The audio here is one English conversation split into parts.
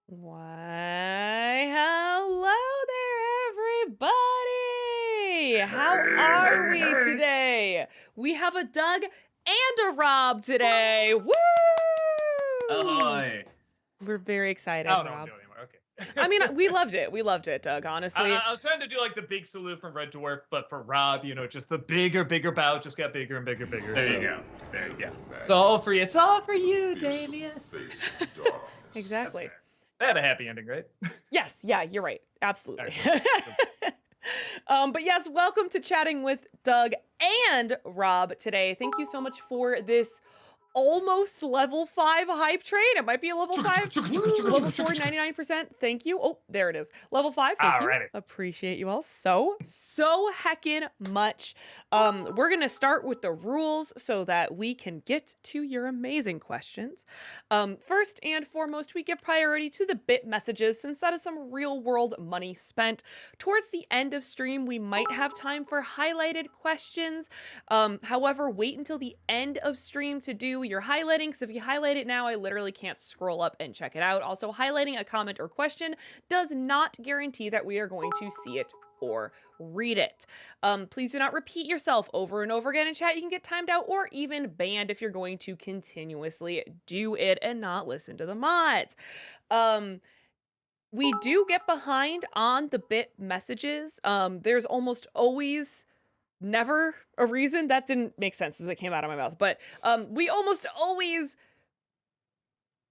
Why, hello there, everybody! How are we today? We have a Doug and a Rob today. Woo! Ahoy! We're very I excited, don't know what I'm Rob. doing anymore. Okay. I mean, we loved it. We loved it, Doug, honestly. I was trying to do like the big salute from Red Dwarf, but for Rob, just the bigger bow just got bigger and bigger. There so, you go. There you Yeah. go. It's all for you. It's all for you, Damien. Exactly. They had a happy ending, right? Yes, yeah, you're right. Absolutely. Excellent. But yes, welcome to Chatting with Doug and Rob today. Thank you so much for this almost level 5 hype train. It might be a level 5. Level 4, 99%. Thank you. Oh, there it is. Level 5. Thank you. Alrighty. Appreciate you all so heckin' much. We're going to start with the rules so that we can get to your amazing questions. First and foremost, we give priority to the bit messages since that is some real world money spent. Towards the end of stream, we might have time for highlighted questions. However, wait until the end of stream to do your highlighting, because if you highlight it now, I literally can't scroll up and check it out. Also, highlighting a comment or question does not guarantee that we are going to see it or read it. Please do not repeat yourself over and over again in chat. You can get timed out or even banned if you're going to continuously do it and not listen to the mods. We do get behind on the bit messages. There's almost always never a reason. That didn't make sense as it came out of my mouth, but we almost always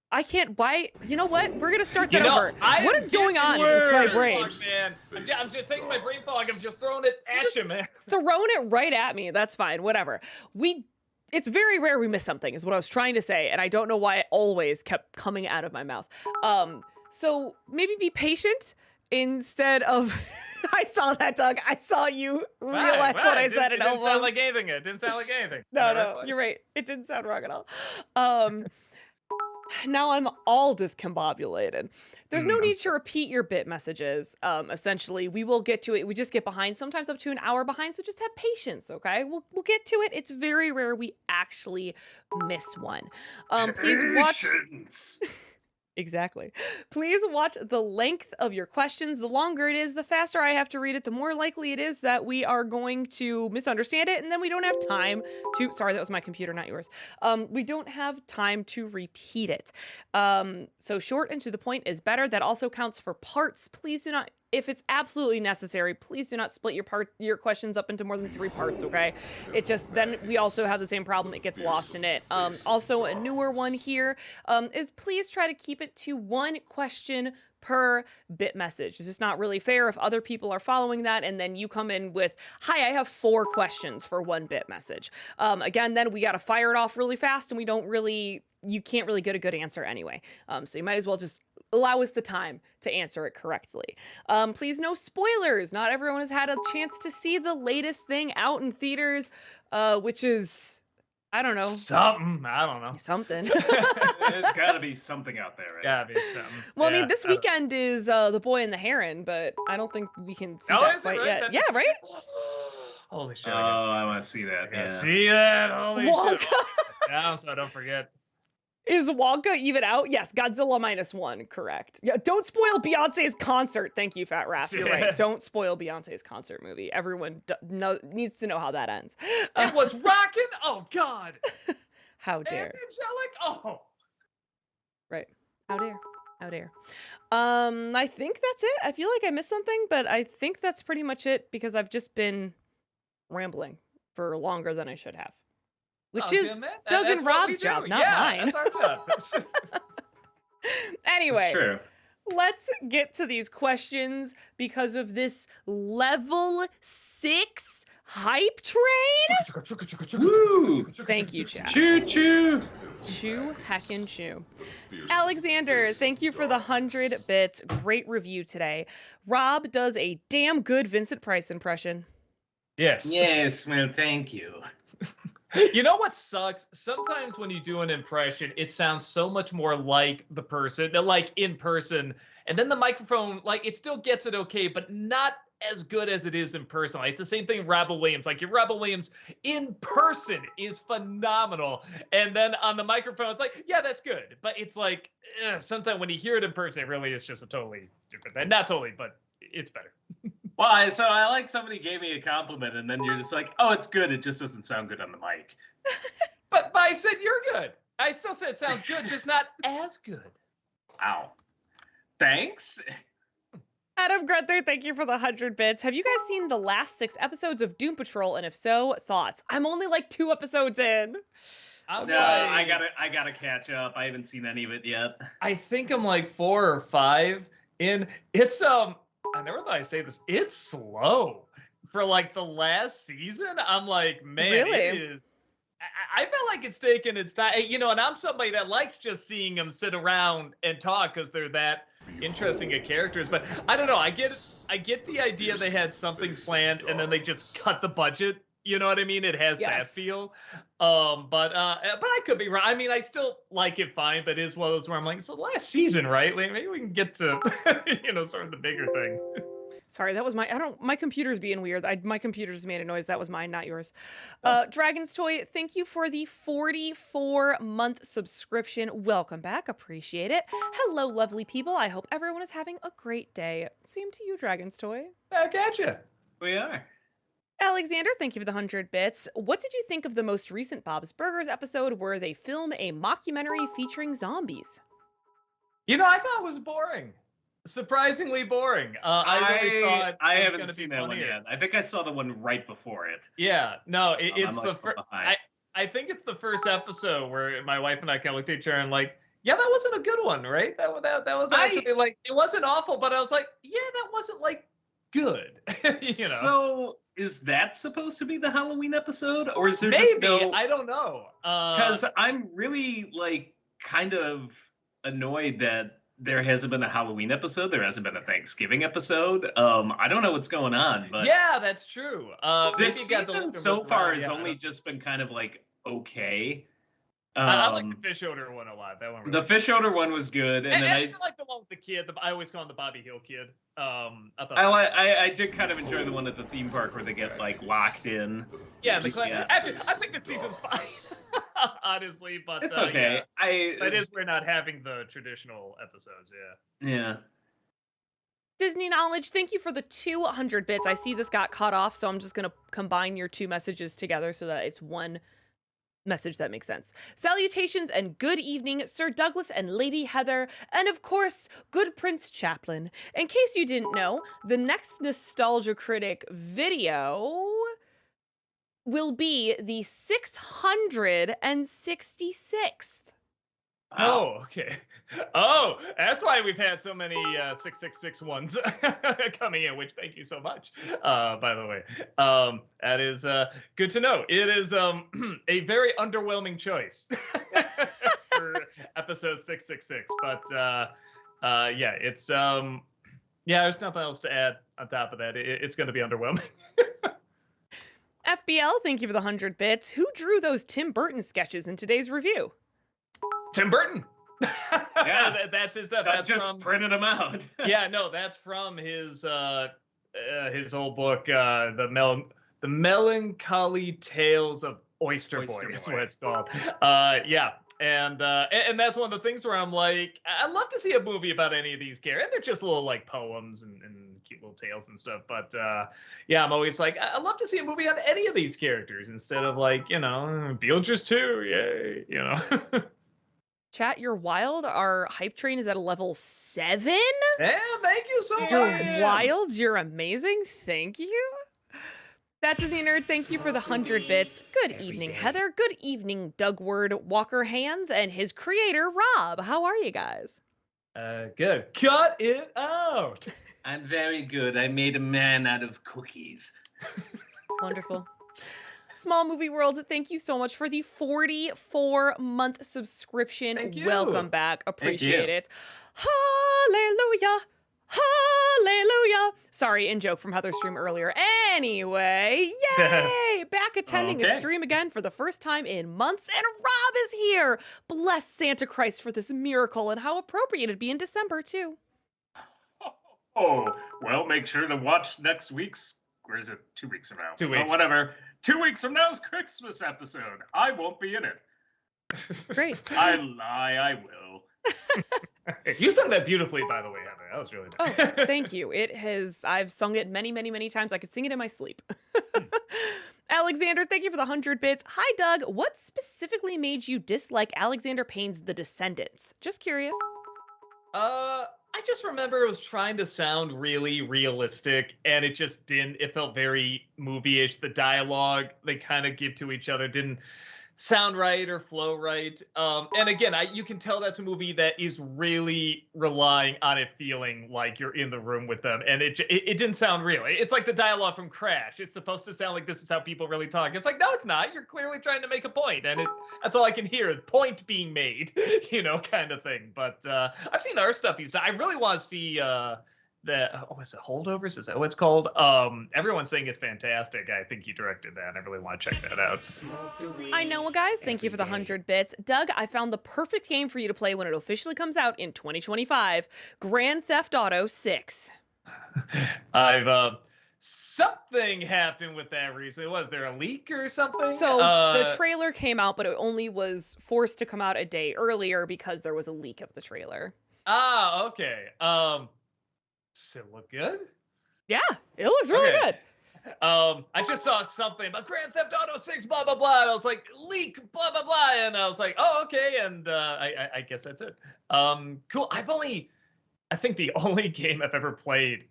I can't why you know what, we're gonna start that over. What is going on with my brain? Man. I'm just taking my brain fog. I'm just throwing it at you, man. Throwing it right at me. That's fine, whatever. It's very rare we miss something is what I was trying to say, and I don't know why it always kept coming out of my mouth. So maybe be patient instead of I saw that, Doug. I saw you realize what I said. It didn't sound like anything. It didn't sound like anything. No, you're right. It didn't sound wrong at all. Now I'm all discombobulated. There's no need to repeat your bit messages. Essentially, we will get to it. We just get behind, sometimes up to an hour behind, so just have patience, okay? We'll get to it. It's very rare we actually miss one. Please watch... Exactly. Please watch the length of your questions. The longer it is, the faster I have to read it, the more likely it is that we are going to misunderstand it, and then we don't have time to... Sorry, that was my computer, not yours. We don't have time to repeat it. So short and to the point is better. That also counts for parts. Please do not... If it's absolutely necessary, please do not split your questions up into more than 3 parts, okay? It just, then we also have the same problem, it gets lost in it. Also, a newer one here is please try to keep it to 1 question per bit message. It's just not really fair if other people are following that and then you come in with, hi, I have 4 questions for 1 bit message. Again, then we gotta fire it off really fast and you can't really get a good answer anyway. So you might as well just allow us the time to answer it correctly. Please, no spoilers. Not everyone has had a chance to see the latest thing out in theaters, which is, I don't know. Something. I don't know. Something. There's gotta be something out there, right? Gotta be something. Well, I Yeah, mean, this weekend is The Boy and the Heron, but I don't think we can see that is it quite really? yet. Yeah, right? Holy shit. Oh, I want to see that. I gotta Yeah. see that. Holy Wonka. shit. Down so I don't forget. Is Wonka even out? Yes, Godzilla -1, correct. Yeah, don't spoil Beyonce's concert. Thank you, Fat Raph. You're right. Don't spoil Beyonce's concert movie. Everyone needs to know how that ends. It was rocking. Oh, God. How dare. Angelic. Oh. Right. How dare. How dare. I think that's it. I feel like I missed something, but I think that's pretty much it because I've just been rambling for longer than I should have. Which is Doug and Rob's job, not mine. That's our job. Anyway, True. let's get to these questions because of this level 6 hype train. Woo! Thank you, chat. Choo choo. Chew heckin' chew. Alexander, thank you for the 100 bits. Great review today. Rob does a damn good Vincent Price impression. Yes. Yes, well, thank you. You know what sucks? Sometimes when you do an impression, it sounds so much more like the person, like in person, and then the microphone, like it still gets it okay, but not as good as it is in person. Like, it's the same thing Rebel Williams. Like, your Rebel Williams in person is phenomenal. And then on the microphone, it's like, yeah, that's good. But it's like, sometimes when you hear it in person, it really is just a totally different thing. Not totally, but it's better. Well, so I like somebody gave me a compliment, and then you're just like, oh, it's good. It just doesn't sound good on the mic. But I said you're good. I still said it sounds good, just not as good. Ow. Thanks. Adam Grunther, thank you for the 100 bits. Have you guys seen the last 6 episodes of Doom Patrol? And if so, thoughts? I'm only like 2 episodes in. I'm No, like, I gotta catch up. I haven't seen any of it yet. I think I'm like 4 or 5 in. It's I never thought I'd say this. It's slow for like the last season. I'm like, man, Really? it is. I felt like it's taking its time, you know. And I'm somebody that likes just seeing them sit around and talk because they're that interesting of characters. But I don't know. I get the idea they had something planned and then they just cut the budget. You know what I mean? It has that Yes. feel. But I could be wrong. I mean, I still like it fine, but it is one of those where I'm like, it's the last season, right? Like, maybe we can get to, sort of the bigger thing. Sorry, that was my computer's being weird. My computer just made a noise. That was mine, not yours. Dragon's Toy, thank you for the 44-month subscription. Welcome back. Appreciate it. Hello, lovely people. I hope everyone is having a great day. Same to you, Dragon's Toy. Back at you. We are. Alexander, thank you for the 100 bits. What did you think of the most recent Bob's Burgers episode where they film a mockumentary featuring zombies? I thought it was boring. Surprisingly boring. I really thought I it was haven't gonna seen be that one funnier. yet. I think I saw the one right before it. Yeah, no, it's I'm the like first. behind. I think it's the first episode where my wife and I kind of looked at each other and like, yeah, that wasn't a good one, right? That was actually like, it wasn't awful, but I was like, yeah, that wasn't like good. So is that supposed to be the Halloween episode, or is there Maybe, just no? I don't know. Because I'm really like kind of annoyed that there hasn't been a Halloween episode. There hasn't been a Thanksgiving episode. I don't know what's going on, but yeah, that's true. this maybe it got season delivered so with far Ron, has yeah, only just been kind of like okay. I like the fish odor one a lot. That one. The fish odor one was good, and And then I like the one with the kid. I always call him the Bobby Hill kid. I thought. I did kind of enjoy the one at the theme park where they get like locked in. Yeah, Yeah. actually, I think the season's fine. Honestly, but It's okay. That is, we're not having the traditional episodes. Yeah. Yeah. Disney Knowledge, thank you for the 200 bits. I see this got cut off, so I'm just going to combine your 2 messages together so that it's one message that makes sense. Salutations and good evening, Sir Douglas and Lady Heather, and of course, good Prince Chaplin. In case you didn't know, the next Nostalgia Critic video will be the 666th. Oh, okay. Oh, that's why we've had so many 666 ones coming in, which thank you so much, by the way. That is good to know. It is a very underwhelming choice for episode 666. But yeah, it's there's nothing else to add on top of that. It's going to be underwhelming. FBL, thank you for the 100 bits. Who drew those Tim Burton sketches in today's review? Tim Burton. Yeah. That's his stuff. I That's just from printed them out. yeah, no, that's from his old book, the Melancholy Tales of Oyster Boy. Oyster Is Boy. what it's called. Yeah, and that's one of the things where I'm like, I'd love to see a movie about any of these characters. They're just little like poems and cute little tales and stuff. But yeah, I'm always like, I'd love to see a movie on any of these characters instead of like, Beetlejuice 2, yay, Chat, you're wild. Our hype train is at a level 7. Yeah, thank you so You're much. wild. You're amazing. Thank you. That Disney Nerd, thank you for the 100 bits. Good evening, Heather. Good evening, Dougward Walker Hands and his creator, Rob. How are you guys? Good. Cut it out. I'm very good. I made a man out of cookies. Wonderful. Small Movie World, thank you so much for the 44-month subscription. Thank you. Welcome back. Appreciate you. it. Hallelujah. Hallelujah. Sorry, in joke from Heather's stream earlier. Anyway, yay! Back attending a Okay. stream again for the first time in months, and Rob is here. Bless Santa Christ for this miracle, and how appropriate it'd be in December, too. Oh, well, make sure to watch next week's, or is it 2 weeks from now? 2 weeks. Whatever. 2 weeks from now's Christmas episode. I won't be in it. Great. I lie, I will. You sung that beautifully, by the way, Heather. That was really Oh, nice. thank you. I've sung it many, many, many times. I could sing it in my sleep. Alexander, thank you for the 100 bits. Hi, Doug. What specifically made you dislike Alexander Payne's The Descendants? Just curious. I just remember it was trying to sound really realistic, and it just didn't. It felt very movie-ish. The dialogue they kind of give to each other didn't sound right or flow right. And again, you can tell that's a movie that is really relying on it feeling like you're in the room with them, and it didn't sound real. It's like the dialogue from Crash. It's supposed to sound like this is how people really talk. It's like, no, it's not. You're clearly trying to make a point, and that's all I can hear. Point being made, kind of thing. But I've seen other stuff he's done. I really want to see is it Holdovers? Is that what it's called? Everyone's saying it's fantastic. I think he directed that, and I really want to check that out. I know, guys. Thank you for the 100 bits. Doug, I found the perfect game for you to play when it officially comes out in 2025. Grand Theft Auto 6. Something happened with that recently. Was there a leak or something? So the trailer came out, but it only was forced to come out a day earlier because there was a leak of the trailer. Ah, okay. Does it look good? Yeah, it looks really good. I just saw something about Grand Theft Auto 6, blah, blah, blah. And I was like, leak, blah, blah, blah. And I was like, oh, okay. And I guess that's it. Cool. I think the only game I've ever played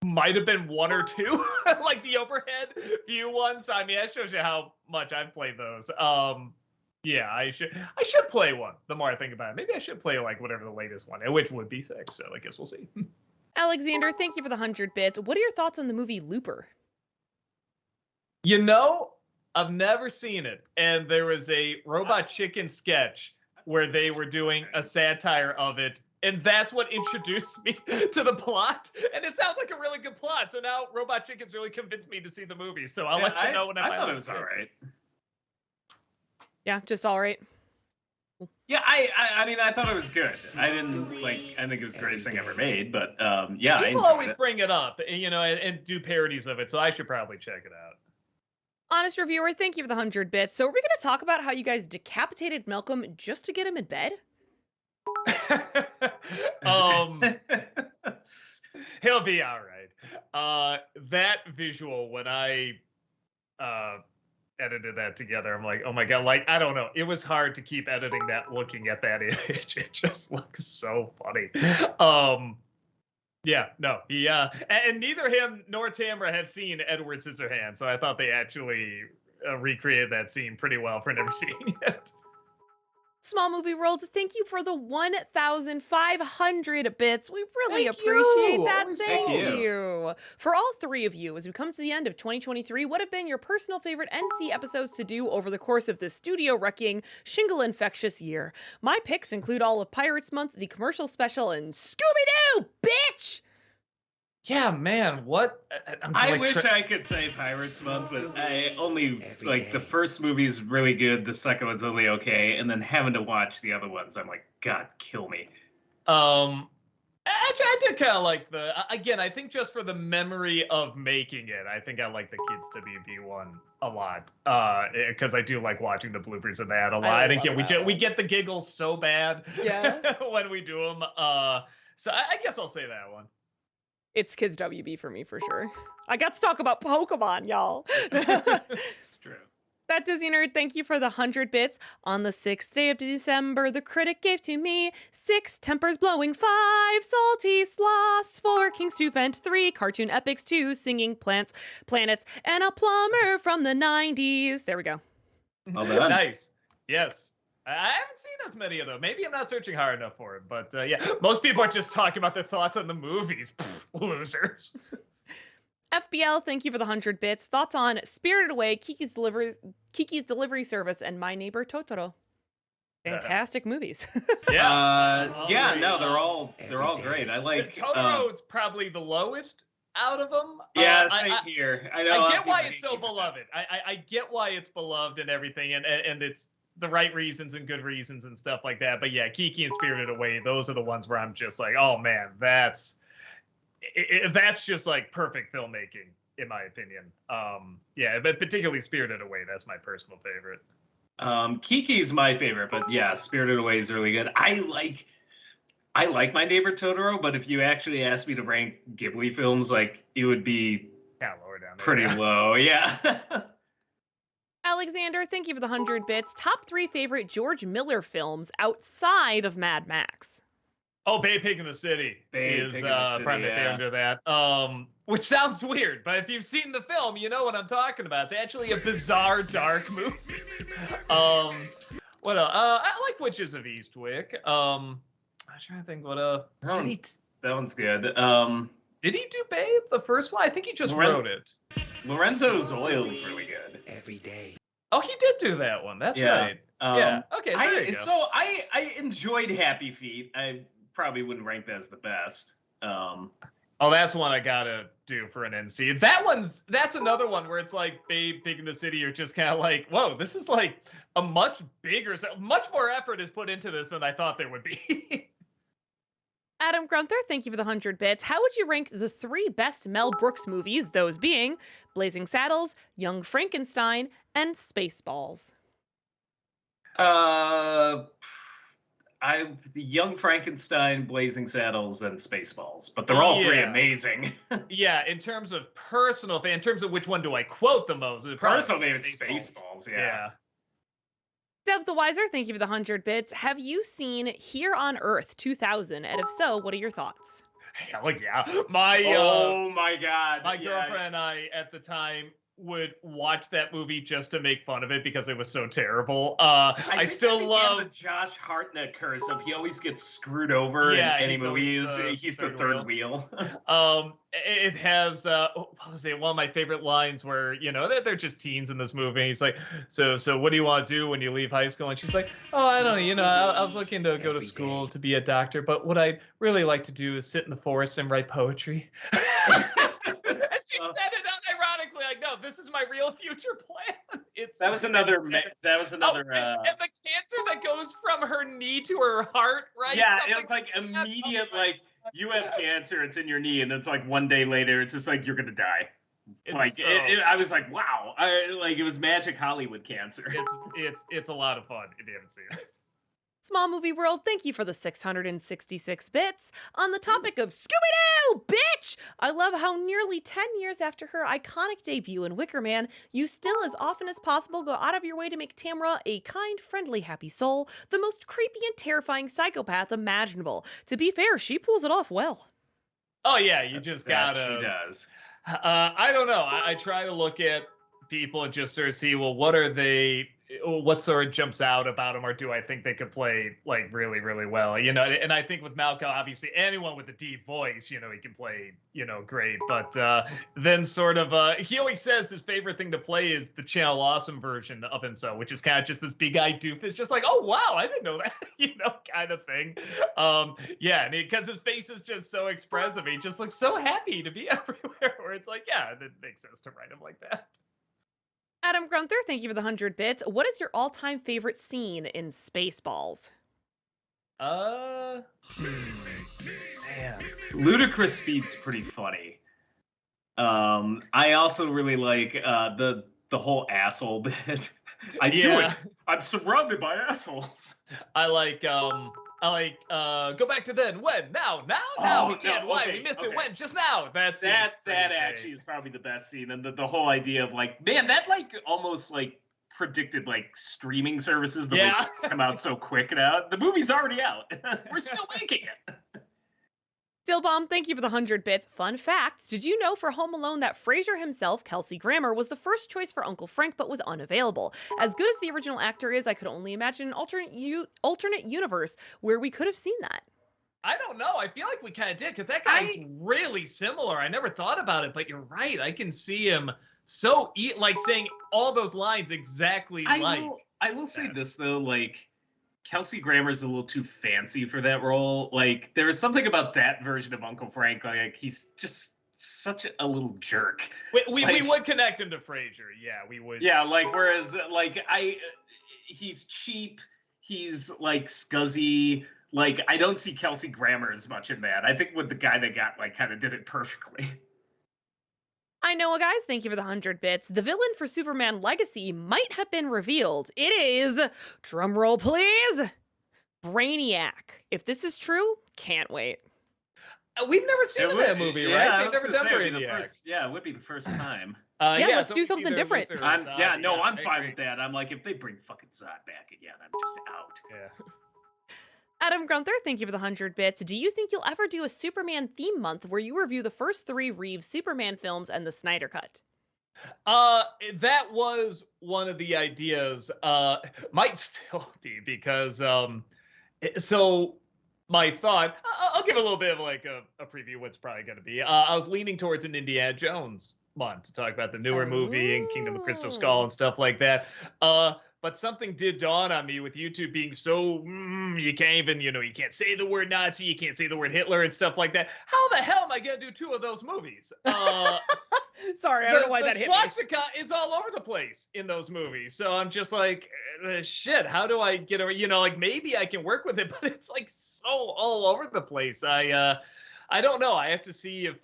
might have been 1 or 2, like the overhead view ones. I mean, that shows you how much I've played those. Yeah, I should play one. The more I think about it, maybe I should play like whatever the latest one, which would be 6. So I guess we'll see. Alexander, thank you for the 100 bits. What are your thoughts on the movie Looper? I've never seen it. And there was a Robot Chicken sketch where they were doing a satire of it. And that's what introduced me to the plot. And it sounds like a really good plot. So now Robot Chicken's really convinced me to see the movie. So I'll let you know when I thought it was all right. Yeah, just all right. Yeah, I mean, I thought it was good. I think it was the greatest thing ever made, but yeah. People always bring it up, and do parodies of it, so I should probably check it out. Honest reviewer, thank you for the 100 bits. So are we going to talk about how you guys decapitated Malcolm just to get him in bed? He'll be all right. That visual, when I edited that together, I'm like, oh my god, like, I don't know, it was hard to keep editing that looking at that image. It just looks so funny. Yeah, no, and neither him nor Tamara have seen Edward Scissorhands, so I thought they actually recreated that scene pretty well for never seeing it. Small Movie World, thank you for the 1,500 bits. We really Thank appreciate you. that. Always Thank thank you. For all 3 of you, as we come to the end of 2023, what have been your personal favorite NC episodes to do over the course of this studio-wrecking, shingle-infectious year? My picks include all of Pirates Month, the commercial special, and Scooby-Doo, bitch! Yeah, man, what? I wish I could say Pirates Month, but I only, like, the first movie's really good, the second one's only okay, and then having to watch the other ones, I'm like, God, kill me. Actually, I did kind of like again, I think just for the memory of making it, I think I like the Kids WB one a lot, because I do like watching the bloopers of that a lot. And again, we get the giggles so bad when we do them. So I guess I'll say that one. It's Kids WB for me, for sure. I got to talk about Pokemon, y'all. It's true. That Disney Nerd, thank you for the 100 bits. On the 6th day of December, the critic gave to me 6 tempers blowing, 5 salty sloths, 4 kings to vent, 3 cartoon epics, 2 singing planets, and a plumber from the 90s. There we go. Well done. Nice. Yes. I haven't seen as many of them. Maybe I'm not searching hard enough for it, but yeah, most people are just talking about their thoughts on the movies. Pfft, losers. FBL, thank you for the 100 bits. Thoughts on Spirited Away, Kiki's Delivery Service, and My Neighbor Totoro. Fantastic movies. Yeah. No, they're all great. I like Totoro's probably the lowest out of them. Yeah, same here. I know. I get why it's so beloved. I get why it's beloved and everything, and it's the right reasons and good reasons and stuff like that. But yeah, Kiki and Spirited Away, those are the ones where I'm just like, oh man, that's That's just like perfect filmmaking, in my opinion. Yeah, but particularly Spirited Away. That's my personal favorite. Kiki's my favorite, but yeah, Spirited Away is really good. I like My Neighbor Totoro, but if you actually asked me to rank Ghibli films, like it would be Kind of lower down there. pretty low. Yeah. Alexander, thank you for the 100 bits. Top 3 favorite George Miller films outside of Mad Max. Oh, Babe Pig in the City Babe is Pig in the City, probably my favorite under that. Which sounds weird, but if you've seen the film, you know what I'm talking about. It's actually a bizarre, dark movie. What else? I like Witches of Eastwick. I'm trying to think what That one's good. Did he do Babe, the first one? I think he just wrote it. Lorenzo's Oil is really good. Every day. Oh, he did do that one. That's Yeah. right. Yeah. Okay. So there you go. So I enjoyed Happy Feet. I probably wouldn't rank that as the best. Oh, that's one I gotta do for an NC. That's another one where it's like Babe Pig in the City. You're just kind of like, whoa, this is like a much more effort is put into this than I thought there would be. Adam Grunther, thank you for the 100 bits. How would you rank the 3 best Mel Brooks movies, those being Blazing Saddles, Young Frankenstein, and Spaceballs? The Young Frankenstein, Blazing Saddles, and Spaceballs, but they're all three amazing. Yeah, in terms of in terms of which one do I quote the most? Personal favorite, Spaceballs. Yeah. Dev the Wiser, thank you for the 100 bits. Have you seen Here on Earth 2000? And if so, what are your thoughts? Hell yeah. Oh my God. My girlfriend and I at the time would watch that movie just to make fun of it because it was so terrible. I still love the Josh Hartnett curse of he always gets screwed over in any movies. He's the third wheel. It has what was it? One of my favorite lines where they're just teens in this movie. He's like, so what do you want to do when you leave high school? And she's like, oh, I don't know. I was looking to go to school to be a doctor, but what I'd really like to do is sit in the forest and write poetry. Said it unironically, like, no, this is my real future plan. That was another. And the cancer that goes from her knee to her heart, right? Yeah, it was like immediate, like you have cancer, it's in your knee, and it's like one day later, it's just like you're gonna die. I was like, wow, it was magic Hollywood cancer. It's a lot of fun if you haven't seen it. Small Movie World, thank you for the 666 bits. On the topic of Scooby-Doo, bitch! I love how nearly 10 years after her iconic debut in Wicker Man, you still as often as possible go out of your way to make Tamra a kind, friendly, happy soul, the most creepy and terrifying psychopath imaginable. To be fair, she pulls it off well. Oh yeah, you just gotta... She does. I don't know. I try to look at people and just sort of see, well, what sort of jumps out about them, or do I think they could play like really, really well? And I think with Malco, obviously anyone with a deep voice, he can play, great. But then sort of, he always says his favorite thing to play is the Channel Awesome version of himself, which is kind of just this big eyed doofus, just like, oh wow, I didn't know that, kind of thing. Yeah, because his face is just so expressive, he just looks so happy to be everywhere. Where it's like, yeah, it makes sense to write him like that. Adam Grunther, thank you for the 100 bits. What is your all-time favorite scene in Spaceballs? Man. Ludicrous Speed's pretty funny. I also really like the whole asshole bit. I knew it. I'm surrounded by assholes. I like go back to then, when, now, we can't, why, we missed it, when, just now. That actually is probably the best scene, and the whole idea of like, man, that like almost like predicted like streaming services that come out so quick now. The movie's already out. We're still making it. Stillbomb, thank you for the 100 bits. Fun fact, did you know for Home Alone that Frasier himself, Kelsey Grammer, was the first choice for Uncle Frank but was unavailable? As good as the original actor is, I could only imagine an alternate universe where we could have seen that. I don't know. I feel like we kind of did, because that guy's really similar. I never thought about it, but you're right. I can see him like saying all those lines exactly I will say this, though, like, Kelsey Grammer's a little too fancy for that role. Like, there is something about that version of Uncle Frank. Like, he's just such a little jerk. We would connect him to Frasier. Yeah, we would. Yeah, like, whereas, like, he's cheap. He's, like, scuzzy. like I don't see Kelsey Grammer as much in that. I think with the guy they got, like, kind of did it perfectly. I know, guys. Thank you for the 100 bits. The villain for Superman Legacy might have been revealed. It is, drumroll please, Brainiac. If this is true, can't wait. We've never seen that movie, right? They've never done Brainiac. It would be the first time. Let's do something different. I'm fine with that. I'm like, if they bring fucking Zod back again, I'm just out. Yeah. Adam Grunther, thank you for the 100 bits. Do you think you'll ever do a Superman theme month where you review the first 3 Reeves Superman films and the Snyder Cut? That was one of the ideas. Might still be because so my thought, I'll give a little bit of like a preview of what's probably going to be. I was leaning towards an Indiana Jones month to talk about the newer movie and Kingdom of Crystal Skull and stuff like that. But something did dawn on me with YouTube being so, you can't even, you can't say the word Nazi, you can't say the word Hitler and stuff like that. How the hell am I going to do 2 of those movies? Sorry, I don't know why that hit me. The swastika is all over the place in those movies. So I'm just like, shit, how do I get over, like maybe I can work with it, but it's like so all over the place. I don't know. I have to see if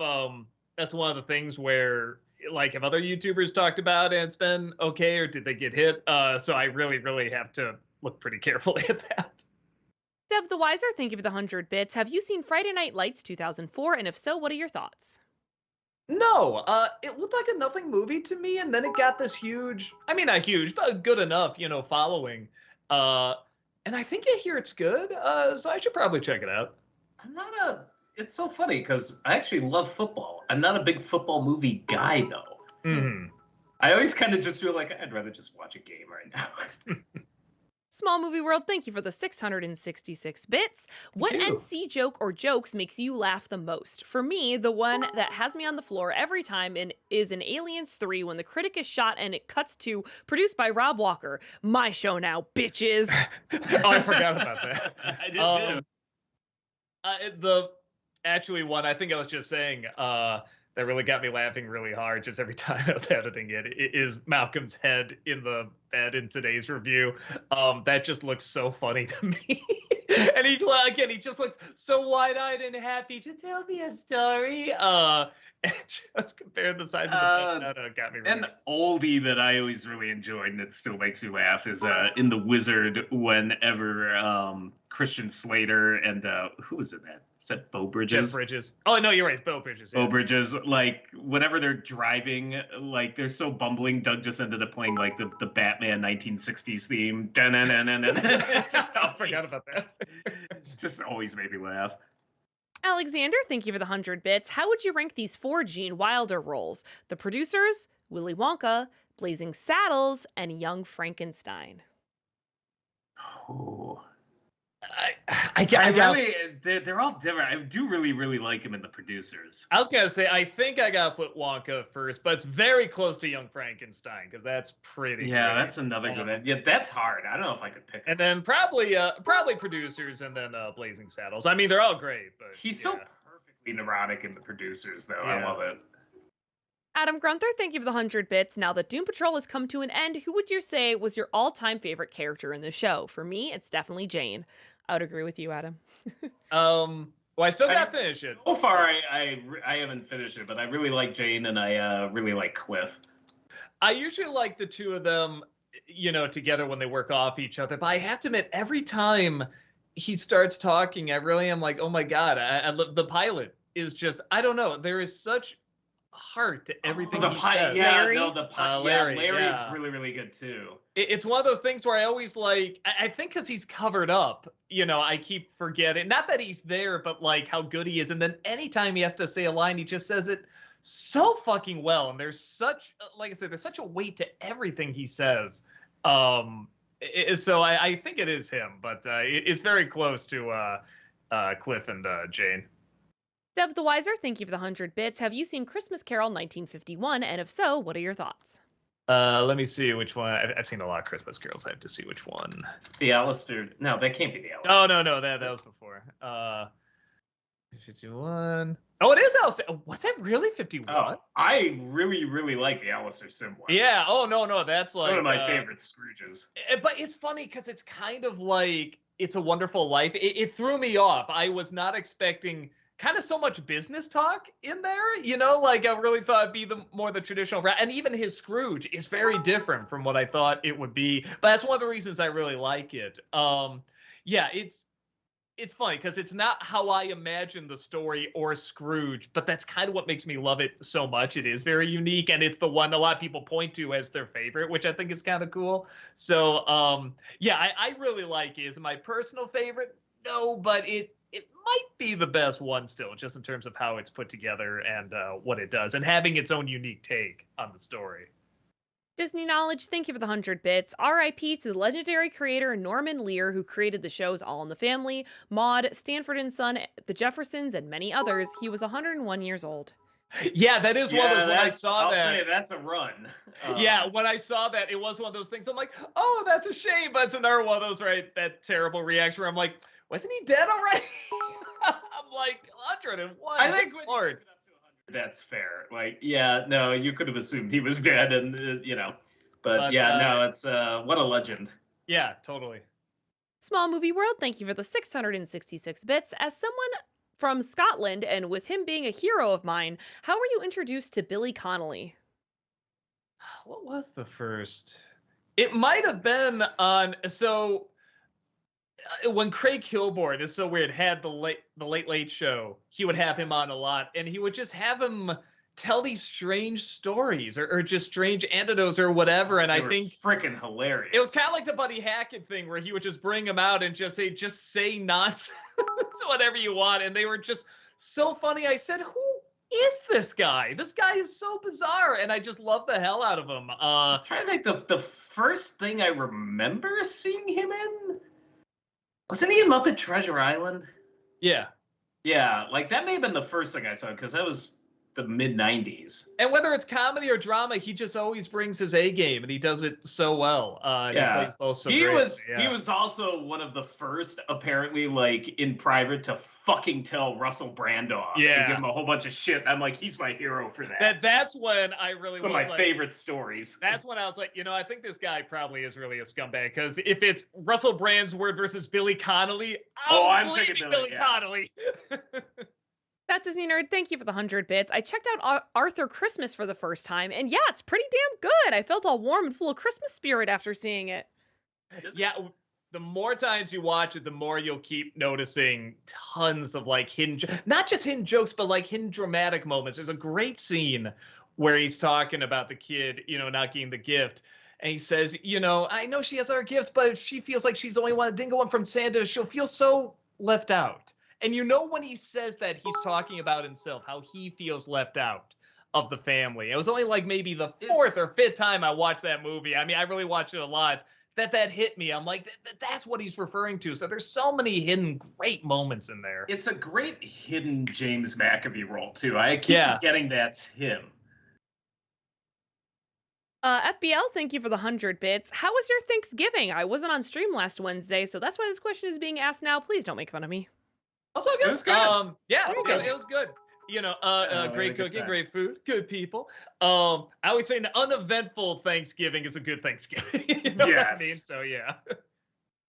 that's one of the things where, like, have other YouTubers talked about it and it's been okay, or did they get hit? So I really, really have to look pretty carefully at that. Dev the Wiser, thank you for the 100 bits. Have you seen Friday Night Lights 2004? And if so, what are your thoughts? No, it looked like a nothing movie to me, and then it got this huge, I mean, not huge, but good enough, following. And I think I hear it's good, so I should probably check it out. It's so funny because I actually love football. I'm not a big football movie guy, though. Mm-hmm. I always kind of just feel like I'd rather just watch a game right now. Small Movie World, thank you for the 666 bits. What NC joke or jokes makes you laugh the most? For me, the one that has me on the floor every time is in Aliens 3 when the critic is shot and it cuts to produced by Rob Walker. My show now, bitches. Oh, I forgot about that. I did too. Actually, one I think I was just saying that really got me laughing really hard just every time I was editing it is Malcolm's head in the bed in today's review. That just looks so funny to me. And he just looks so wide-eyed and happy. Just tell me a story. And just compare the size of the bed. That got me really. An oldie that I always really enjoyed and that still makes you laugh is in The Wizard whenever Christian Slater and who was it, man? Is that Beau Bridges? Jeff Bridges. Oh, no, you're right. Beau Bridges. Yeah. Beau Bridges, like, whenever they're driving, like, they're so bumbling. Doug just ended up playing, like, the Batman 1960s theme. I forgot about that. Just always made me laugh. Alexander, thank you for the 100 bits. How would you rank these 4 Gene Wilder roles? The Producers, Willy Wonka, Blazing Saddles, and Young Frankenstein. Oh. They're all different. I do really, really like him in The Producers. I was gonna say, I think I gotta put Wonka first, but it's very close to Young Frankenstein because that's pretty. Yeah, great. That's another good one. Yeah, that's hard. I don't know if I could pick. And then probably Producers, and then Blazing Saddles. I mean, they're all great, but he's so perfectly neurotic in The Producers, though. Yeah. I love it. Adam Grunther, thank you for the 100 bits. Now that Doom Patrol has come to an end, who would you say was your all-time favorite character in the show? For me, it's definitely Jane. I would agree with you, Adam. Well, I still gotta finish it. So far, I haven't finished it, but I really like Jane and I really like Cliff. I usually like the two of them, together when they work off each other. But I have to admit, every time he starts talking, I really am like, oh my God, I love the pilot is just, I don't know. There is such heart to everything he says. Larry? Larry's really, really good too. It's one of those things where I always like, I think because he's covered up, I keep forgetting, not that he's there, but like how good he is. And then anytime he has to say a line, he just says it so fucking well. And there's such, like I said, there's such a weight to everything he says. So I think it is him, but it's very close to Cliff and Jane. Dev the Wiser, thank you for the 100 bits. Have you seen Christmas Carol 1951? And if so, what are your thoughts? Let me see which one. I've seen a lot of Christmas Carols. I have to see which one. The Alistair. No, that can't be the Alistair. Oh, no, that was before. 51. Oh, it is Alistair. Was that really 51? Oh, I really, really like the Alistair Sim one. Yeah. Oh, no, that's like one of my favorite Scrooges. But it's funny because it's kind of like It's a Wonderful Life, it threw me off. I was not expecting kind of so much business talk in there, like I really thought it'd be the traditional route. And even his Scrooge is very different from what I thought it would be. But that's one of the reasons I really like it. Yeah, it's funny because it's not how I imagine the story or Scrooge, but that's kind of what makes me love it so much. It is very unique, and it's the one a lot of people point to as their favorite, which I think is kind of cool. So, yeah, I really like it. Is it my personal favorite? No, but it might be the best one still, just in terms of how it's put together and what it does, and having its own unique take on the story. Disney Knowledge, thank you for the 100 bits. RIP to the legendary creator Norman Lear, who created the shows All in the Family, Maude, Stanford and Son, The Jeffersons, and many others. He was 101 years old. Yeah, that is one of those. When I saw that, I'll say that's a run. Yeah, when I saw that, it was one of those things. I'm like, oh, that's a shame. But it's another one of those, right? That terrible reaction where I'm like, wasn't he dead already? I'm like, 101. I think Lord. That's fair. Like, yeah, no, you could have assumed he was dead, and but yeah, no, it's what a legend. Yeah, totally. Small Movie World, thank you for the 666 bits. As someone from Scotland, and with him being a hero of mine, how were you introduced to Billy Connolly? What was the first? It might have been on. So when Craig Kilborn, it's so weird, had the Late Late Show, he would have him on a lot, and he would just have him tell these strange stories or just strange anecdotes or whatever. And I think freaking hilarious. It was kind of like the Buddy Hackett thing where he would just bring him out and just say nonsense, whatever you want. And they were just so funny. I said, who is this guy? This guy is so bizarre. And I just love the hell out of him. I'm trying to think the first thing I remember seeing him in. Wasn't he in Muppet Treasure Island? Yeah. Yeah, like that may have been the first thing I saw because that was the mid-90s. And whether it's comedy or drama, he just always brings his A game, and he does it so well. Yeah. He plays both so great. He was also one of the first, apparently, like, in private to fucking tell Russell Brand off. Yeah. And give him a whole bunch of shit. I'm like, he's my hero for that. That's when I really was one of my favorite stories. That's when I was like, I think this guy probably is really a scumbag, because if it's Russell Brand's word versus Billy Connolly, I'm thinking Billy Connolly. That Disney Nerd, thank you for the 100 bits. I checked out Arthur Christmas for the first time, and yeah, it's pretty damn good. I felt all warm and full of Christmas spirit after seeing it. Yeah, the more times you watch it, the more you'll keep noticing tons of like not just hidden jokes, but like hidden dramatic moments. There's a great scene where he's talking about the kid, not getting the gift. And he says, I know she has other gifts, but if she feels like she's the only one that didn't get one from Santa, she'll feel so left out. And when he says that, he's talking about himself, how he feels left out of the family. It was only like maybe the fourth or fifth time I watched that movie. I mean, I really watched it a lot. That hit me. I'm like, that's what he's referring to. So there's so many hidden great moments in there. It's a great hidden James McAvoy role, too. I keep forgetting that's him. FBL, thank you for the 100 bits. How was your Thanksgiving? I wasn't on stream last Wednesday, so that's why this question is being asked now. Please don't make fun of me. Also good. It was good. Yeah, it was good. Great cooking, great food, good people. I always say an uneventful Thanksgiving is a good Thanksgiving. What I mean? So yeah.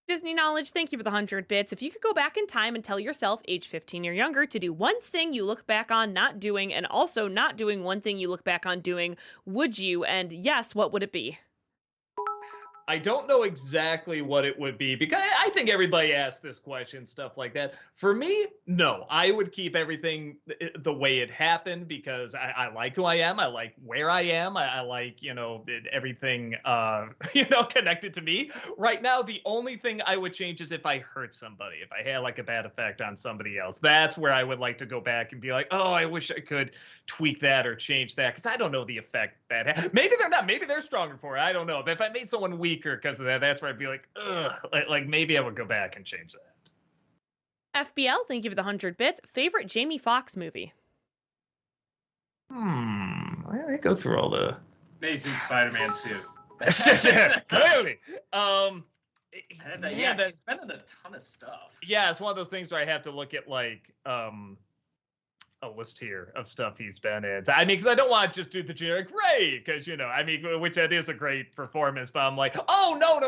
Disney Knowledge, thank you for the 100 bits. If you could go back in time and tell yourself, age 15 or younger, to do one thing you look back on not doing, and also not doing one thing you look back on doing, would you? And yes, what would it be? I don't know exactly what it would be, because I think everybody asks this question, stuff like that. For me, no, I would keep everything the way it happened, because I like who I am. I like where I am. I like, everything, connected to me. Right now, the only thing I would change is if I hurt somebody, if I had like a bad effect on somebody else. That's where I would like to go back and be like, oh, I wish I could tweak that or change that, because I don't know the effect that had. Maybe they're not. Maybe they're stronger for it. I don't know. But if I made someone weak, because of that, that's where I'd be like, ugh, like maybe I would go back and change that. FBL, thank you for the 100 bits. Favorite Jamie Foxx movie? I go through all the Amazing Spider-Man 2. Clearly. He's been in a ton of stuff. Yeah, it's one of those things where I have to look at like a list here of stuff he's been in. I mean, because I don't want to just do the generic Ray, because which that is a great performance, but I'm like, oh no,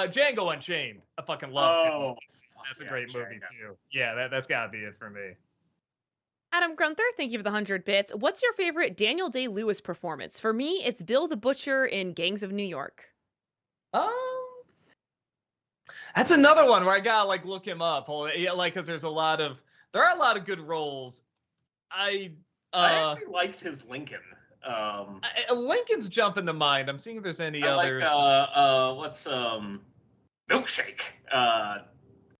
Django Unchained. I fucking love it. That's a great movie too. Yeah, that's gotta be it for me. Adam Grunther, thank you for the 100 bits. What's your favorite Daniel Day-Lewis performance? For me, it's Bill the Butcher in Gangs of New York. Um, that's another one where I gotta like look him up. Yeah, like because there are a lot of good roles. I actually liked his Lincoln. Lincoln's jumping to mind. I'm seeing if there's any others. What's Milkshake?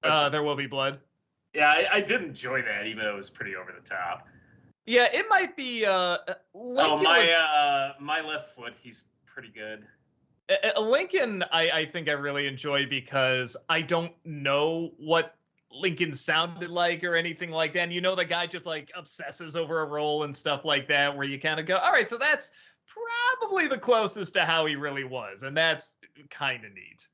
There Will Be Blood. Yeah, I did enjoy that, even though it was pretty over the top. Yeah, it might be. Lincoln My Left Foot. He's pretty good. Lincoln, I think I really enjoy because I don't know what Lincoln sounded like or anything like that. And you know, the guy just like obsesses over a role and stuff like that, where you kind of go, all right, so that's probably the closest to how he really was. And that's kind of neat.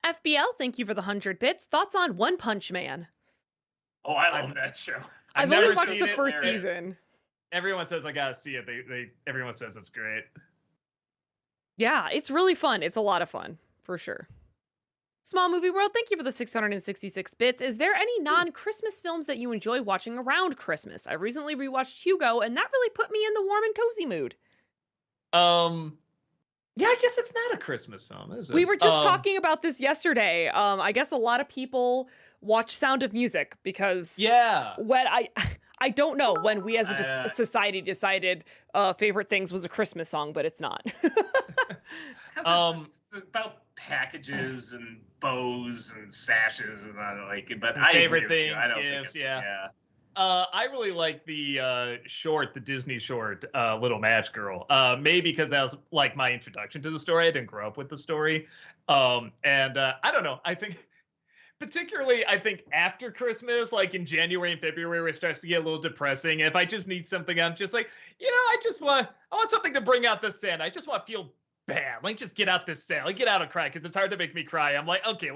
FBL, thank you for the 100 bits. Thoughts on One Punch Man? Oh, I love that show. I've only watched the first season. Everyone says I gotta see it. Everyone says it's great. Yeah, it's really fun. It's a lot of fun, for sure. Small Movie World, thank you for the 666 bits. Is there any non-Christmas films that you enjoy watching around Christmas? I recently rewatched Hugo, and that really put me in the warm and cozy mood. Yeah, I guess it's not a Christmas film, is it? We were just talking about this yesterday. I guess a lot of people watch Sound of Music because when I don't know when we as a society decided favorite things was a Christmas song, but it's not. It's about packages and bows and sashes and but favorite things, gifts, yeah. I really like the Disney short, Little Match Girl. Maybe because that was like my introduction to the story. I didn't grow up with the story. I don't know. I think particularly, after Christmas, like in January and February, where it starts to get a little depressing. If I just need something, I'm just like, I want something to bring out the sad. I just want to feel bad. Like, just get out this sad. Like, get out and cry, because it's hard to make me cry. I'm like, okay,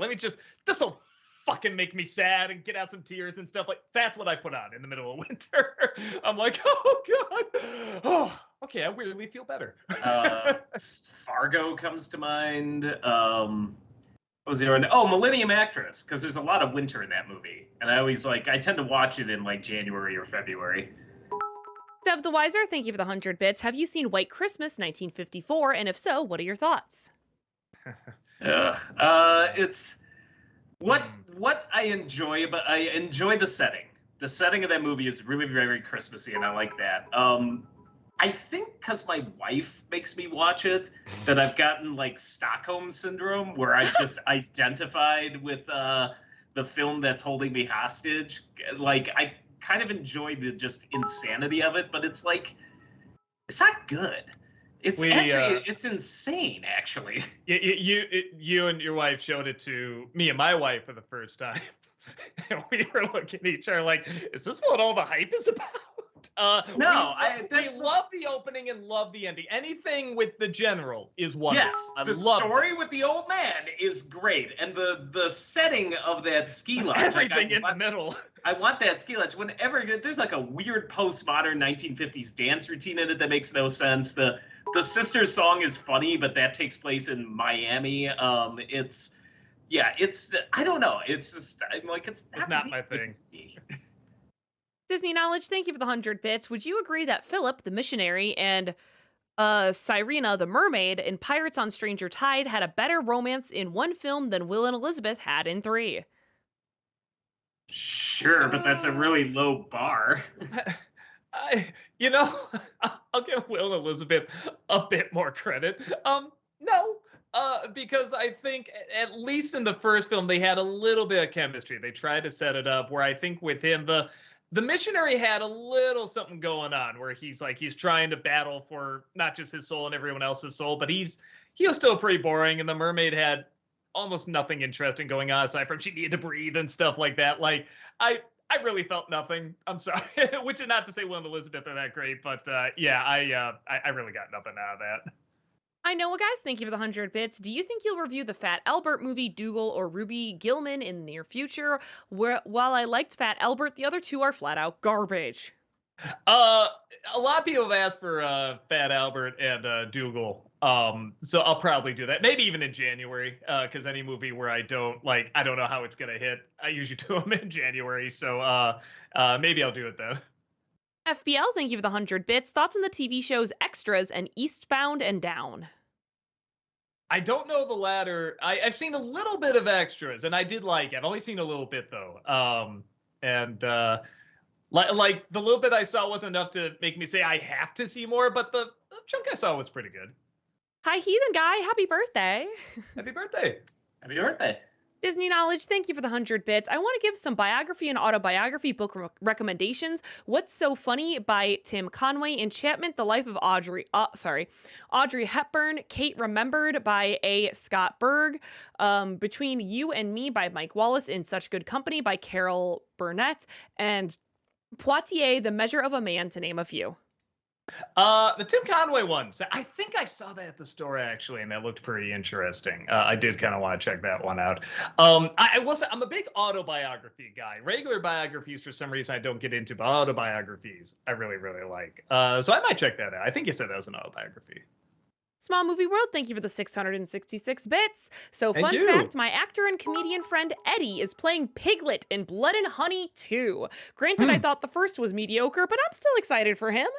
this'll fucking make me sad and get out some tears and stuff. Like, that's what I put on in the middle of winter. I'm like, oh God. Oh, okay, I weirdly feel better. Fargo comes to mind. What was the other one? Oh, Millennium Actress, because there's a lot of winter in that movie. And I tend to watch it in like January or February. Dev the Wiser, thank you for the 100 bits. Have you seen White Christmas 1954? And if so, what are your thoughts? It's what I enjoy, but I enjoy the setting. The setting of that movie is really very Christmassy, and I like that. I think because my wife makes me watch it, that I've gotten like Stockholm syndrome, where I just identified with the film that's holding me hostage. Like, I kind of enjoy the just insanity of it, but it's like, it's not good. It's insane, actually. You and your wife showed it to me and my wife for the first time. And we were looking at each other like, is this what all the hype is about? We love the opening and love the ending. Anything with the general is wonderful. Yes, the story with the old man is great, and the setting of that ski lodge. Everything in the middle. I want that ski lodge. Whenever there's like a weird postmodern 1950s dance routine in it that makes no sense. The Sisters song is funny, but that takes place in Miami. I don't know. It's just it's not my thing. Disney Knowledge, thank you for the 100 bits. Would you agree that Philip, the missionary, and Cyrena, the mermaid, in Pirates on Stranger Tide had a better romance in one film than Will and Elizabeth had in 3? Sure, but that's a really low bar. I'll give Will and Elizabeth a bit more credit. No. Because I think at least in the first film, they had a little bit of chemistry. They tried to set it up where I think with him, the missionary had a little something going on where he's trying to battle for not just his soul and everyone else's soul, but he was still pretty boring. And the mermaid had almost nothing interesting going on aside from she needed to breathe and stuff like that. Like, I really felt nothing. I'm sorry, which is not to say Will and Elizabeth are that great, but I really got nothing out of that. I know, guys. Thank you for the 100 bits. Do you think you'll review the Fat Albert movie, Dougal or Ruby Gilman, in the near future? While I liked Fat Albert, the other two are flat out garbage. A lot of people have asked for Fat Albert and Dougal. So I'll probably do that. Maybe even in January, because any movie where I don't know how it's gonna hit, I usually do them in January. So maybe I'll do it then. FBL, thank you for the 100 bits. Thoughts on the TV shows Extras and Eastbound and Down? I don't know the latter. I've seen a little bit of Extras, and I did like it. I've only seen a little bit though. Like the little bit I saw wasn't enough to make me say I have to see more, but the chunk I saw was pretty good. Hi, Heathen Guy. Happy birthday. Happy birthday. Happy birthday. Disney Knowledge, thank you for the 100 bits. I want to give some biography and autobiography book recommendations. What's So Funny by Tim Conway, Enchantment, The Life of Audrey Hepburn, Kate Remembered by A. Scott Berg, Between You and Me by Mike Wallace, In Such Good Company by Carol Burnett, and Poitiers, The Measure of a Man, to name a few. The Tim Conway one. So I think I saw that at the store actually, and that looked pretty interesting. I did kind of want to check that one out. I will say I'm a big autobiography guy. Regular biographies, for some reason, I don't get into, but autobiographies I really, really like. So I might check that out. I think you said that was an autobiography. Small Movie World, thank you for the 666 bits. So, Thank fun you. fact, my actor and comedian friend Eddie is playing Piglet in Blood and Honey 2. Granted, I thought the first was mediocre, but I'm still excited for him.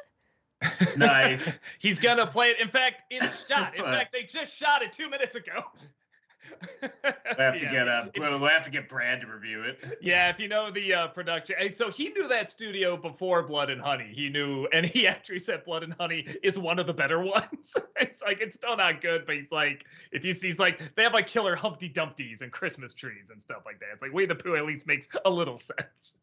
Nice. He's gonna play it. In fact, it's shot. In fact, they just shot it 2 minutes ago. We'll have to get Brad to review it. Yeah, if you know the production. And so he knew that studio before Blood and Honey. He knew, and he actually said Blood and Honey is one of the better ones. It's like, it's still not good, but he's like, he's like, they have like killer Humpty Dumptys and Christmas trees and stuff like that. It's like Winnie the Pooh at least makes a little sense.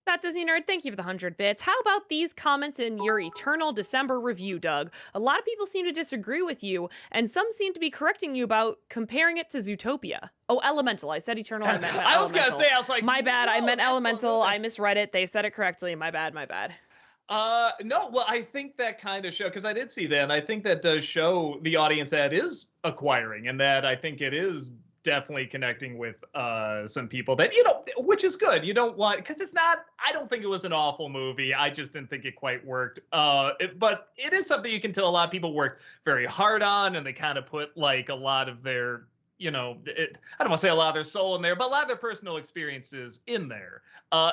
That Disney Nerd, thank you for the 100 bits. How about these comments in your Eternal December review, Doug? A lot of people seem to disagree with you, and some seem to be correcting you about comparing it to Zootopia. Oh, Elemental. I said Eternal, I meant Elemental. I was gonna say, I was like, my bad, I meant Elemental. I I misread it. They said it correctly. My bad. No, well, I think that kind of show, because I did see that, and I think that does show the audience that is acquiring, and that I think it is definitely connecting with some people that, which is good. You don't want, because it's not, I don't think it was an awful movie. I just didn't think it quite worked. But it is something you can tell a lot of people worked very hard on, and they kind of put like a lot of their, I don't want to say a lot of their soul in there, but a lot of their personal experiences in there.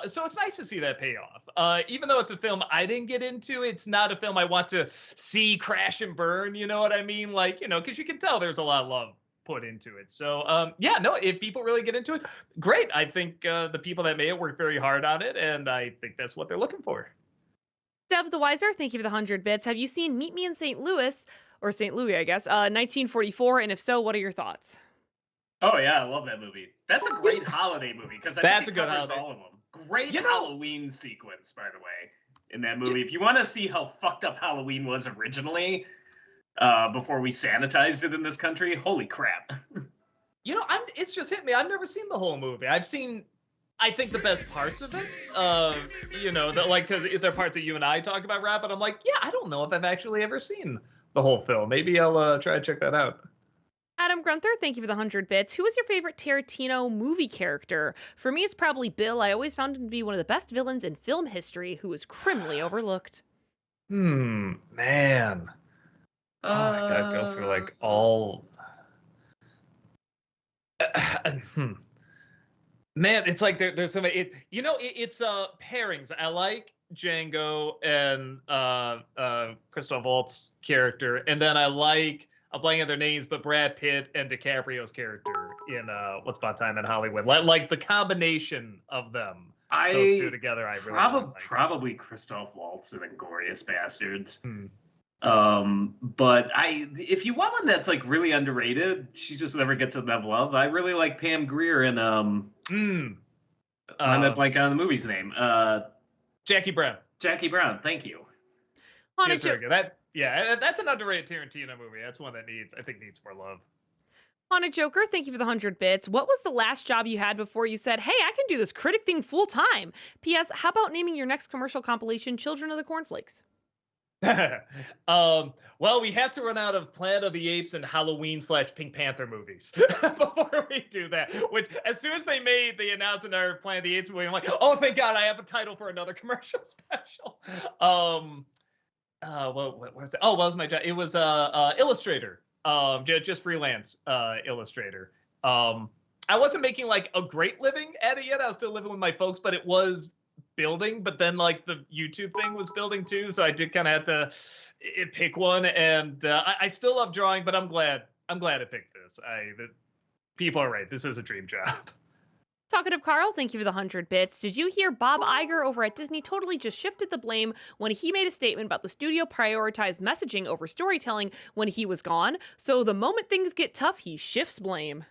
So it's nice to see that pay off. Even though it's a film I didn't get into, it's not a film I want to see crash and burn. You know what I mean? Like, because you can tell there's a lot of love put into it. So if people really get into it, great. I think the people that made it worked very hard on it, and I think that's what they're looking for. Dev the Wiser, thank you for the 100 bits. Have you seen Meet Me in St. Louis, or St. Louis, I guess, 1944? And if so, what are your thoughts? Oh yeah, I love that movie. That's a great holiday movie, because That's think a it good covers holiday. all of them. Great Halloween sequence, by the way, in that movie. If you want to see how fucked up Halloween was originally, before we sanitized it in this country, holy crap. It's just hit me. I've never seen the whole movie. I've seen, I think, the best parts of it. Because there are parts that you and I talk about, Rob, but I'm like, yeah, I don't know if I've actually ever seen the whole film. Maybe I'll try to check that out. Adam Grunther, thank you for the 100 bits. Who is your favorite Tarantino movie character? For me, it's probably Bill. I always found him to be one of the best villains in film history who is criminally overlooked. Man. I gotta go through like all. Man, it's like there's so many. It's pairings. I like Django and Christoph Waltz's character, and then I like, I'm blanking on their names, but Brad Pitt and DiCaprio's character in Once Upon a Time in Hollywood. Like the combination of them, those two together, I really like. Probably Christoph Waltz in Inglourious Bastards. But if you want one that's like really underrated, she just never gets enough love. I really like Pam Grier in I'm gonna blank on the movie's name. Jackie Brown. Jackie Brown. Thank you. Yes, very good. That's an underrated Tarantino movie. That's one that I think needs more love. Haunted Joker, thank you for the 100 bits. What was the last job you had before you said, hey, I can do this critic thing full time? P.S. How about naming your next commercial compilation Children of the Cornflakes? Well, we have to run out of Planet of the Apes and Halloween/Pink Panther movies before we do that. Which, as soon as they announced another Planet of the Apes movie, I'm like, oh, thank God, I have a title for another commercial special. What was it? Oh, what was my job? It was Illustrator. just freelance illustrator. I wasn't making like a great living at it yet. I was still living with my folks, but it was building. But then like the YouTube thing was building too, so I did kind of have to pick one. And I still love drawing, but I'm glad I picked this. People are right. This is a dream job. Talkative Carl, thank you for the 100 bits. Did you hear Bob Iger over at Disney totally just shifted the blame when he made a statement about the studio prioritized messaging over storytelling when he was gone? So the moment things get tough, he shifts blame.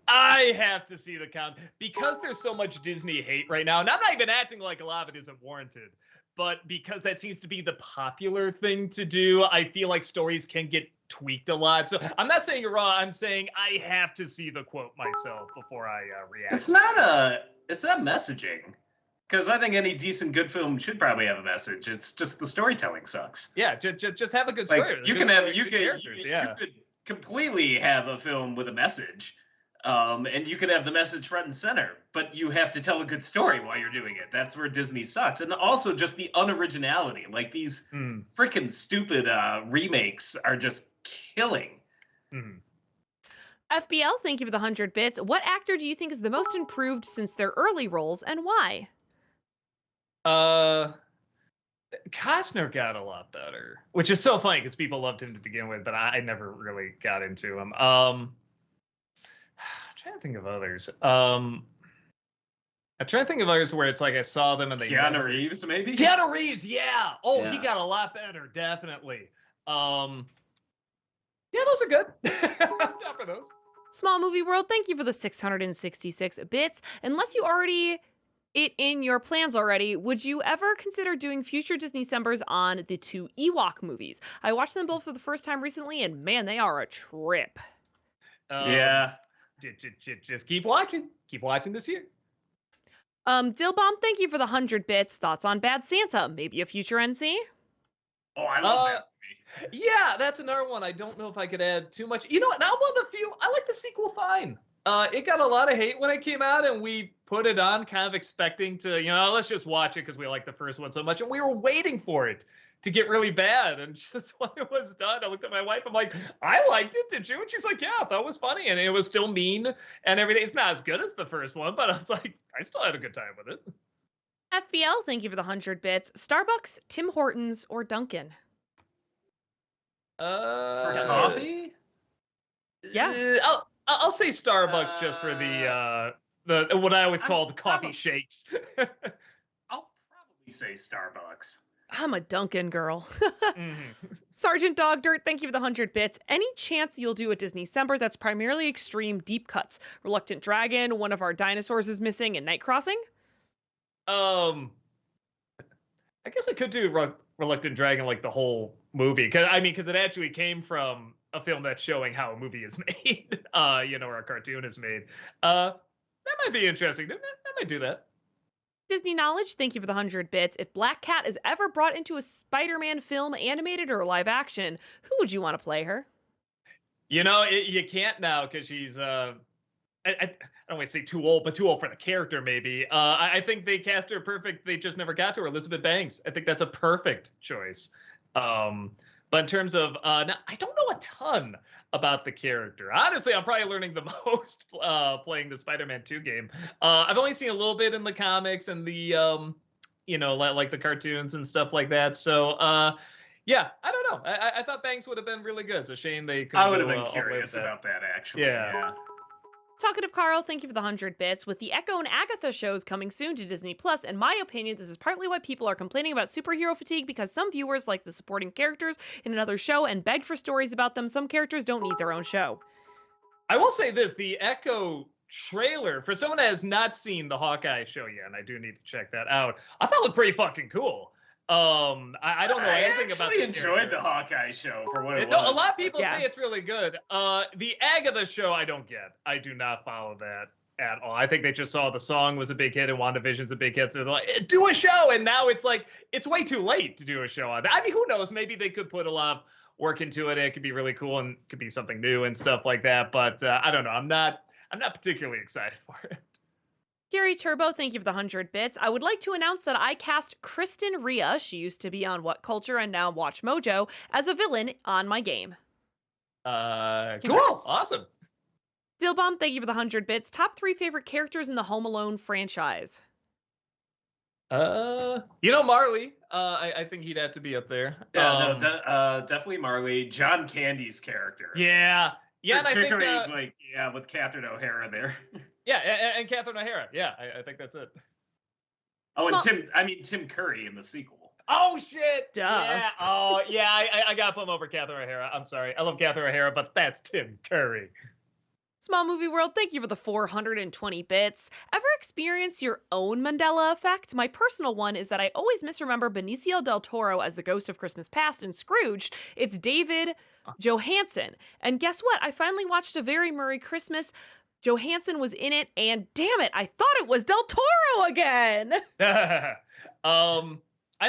I have to see the count because there's so much Disney hate right now. And I'm not even acting like a lot of it isn't warranted, but because that seems to be the popular thing to do, I feel like stories can get tweaked a lot. So I'm not saying you're wrong. I'm saying I have to see the quote myself before I react. It's not messaging. Because I think any decent good film should probably have a message. It's just the storytelling sucks. Yeah, just have a good story. Like, you could completely have a film with a message. And you could have the message front and center, but you have to tell a good story while you're doing it. That's where Disney sucks. And also just the unoriginality. Like these freaking stupid remakes are just killing. FBL, thank you for the 100 bits. What actor do you think is the most improved since their early roles and why? Costner got a lot better, which is so funny because people loved him to begin with, but I never really got into him. I'm trying to think of others. I'm trying to think of others where it's like I saw them and they Keanu Reeves, maybe? Keanu Reeves, yeah. Oh, yeah. He got a lot better, definitely. Yeah, those are good. I'm down for those. Small Movie World, thank you for the 666 bits. Unless you already it in your plans already, would you ever consider doing future Disney-cembers on the 2 Ewok movies? I watched them both for the first time recently, and man, they are a trip. Yeah. Just keep watching. Keep watching this year. Dillbomb, thank you for the 100 bits. Thoughts on Bad Santa? Maybe a future NC? Oh, I love that movie. Yeah, that's another one. I don't know if I could add too much. You know what? Now one of the few. I like the sequel fine. It got a lot of hate when it came out, and we put it on kind of expecting to, let's just watch it because we like the first one so much, and we were waiting for it to get really bad. And just when it was done, I looked at my wife. I'm like, I liked it. Did you? And she's like, yeah, I thought it was funny. And it was still mean and everything. It's not as good as the first one, but I was like, I still had a good time with it. FBL, thank you for the 100 bits. Starbucks, Tim Hortons, or Dunkin'? For coffee? Yeah. I'll say Starbucks just for the what I always call the coffee shakes. I'll probably say Starbucks. I'm a Dunkin' girl. Sergeant Dog Dirt, thank you for the 100 bits. Any chance you'll do a Disney-cember that's primarily extreme deep cuts? Reluctant Dragon, one of our dinosaurs is missing, and Night Crossing? I guess I could do Reluctant Dragon like the whole movie, because it actually came from a film that's showing how a movie is made, or a cartoon is made. That might be interesting. I might do that. Disney Knowledge, thank you for the 100 bits. If Black Cat is ever brought into a Spider-Man film, animated or live action, who would you want to play her? You can't now because she's, I don't want to say too old, but too old for the character, maybe. I think they cast her perfect. They just never got to her. Elizabeth Banks. I think that's a perfect choice. But in terms of, now, I don't know a ton about the character. Honestly, I'm probably learning the most playing the Spider-Man 2 game. I've only seen a little bit in the comics and the, like the cartoons and stuff like that. So, yeah, I don't know. I thought Banks would have been really good. It's a shame they couldn't. I would have been curious about that, actually. Yeah. Talkative Carl, thank you for the 100 bits. With the Echo and Agatha shows coming soon to Disney Plus, in my opinion, this is partly why people are complaining about superhero fatigue, because some viewers like the supporting characters in another show and begged for stories about them. Some characters don't need their own show. I will say this, the Echo trailer, for someone that has not seen the Hawkeye show yet, and I do need to check that out, I thought it looked pretty fucking cool. I don't know anything about the character. I enjoyed the Hawkeye show for what it was. A lot of people say it's really good. The Agatha show, I don't get. I do not follow that at all. I think they just saw the song was a big hit and WandaVision's a big hit, so they're like, do a show! And now it's like, it's way too late to do a show on that. I mean, who knows? Maybe they could put a lot of work into it. It could be really cool and could be something new and stuff like that. But I don't know. I'm not particularly excited for it. Gary Turbo, thank you for the 100 bits. I would like to announce that I cast Kristen Rhea, she used to be on What Culture and now Watch Mojo, as a villain on my game. Cool. Congrats. Awesome. Dillbomb, thank you for the 100 bits. Top 3 favorite characters in the Home Alone franchise. Marley. I think he'd have to be up there. Yeah, definitely Marley. John Candy's character. Yeah, and I think with Catherine O'Hara there. Yeah, and Catherine O'Hara. Yeah, I think that's it. Oh, and Tim Curry in the sequel. Oh shit! Duh. Yeah. Oh yeah, I got to put him over Catherine O'Hara. I'm sorry, I love Catherine O'Hara, but that's Tim Curry. Small Movie World, thank you for the 420 bits. Ever experience your own Mandela effect? My personal one is that I always misremember Benicio del Toro as the ghost of Christmas Past in Scrooged. It's David Johansen. And guess what? I finally watched A Very Merry Christmas. Johansson was in it, and damn it, I thought it was Del Toro again. I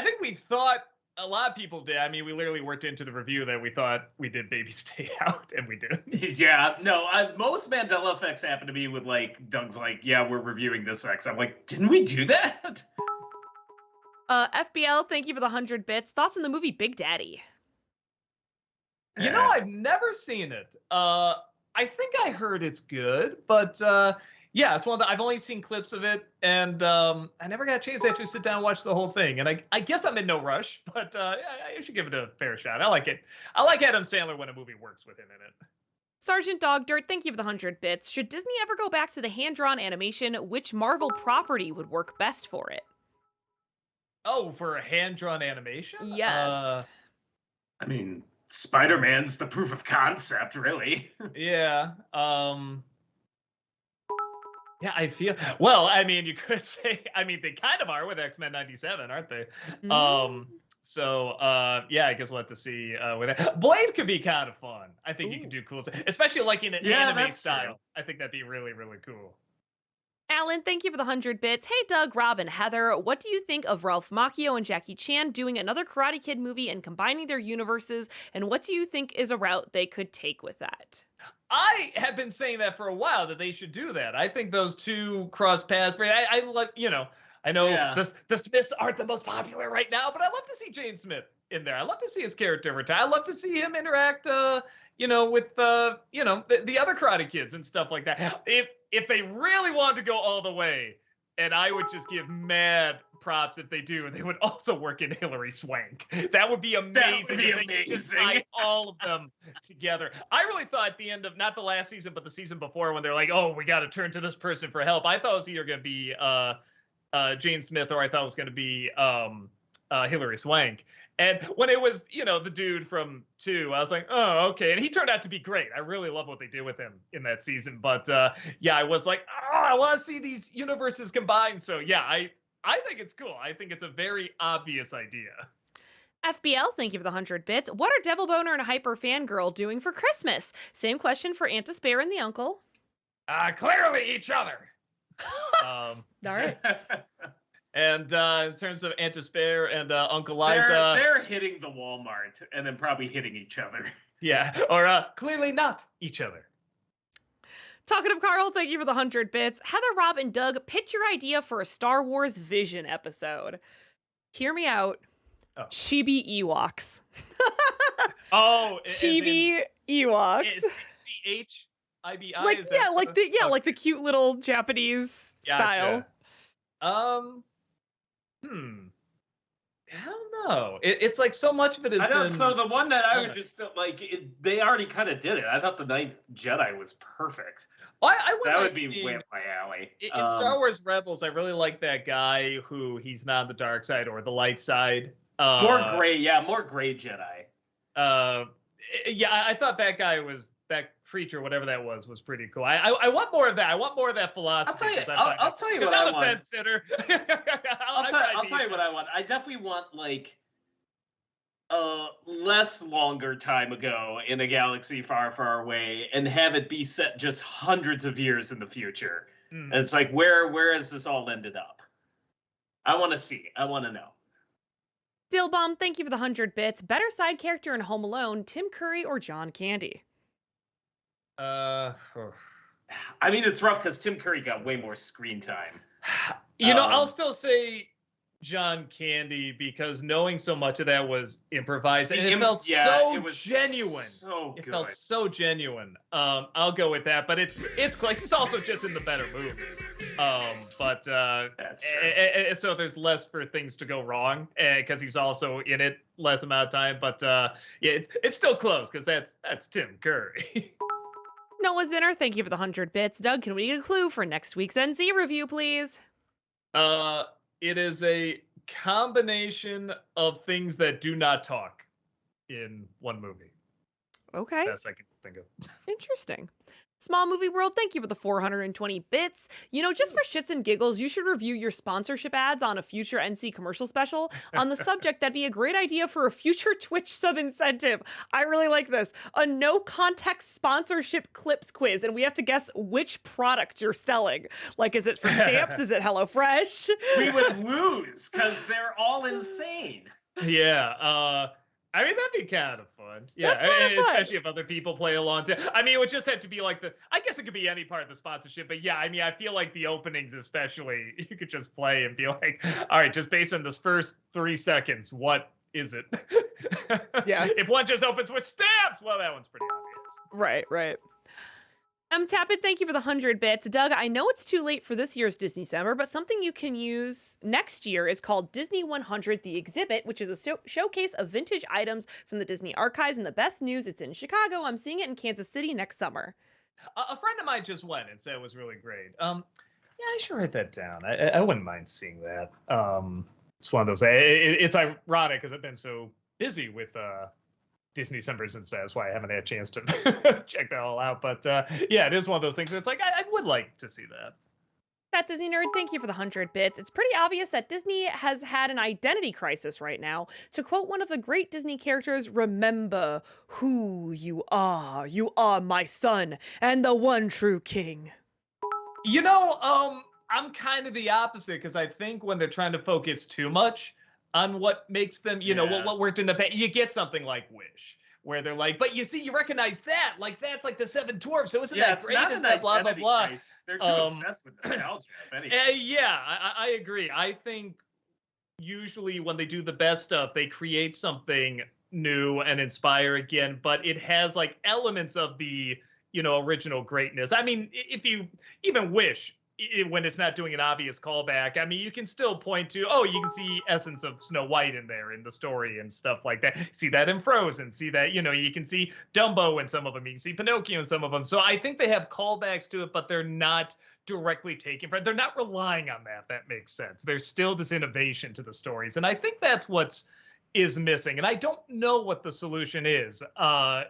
think we thought, a lot of people did. I mean, we literally worked into the review that we thought we did Baby's Day Out, and we didn't. Yeah, no, most Mandela effects happen to me with, like, Doug's like, yeah, we're reviewing this X. I'm like, didn't we do that? FBL, thank you for the 100 bits. Thoughts on the movie Big Daddy? I've never seen it. I think I heard it's good, but yeah, it's one that I've only seen clips of it, and I never got a chance to actually sit down and watch the whole thing. And I guess I'm in no rush, but I should give it a fair shot. I like it. I like Adam Sandler when a movie works with him in it. Sergeant Dog Dirt, thank you for the 100 bits. Should Disney ever go back to the hand-drawn animation, which Marvel property would work best for it? Oh, for a hand-drawn animation? Yes. I mean, Spider-Man's the proof of concept, really. Yeah. Yeah, I feel. Well, I mean, you could say. I mean, they kind of are with X-Men '97, aren't they? So, yeah, I guess we'll have to see with that. Blade could be kind of fun. I think you could do cool stuff, especially like in an anime style. True. I think that'd be really, really cool. Alan, thank you for the 100 bits. Hey, Doug, Rob, and Heather. What do you think of Ralph Macchio and Jackie Chan doing another Karate Kid movie and combining their universes? And what do you think is a route they could take with that? I have been saying that for a while, that they should do that. I think those two cross paths. I like, I know the Smiths aren't the most popular right now, but I love to see Jane Smith in there. I love to see his character retire. I love to see him interact, with the other Karate Kids and stuff like that. If they really want to go all the way, and I would just give mad props if they do, they would also work in Hilary Swank. That would be amazing. That would be amazing. Just tie all of them together. I really thought at the end of, not the last season, but the season before, when they're like, oh, we got to turn to this person for help, I thought it was either going to be Jane Smith, or I thought it was going to be Hilary Swank. And when it was, the dude from 2, I was like, oh, okay. And he turned out to be great. I really love what they did with him in that season. But yeah, I was like, oh, I want to see these universes combined. So yeah, I think it's cool. I think it's a very obvious idea. FBL, thank you for the 100 bits. What are Devil Boner and Hyper Fangirl doing for Christmas? Same question for Aunt Despair and the uncle. Clearly each other. All right. And in terms of Aunt Despair and Uncle Liza, they're hitting the Walmart and then probably hitting each other. Yeah, or clearly not each other. Talkative Carl, thank you for the 100 bits. Heather, Rob, and Doug, pitch your idea for a Star Wars Vision episode. Hear me out. Oh. Chibi Ewoks. Chibi Ewoks. CHIBI. Like like the cute little Japanese style. I don't know. It's like so much of it is. So the one that I would just they already kind of did it. I thought the Ninth Jedi was perfect. That would be way up my alley. In Star Wars Rebels, I really like that guy who he's not on the dark side or the light side. More gray Jedi. Yeah, I thought that guy was. That creature, whatever that was pretty cool. I want more of that. I want more of that philosophy. I'll tell you what I want. Because I'm a fence sitter. I'll tell you what I want. I definitely want a less longer time ago in a galaxy far, far away, and have it be set just hundreds of years in the future. And it's like, where has this all ended up? I want to see. I want to know. Dillbomb, thank you for the 100 bits. Better side character in Home Alone, Tim Curry or John Candy? I mean, it's rough because Tim Curry got way more screen time. I'll still say John Candy because knowing so much of that was improvised and it It felt was genuine. So It good. felt so genuine. I'll go with that, but it's like it's also just in the better movie. But That's true. so there's less for things to go wrong because he's also in it less amount of time. But yeah, it's still close because that's Tim Curry. Noah Zinner, thank you for the 100 bits. Doug, can we get a clue for next week's NC review, please? It is a combination of things that do not talk in one movie. Okay. Best I can think of. Interesting. Small Movie World, thank you for the 420 bits. You know, just for shits and giggles, you should review your sponsorship ads on a future NC commercial special. On the subject, that'd be a great idea for a future Twitch sub incentive. I really like this. A no context sponsorship clips quiz, and we have to guess which product you're selling. Like, is it for stamps? Is it HelloFresh? We would lose because they're all insane. Yeah. I mean, that'd be kind of fun. Yeah, That's kind of fun. Especially if other people play along too. I mean, it would just have to be like I guess it could be any part of the sponsorship, but yeah, I mean, I feel like the openings especially, you could just play and be like, all right, just based on this first 3 seconds, what is it? Yeah. If one just opens with stamps, well, that one's pretty obvious. Right. Tappet, thank you for the 100 bits. Doug, I know it's too late for this year's Disney Summer, but something you can use next year is called Disney 100 The Exhibit, which is a showcase of vintage items from the Disney archives. And the best news, it's in Chicago. I'm seeing it in Kansas City next summer. A friend of mine just went and said it was really great. Yeah, I should write that down. I wouldn't mind seeing that. It's one of those. It's ironic because I've been so busy with Disney Summers and stuff. That's why I haven't had a chance to check that all out. But yeah, it is one of those things. It's like I would like to see that. That Disney nerd, thank you for the 100 bits. It's pretty obvious that Disney has had an identity crisis right now. To quote one of the great Disney characters, remember who you are. You are my son and the one true king. You know, I'm kind of the opposite because I think when they're trying to focus too much on what makes them, you know, what worked in the past, you get something like Wish, where they're like, but you see, you recognize that, like that's like the Seven Dwarfs. So isn't that great? Isn't that blah blah blah? Crisis. They're too obsessed with nostalgia. Yeah, I agree. I think usually when they do the best stuff, they create something new and inspire again, but it has like elements of the, you know, original greatness. I mean, if you even Wish, when it's not doing an obvious callback, I mean, you can still point to, oh, you can see essence of Snow White in there in the story and stuff like that. See that in Frozen, see that, you know, you can see Dumbo in some of them, you can see Pinocchio in some of them. So I think they have callbacks to it, but they're not directly taken from it. They're not relying on that. That makes sense. There's still this innovation to the stories. And I think that's what's is missing. And I don't know what the solution is,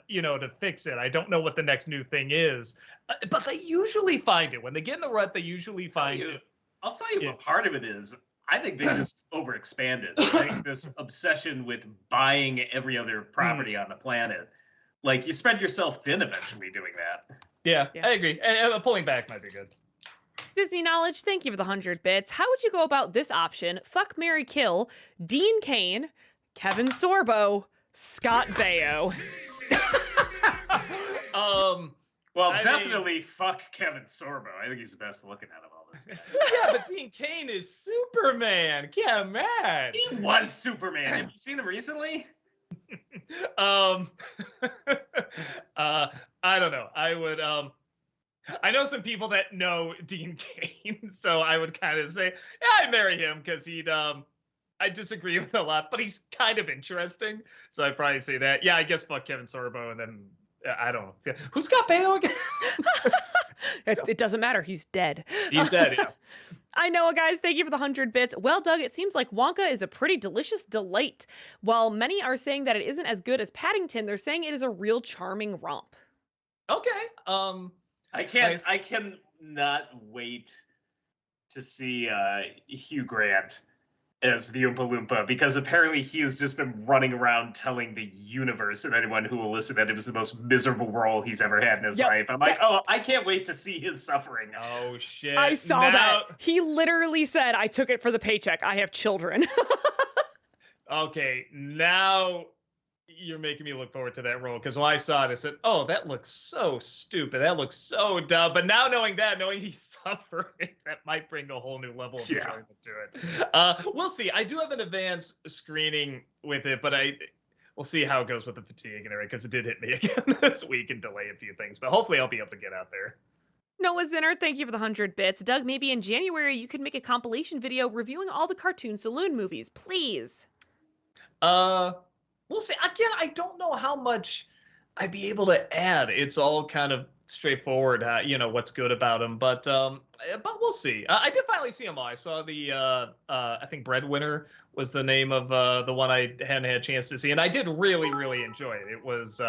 you know, to fix it. I don't know what the next new thing is, but they usually find it. When they get in the rut, they usually find it. I'll tell you what part of it is. I think they just overexpanded. I think this obsession with buying every other property on the planet, like you spread yourself thin eventually doing that. Yeah. I agree. Pulling back might be good. Disney Knowledge, thank you for the 100 bits. How would you go about this option? Fuck, marry, kill, Dean Cain, Kevin Sorbo, Scott Baio. Well, definitely fuck Kevin Sorbo. I think he's the best looking out of all those guys. Yeah, but Dean Cain is Superman. Come on. He was Superman. Have you seen him recently? I don't know. I would I know some people that know Dean Cain, so I would kind of say, yeah, I'd marry him because he'd I disagree with a lot, but he's kind of interesting. So I'd probably say that. Yeah, I guess fuck Kevin Sorbo, and then I don't know. Who's Scott Baio again? It doesn't matter. He's dead. He's dead, yeah. I know, guys. Thank you for the 100 bits. Well, Doug, it seems like Wonka is a pretty delicious delight. While many are saying that it isn't as good as Paddington, they're saying it is a real charming romp. Okay. I cannot wait to see Hugh Grant as the Oompa Loompa, because apparently he has just been running around telling the universe and anyone who will listen that it was the most miserable role he's ever had in his life. I'm like, oh, I can't wait to see his suffering. Oh, shit. I saw that. He literally said, I took it for the paycheck. I have children. Okay, now You're making me look forward to that role, because when I saw it, I said, "Oh, that looks so stupid. That looks so dumb." But now knowing he's suffering, that might bring a whole new level of enjoyment to it. We'll see. I do have an advanced screening with it, but we'll see how it goes with the fatigue and everything, because it did hit me again this week and delay a few things. But hopefully, I'll be able to get out there. Noah Zinner, thank you for the 100 bits. Doug, maybe in January you could make a compilation video reviewing all the Cartoon Saloon movies, please. We'll see. Again, I don't know how much I'd be able to add. It's all kind of straightforward, what's good about them. But we'll see. I did finally see them all. I saw the, I think Breadwinner was the name of the one I hadn't had a chance to see. And I did really, really enjoy it. It was,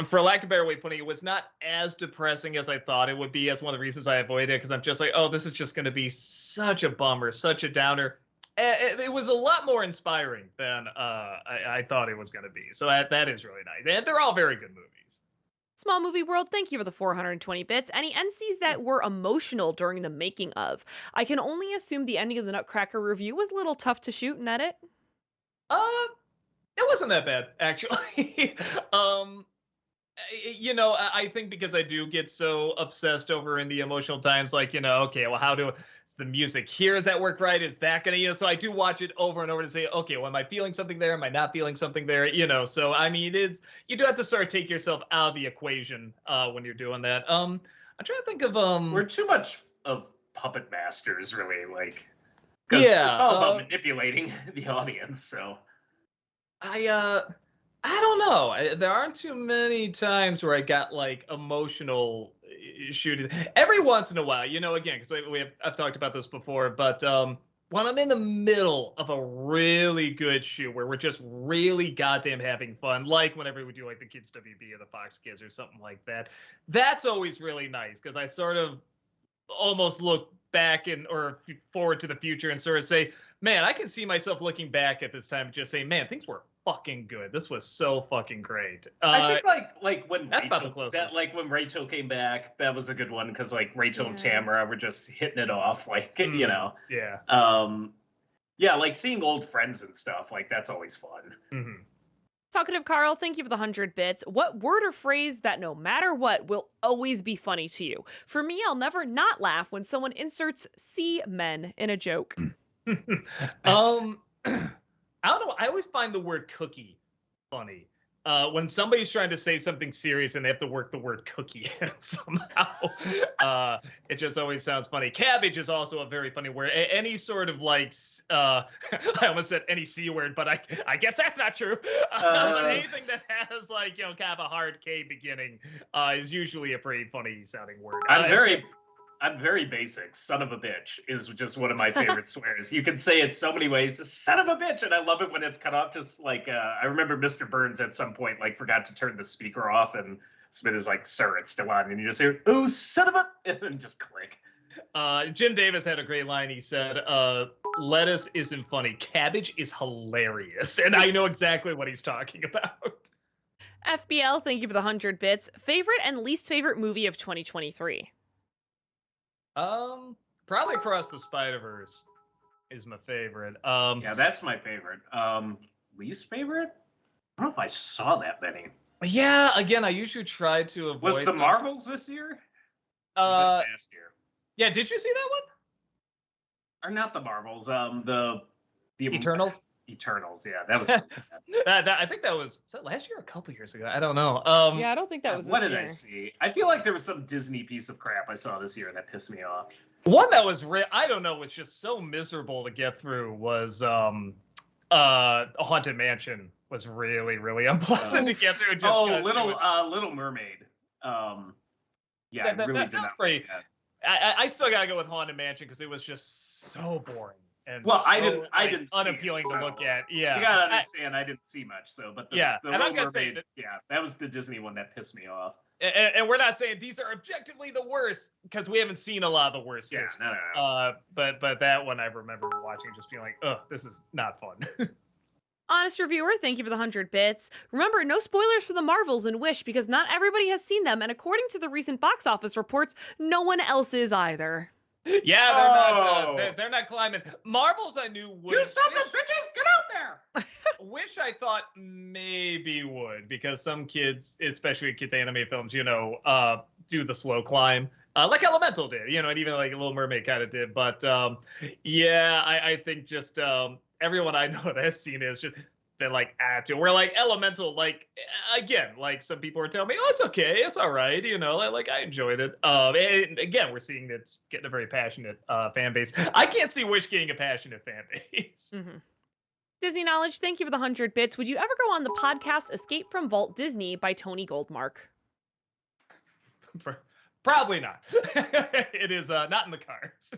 for lack of a better way of putting it, it was not as depressing as I thought it would be. As one of the reasons I avoided it, because I'm just like, oh, this is just going to be such a bummer, such a downer. It was a lot more inspiring than I thought it was going to be. So that is really nice. And they're all very good movies. Small Movie World, thank you for the 420 bits. Any NCs that were emotional during the making of? I can only assume the ending of the Nutcracker review was a little tough to shoot and edit. It wasn't that bad, actually. I think because I do get so obsessed over in the emotional times, like, okay, well, how do the music here, is that work right? Is that gonna, so I do watch it over and over to say, okay, well, am I feeling something there? Am I not feeling something there? So I mean, you do have to sort of take yourself out of the equation when you're doing that. I'm trying to think of we're too much of puppet masters, really, like, yeah, it's all about manipulating the audience. So I don't know. There aren't too many times where I got like emotional shootings. Every once in a while, again, because I've talked about this before, but when I'm in the middle of a really good shoot where we're just really goddamn having fun, like whenever we do like the Kids WB or the Fox Kids or something like that, that's always really nice, because I sort of almost look back or forward to the future and sort of say, man, I can see myself looking back at this time and just saying, man, things were fucking good. This was so fucking great. I think like when that's Rachel, about the closest. When Rachel came back, that was a good one, because like Rachel and Tamara were just hitting it off, like yeah, like seeing old friends and stuff, like that's always fun. Mm-hmm. Talkative Carl, thank you for the 100 bits. What word or phrase that no matter what will always be funny to you? For me, I'll never not laugh when someone inserts "men" in a joke. I don't know. I always find the word cookie funny. When somebody's trying to say something serious and they have to work the word cookie in somehow, it just always sounds funny. Cabbage is also a very funny word. Any sort of like, I almost said any C word, but I guess that's not true. Anything that has like, kind of a hard K beginning is usually a pretty funny sounding word. I'm very basic. Son of a bitch is just one of my favorite swears. You can say it so many ways. Just son of a bitch, and I love it when it's cut off. Just like I remember Mr. Burns at some point like forgot to turn the speaker off, and Smith is like, "Sir, it's still on," and you just hear, "Oh, son of a," and then just click. Jim Davis had a great line. He said, "Lettuce isn't funny. Cabbage is hilarious," and I know exactly what he's talking about. FBL, thank you for the 100 bits. Favorite and least favorite movie of 2023? Probably Across the Spider-Verse is my favorite. Yeah, that's my favorite. Least favorite? I don't know if I saw that many. Yeah, again, I usually try to avoid. Was the Marvels this year? Last year. Yeah, did you see that one? Or not the Marvels? The Eternals. Eternals, yeah, that was. I think that was that last year or a couple years ago. I don't know. Yeah, I don't think that was. What this did year. I see? I feel like there was some Disney piece of crap I saw this year that pissed me off. One that was I don't know, was just so miserable to get through was A Haunted Mansion was really, really unpleasant to get through. Just Little Mermaid. Yeah, I really did not. Great. I still gotta go with Haunted Mansion because it was just so boring. And I didn't unappealing see it, to look at. Yeah, you gotta understand. I didn't see much, but the and Little I'm gonna say Mermaid, that was the Disney one that pissed me off. And we're not saying these are objectively the worst, because we haven't seen a lot of the worst. Yeah, no. But that one I remember watching, just being like, ugh, this is not fun. Honest reviewer, thank you for the 100 bits. Remember, no spoilers for the Marvels and Wish, because not everybody has seen them, and according to the recent box office reports, no one else is either. Yeah, they're not. They're not climbing. Marbles, I knew would. You sons of bitches, get out there! Wish I thought maybe would, because some kids, especially kids anime films, do the slow climb, like Elemental did, and even like Little Mermaid kind of did. But yeah, I think just everyone I know that has seen it is just the like attitude. We're like Elemental, like again, like some people are telling me, oh, it's okay, it's all right, like I enjoyed it. And again, we're seeing it's getting a very passionate fan base. I can't see Wish getting a passionate fan base. Mm-hmm. Disney Knowledge, thank you for the 100 bits. Would you ever go on the podcast Escape from Vault Disney by Tony Goldmark? Probably not. It is not in the cards.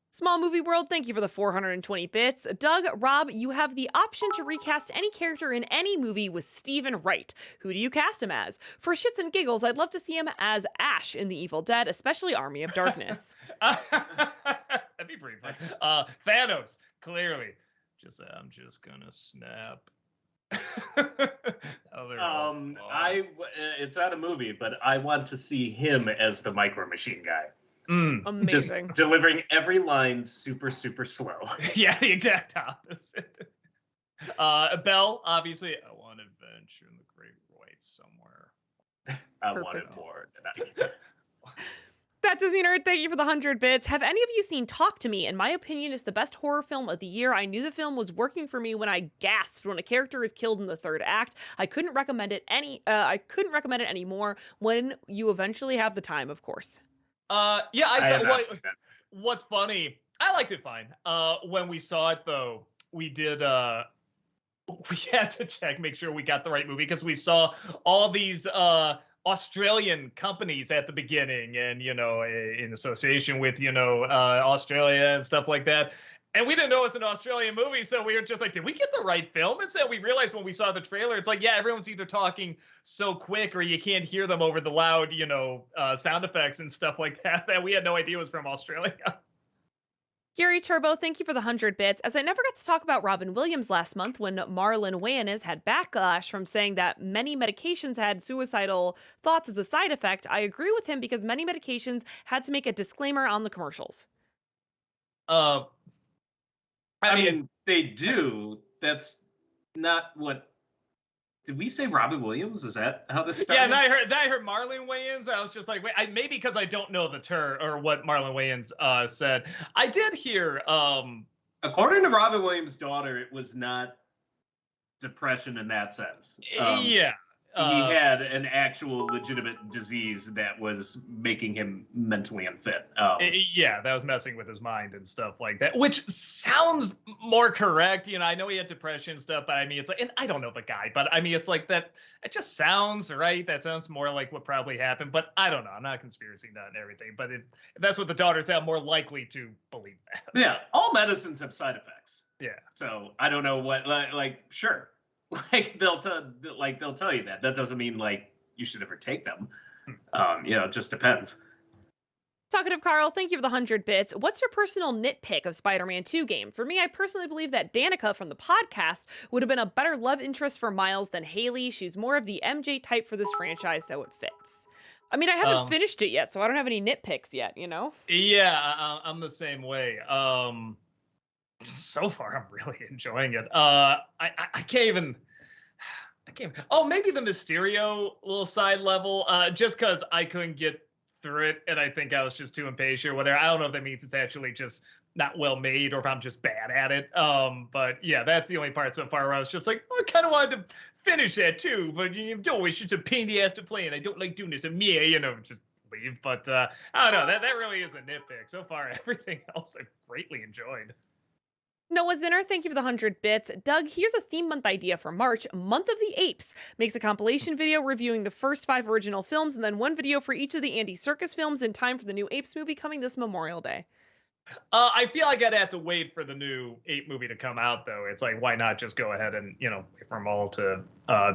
Small Movie World, thank you for the 420 bits. Doug, Rob, you have the option to recast any character in any movie with Stephen Wright. Who do you cast him as? For shits and giggles, I'd love to see him as Ash in The Evil Dead, especially Army of Darkness. That'd be pretty fun. Thanos, clearly. I'm just gonna snap. It's not a movie, but I want to see him as the Micro Machine guy. Amazing. Just delivering every line super, super slow. Yeah, the exact opposite. Belle, obviously, I want adventure in the Great Whites somewhere. I wanted more. That Disney Nerd, thank you for the 100 bits. Have any of you seen Talk to Me? In my opinion, it's the best horror film of the year. I knew the film was working for me when I gasped when a character is killed in the third act. I couldn't recommend it anymore when you eventually have the time, of course. Yeah, I saw what's funny. I liked it fine. When we saw it though, we had to make sure we got the right movie, because we saw all these Australian companies at the beginning, and in association with Australia and stuff like that. And we didn't know it was an Australian movie, so we were just like, did we get the right film? And so we realized when we saw the trailer, it's like, yeah, everyone's either talking so quick or you can't hear them over the loud, sound effects and stuff like that, that we had no idea it was from Australia. Gary Turbo, thank you for the 100 bits. As I never got to talk about Robin Williams last month when Marlon Wayans had backlash from saying that many medications had suicidal thoughts as a side effect, I agree with him because many medications had to make a disclaimer on the commercials. I mean, they do. That's not what. Did we say Robin Williams? Is that how this started? Yeah, and I heard Marlon Wayans. I was just like, wait, maybe because I don't know the term or what Marlon Wayans said. I did hear. According to Robin Williams' daughter, it was not depression in that sense. Yeah. He had an actual legitimate disease that was making him mentally unfit. Yeah, that was messing with his mind and stuff like that, which sounds more correct. I know he had depression and stuff, but I mean, it's like, and I don't know the guy, but I mean, it's like that. It just sounds right. That sounds more like what probably happened, but I don't know. I'm not conspiracy nut and everything, but if that's what the daughters have, more likely to believe that. Yeah, all medicines have side effects. Yeah. So I don't know what, sure. They'll tell you that. That doesn't mean you should ever take them. It just depends. Talkative Carl, thank you for the 100 bits. What's your personal nitpick of Spider-Man 2 game? For me, I personally believe that Danica from the podcast would have been a better love interest for Miles than Haley. She's more of the MJ type for this franchise, so it fits. I mean, I haven't finished it yet, so I don't have any nitpicks yet, Yeah, I'm the same way. So far, I'm really enjoying it. I can't even. Oh, maybe the Mysterio little side level, just because I couldn't get through it, and I think I was just too impatient or whatever. I don't know if that means it's actually just not well made or if I'm just bad at it. But yeah, that's the only part so far where I was just like, I kind of wanted to finish that too, but don't wish it's a pain in the ass to play, and I don't like doing this. And just leave. But I don't know. That really is a nitpick. So far, everything else I've greatly enjoyed. Noah Zinner, thank you for the 100 bits. Doug, here's a theme month idea for March. Month of the Apes. Makes a compilation video reviewing the first 5 original films and then one video for each of the Andy Serkis films in time for the new Apes movie coming this Memorial Day. I feel like I'd have to wait for the new Ape movie to come out, though. It's like, why not just go ahead and, wait for them all to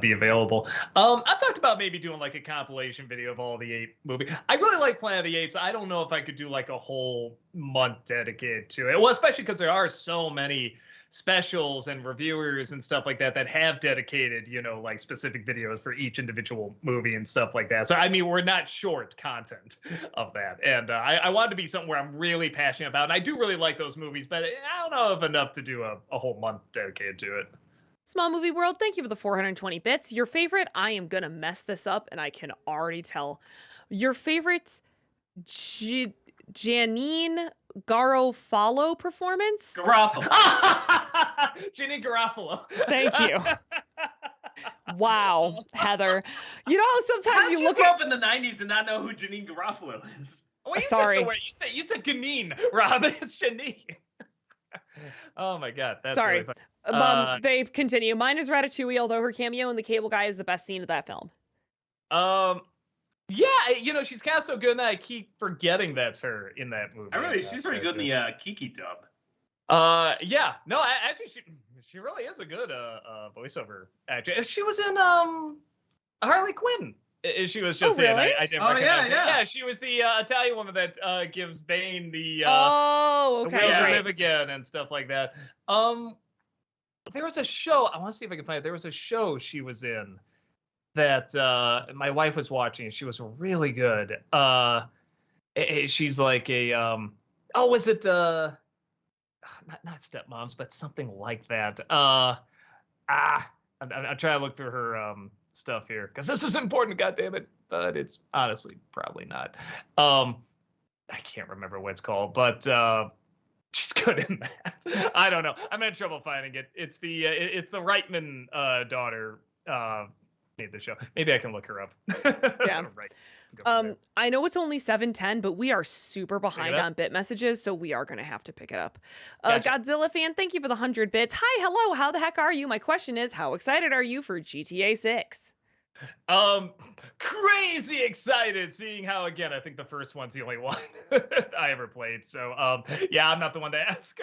be available. I've talked about maybe doing like a compilation video of all the Ape movie. I really like Planet of the Apes. I don't know if I could do like a whole month dedicated to it. Well, especially because there are so many specials and reviewers and stuff like that that have dedicated, like specific videos for each individual movie and stuff like that. So, I mean, we're not short content of that. And I want it to be something where I'm really passionate about. And I do really like those movies, but I don't know if enough to do a whole month dedicated to it. Small Movie World, thank you for the 420 bits. Your favorite, I am going to mess this up, and I can already tell. Your favorite Janine Garofalo performance? Garofalo. Janine Garofalo. Thank you. Wow, Heather. You know how sometimes you look grow up in the 90s and not know who Janine Garofalo is? Well, sorry. You said Janine, Rob. It's Janine. Oh my God, that's sorry. Really funny. They continue. Mine is Ratatouille, although her cameo in The Cable Guy is the best scene of that film. Yeah, she's kind of so good that I keep forgetting that's her in that movie. She's very good in the Kiki dub. Yeah, no, actually, she really is a good voiceover actor. She was in Harley Quinn. She was just really? in. I didn't recognize her. Yeah. Yeah, she was the Italian woman that gives Bane the okay, the will to great. live again and stuff like that. There was a show. I want to see if I can find it. There was a show she was in that my wife was watching. She was really good. She's like a was it not Stepmoms, but something like that. I'm trying to look through her stuff here because this is important, goddammit, but it's honestly probably not. I can't remember what it's called, but she's good in that. I don't know. I'm in trouble finding it. It's the Reitman daughter made the show. Maybe I can look her up. Yeah. Right. I know it's only 7:10, but we are super behind on bit messages, so we are going to have to pick it up. Gotcha. Godzilla fan, thank you for the 100 bits. Hi, hello, how the heck are you? My question is, how excited are you for GTA 6? Crazy excited, seeing how, again, I think the first one's the only one I ever played. So, yeah, I'm not the one to ask.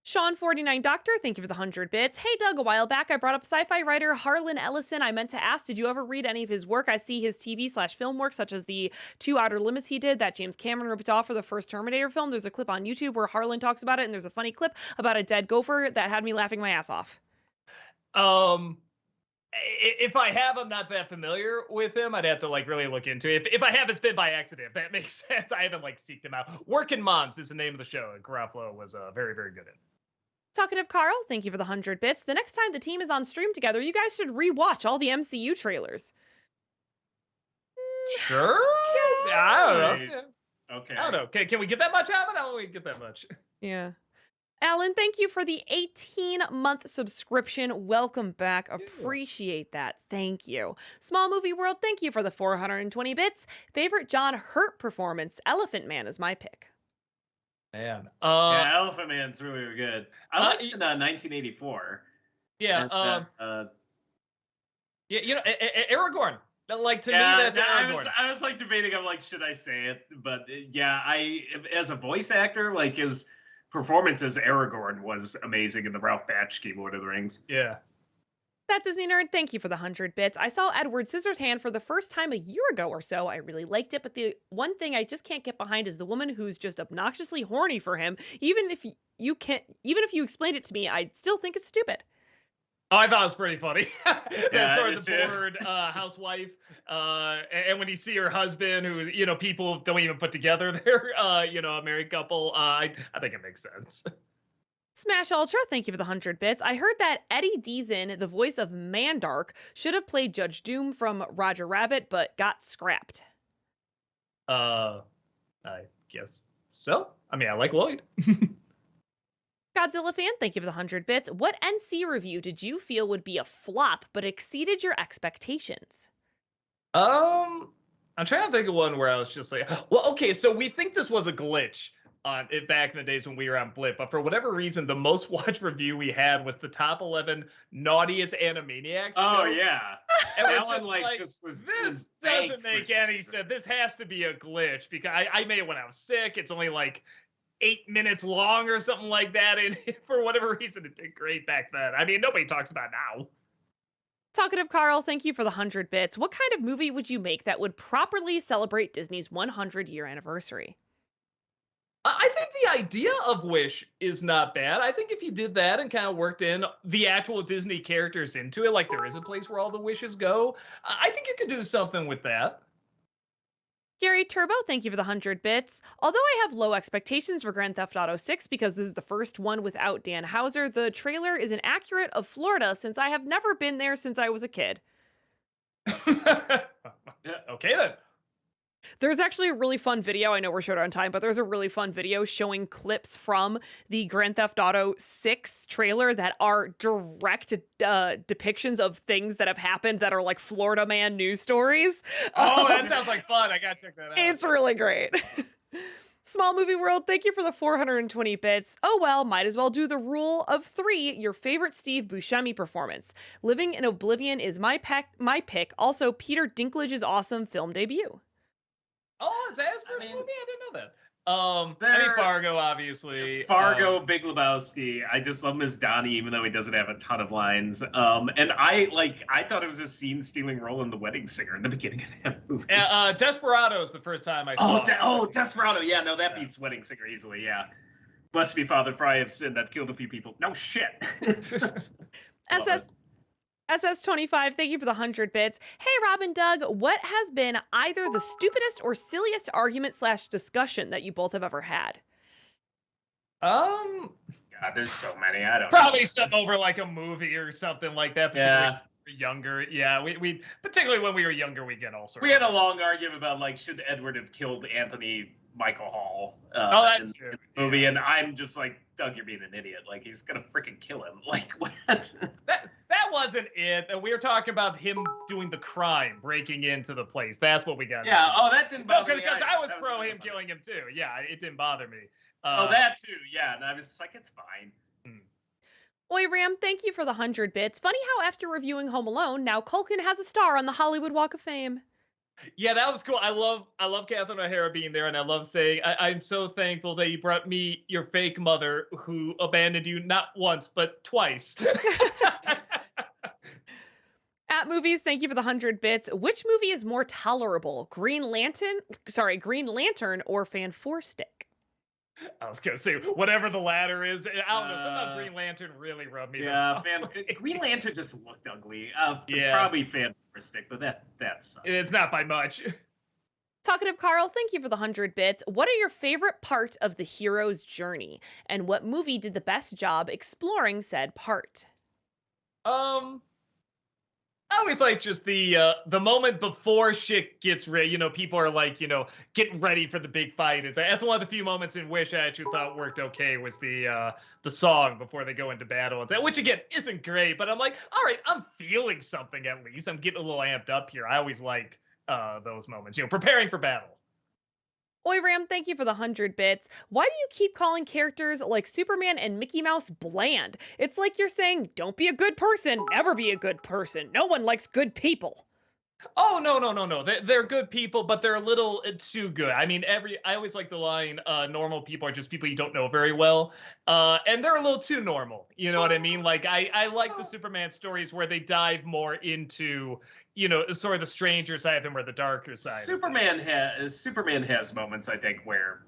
Sean49 Doctor, thank you for the 100 bits. Hey, Doug, a while back I brought up sci-fi writer Harlan Ellison. I meant to ask, did you ever read any of his work? I see his TV/film work, such as the 2 Outer Limits he did that James Cameron ripped off for the first Terminator film. There's a clip on YouTube where Harlan talks about it, and there's a funny clip about a dead gopher that had me laughing my ass off. If I have, I'm not that familiar with him. I'd have to really look into it. If I have, it's been by accident. If that makes sense. I haven't seeked him out. Working Moms is the name of the show, and Garofalo was very, very good at it. Talkative Carl, thank you for the 100 bits. The next time the team is on stream together, you guys should rewatch all the MCU trailers. Sure? Yeah, I don't know. Okay. I don't know. Can we get that much out of it? I don't think we can get that much. Yeah. Alan, thank you for the 18-month subscription. Welcome back. Appreciate that. Thank you. Small Movie World, thank you for the 420 bits. Favorite John Hurt performance? Elephant Man is my pick. Man. Yeah, Elephant Man's really good. I liked it in 1984. Yeah. Yeah, Aragorn. To me, that's Aragorn. I was debating. I'm should I say it? But yeah, as a voice actor, his performance as Aragorn was amazing in the Ralph Bakshi Lord of the Rings. Yeah. That Disney Nerd, thank you for the 100 bits. I saw Edward Scissorhands for the first time a year ago or so. I really liked it, but the one thing I just can't get behind is the woman who's just obnoxiously horny for him. Even if you explained it to me, I still think it's stupid. Oh, I thought it was pretty funny. Yeah, sort of the bored housewife, and when you see her husband, who people don't even put together, they're a married couple. I think it makes sense. Smash Ultra, thank you for the 100 bits. I heard that Eddie Deason, the voice of Mandark, should have played Judge Doom from Roger Rabbit, but got scrapped. I guess so. I mean, I like Lloyd. Godzilla fan, thank you for the 100 bits. What NC review did you feel would be a flop but exceeded your expectations? I'm trying to think of one where I was just like, well, okay, so we think this was a glitch on it back in the days when we were on Blip, but for whatever reason, the most watched review we had was the top 11 naughtiest Animaniacs Oh jokes. Yeah, And that we're just one this doesn't make any sense. This has to be a glitch because I made it when I was sick. It's only 8 minutes long or something like that, and for whatever reason, it did great back then. I mean, nobody talks about it now. Talkative Carl, thank you for the 100 bits. What kind of movie would you make that would properly celebrate Disney's 100-year anniversary? I think the idea of Wish is not bad. I think if you did that and kind of worked in the actual Disney characters into it, like there is a place where all the wishes go, I think you could do something with that. Gary Turbo, thank you for the 100 bits. Although I have low expectations for Grand Theft Auto 6 because this is the first one without Dan Houser, the trailer is inaccurate of Florida since I have never been there since I was a kid. Okay, then. There's actually a really fun video. I know we're short on time, but there's a really fun video showing clips from the Grand Theft Auto 6 trailer that are direct depictions of things that have happened that are like Florida Man news stories. Oh, that sounds like fun. I gotta check that out. It's really great. Small Movie World, thank you for the 420 bits. Oh well, might as well do the rule of 3, your favorite Steve Buscemi performance. Living in Oblivion is my pick. Also, Peter Dinklage's awesome film debut. Oh, is that his first movie? I didn't know that. I mean, Fargo, obviously. Fargo, Big Lebowski. I just love him as Donnie, even though he doesn't have a ton of lines. And I thought it was a scene-stealing role in The Wedding Singer in the beginning of that movie. Desperado is the first time I saw it. Desperado. Yeah, no, that beats Wedding Singer easily, yeah. Blessed be Father, for I have sinned. I've killed a few people. No shit. SS25, thank you for the 100 bits. Hey, Rob and Doug, what has been either the stupidest or silliest argument / discussion that you both have ever had? God, there's so many. I don't probably know. something over like a movie or something like that. Yeah. Younger. Yeah, we particularly when we were younger, we get all sorts. We had a long argument about like should Edward have killed Anthony Michael Hall that's true. in the movie, and I'm just like, Doug, you're being an idiot. Like he's gonna freaking kill him. Like what? That wasn't it. We were talking about him doing the crime, breaking into the place. That's what we got. Yeah. Oh, that didn't bother me. Because I was pro him killing him too. Yeah, it didn't bother me. That too. Yeah, and I was like, it's fine. Oi, Ram, thank you for the 100 bits. Funny how after reviewing Home Alone, now Culkin has a star on the Hollywood Walk of Fame. Yeah, that was cool. I love Catherine O'Hara being there, and I love saying, I'm so thankful that you brought me your fake mother who abandoned you not once, but twice. At Movies, thank you for the 100 bits. Which movie is more tolerable, Green Lantern or Fan 4 Stick? I was gonna say whatever the latter is. I don't know. Sometimes Green Lantern really rubbed me. Yeah, Green Lantern just looked ugly. Probably Fan 4 Stick, but that's it's not by much. Talkative Carl, thank you for the 100 bits. What are your favorite part of the hero's journey, and what movie did the best job exploring said part? I always like just the moment before shit gets ready. You know, people are like, getting ready for the big fight. That's one of the few moments in Wish I actually thought worked okay. Was the song before they go into battle, which again isn't great, but I'm like, all right, I'm feeling something at least. I'm getting a little amped up here. I always like those moments. Preparing for battle. Oi, Ram, thank you for the 100 bits. Why do you keep calling characters like Superman and Mickey Mouse bland? It's like you're saying, don't be a good person, never be a good person. No one likes good people. Oh, no. They're good people, but they're a little too good. I mean, I always like the line, normal people are just people you don't know very well. And they're a little too normal. You know what I mean? Like, I like the Superman stories where they dive more into, sort of the stranger side of him or the darker side. Superman has moments, I think, where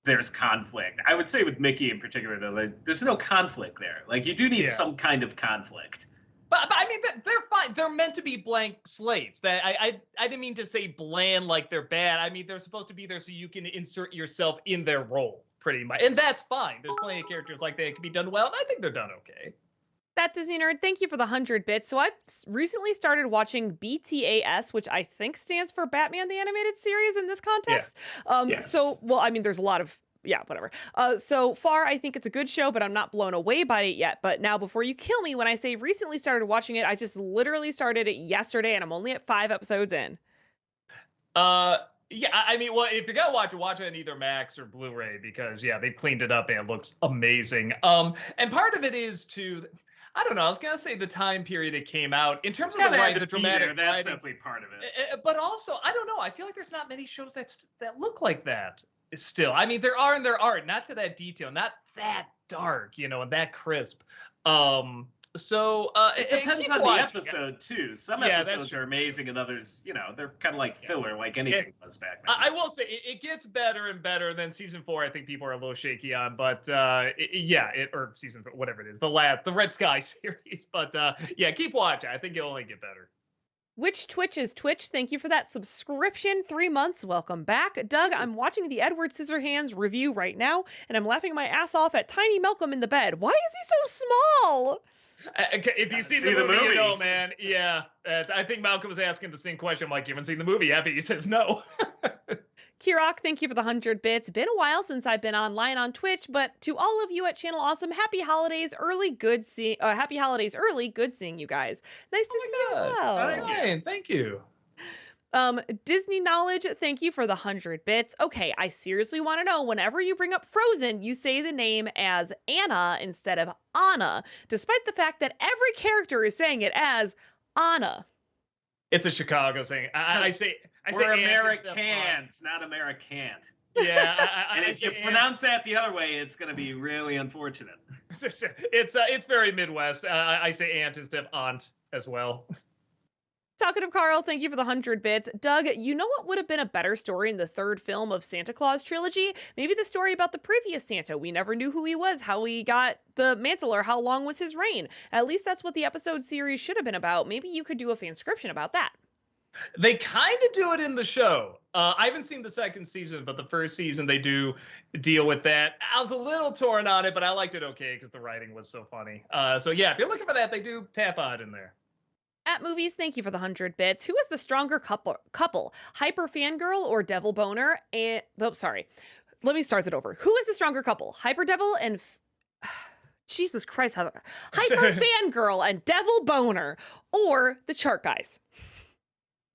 there's conflict. I would say with Mickey in particular, though, there's no conflict there. Like, you do need some kind of conflict. But I mean, they're fine. They're meant to be blank slates. That I didn't mean to say bland like they're bad. I mean, they're supposed to be there so you can insert yourself in their role, pretty much. And that's fine. There's plenty of characters like that can be done well, and I think they're done okay. That Disney Nerd, thank you for the 100 bits. So I've recently started watching BTAS, which I think stands for Batman the Animated Series in this context. Yeah. Yes. So, well, I mean, there's a lot of whatever. So far, I think it's a good show, but I'm not blown away by it yet. But now, before you kill me, when I say recently started watching it, I just literally started it yesterday, and I'm only at 5 episodes in. Yeah, I mean, well, if you're gonna watch it on either Max or Blu-ray, because they've cleaned it up and it looks amazing. And part of it is I don't know. I was gonna say the time period it came out in terms of the dramatic. That's definitely part of it. But also, I don't know. I feel like there's not many shows that look like that. Still, I mean, there are and there aren't. Not to that detail, not that dark, and that crisp. So it depends keep on watching. the episode too. Some Yeah, that's episodes true. are amazing, and others, they're kind of like filler, like anything was back then. I will say it gets better and better. Then season 4, I think people are a little shaky on, but or season 4, whatever it is, the Red Sky series. But yeah, keep watching. I think it'll only get better. Which Twitch is Twitch? Thank you for that subscription. 3 months. Welcome back. Doug, I'm watching the Edward Scissorhands review right now, and I'm laughing my ass off at Tiny Malcolm in the bed. Why is he so small? If you see the movie, you know, man. Yeah, I think Malcolm was asking the same question. I'm like, you haven't seen the movie yet? But he says no. Kirok, thank you for the 100 bits. Been a while since I've been online on Twitch, but to all of you at Channel Awesome, happy holidays early. Good seeing you guys. Nice to see you as well. Thank you. Disney Knowledge, thank you for the 100 bits. Okay, I seriously want to know, whenever you bring up Frozen, you say the name as Anna instead of Anna, despite the fact that every character is saying it as Anna. It's a Chicago saying. I say we're Americans, not Americant. Yeah, and if you pronounce that the other way, it's going to be really unfortunate. It's very Midwest. I say aunt instead of aunt as well. Talkative Carl, thank you for the 100 bits. Doug, you know what would have been a better story in the third film of Santa Claus trilogy? Maybe the story about the previous Santa. We never knew who he was, how he got the mantle, or how long was his reign. At least that's what the episode series should have been about. Maybe you could do a fanscription about that. They kind of do it in the show. I haven't seen the second season, but the first season they do deal with that. I was a little torn on it, but I liked it okay because the writing was so funny. So yeah, if you're looking for that, they do tap on it in there. At Movies, thank you for the 100 bits. Who is the stronger couple? Hyper Fangirl or Devil Boner? And sorry, let me start it over. Who is the stronger couple? Hyper Devil and Jesus Christ, Heather. Hyper Fangirl and Devil Boner, or the Chart Guys?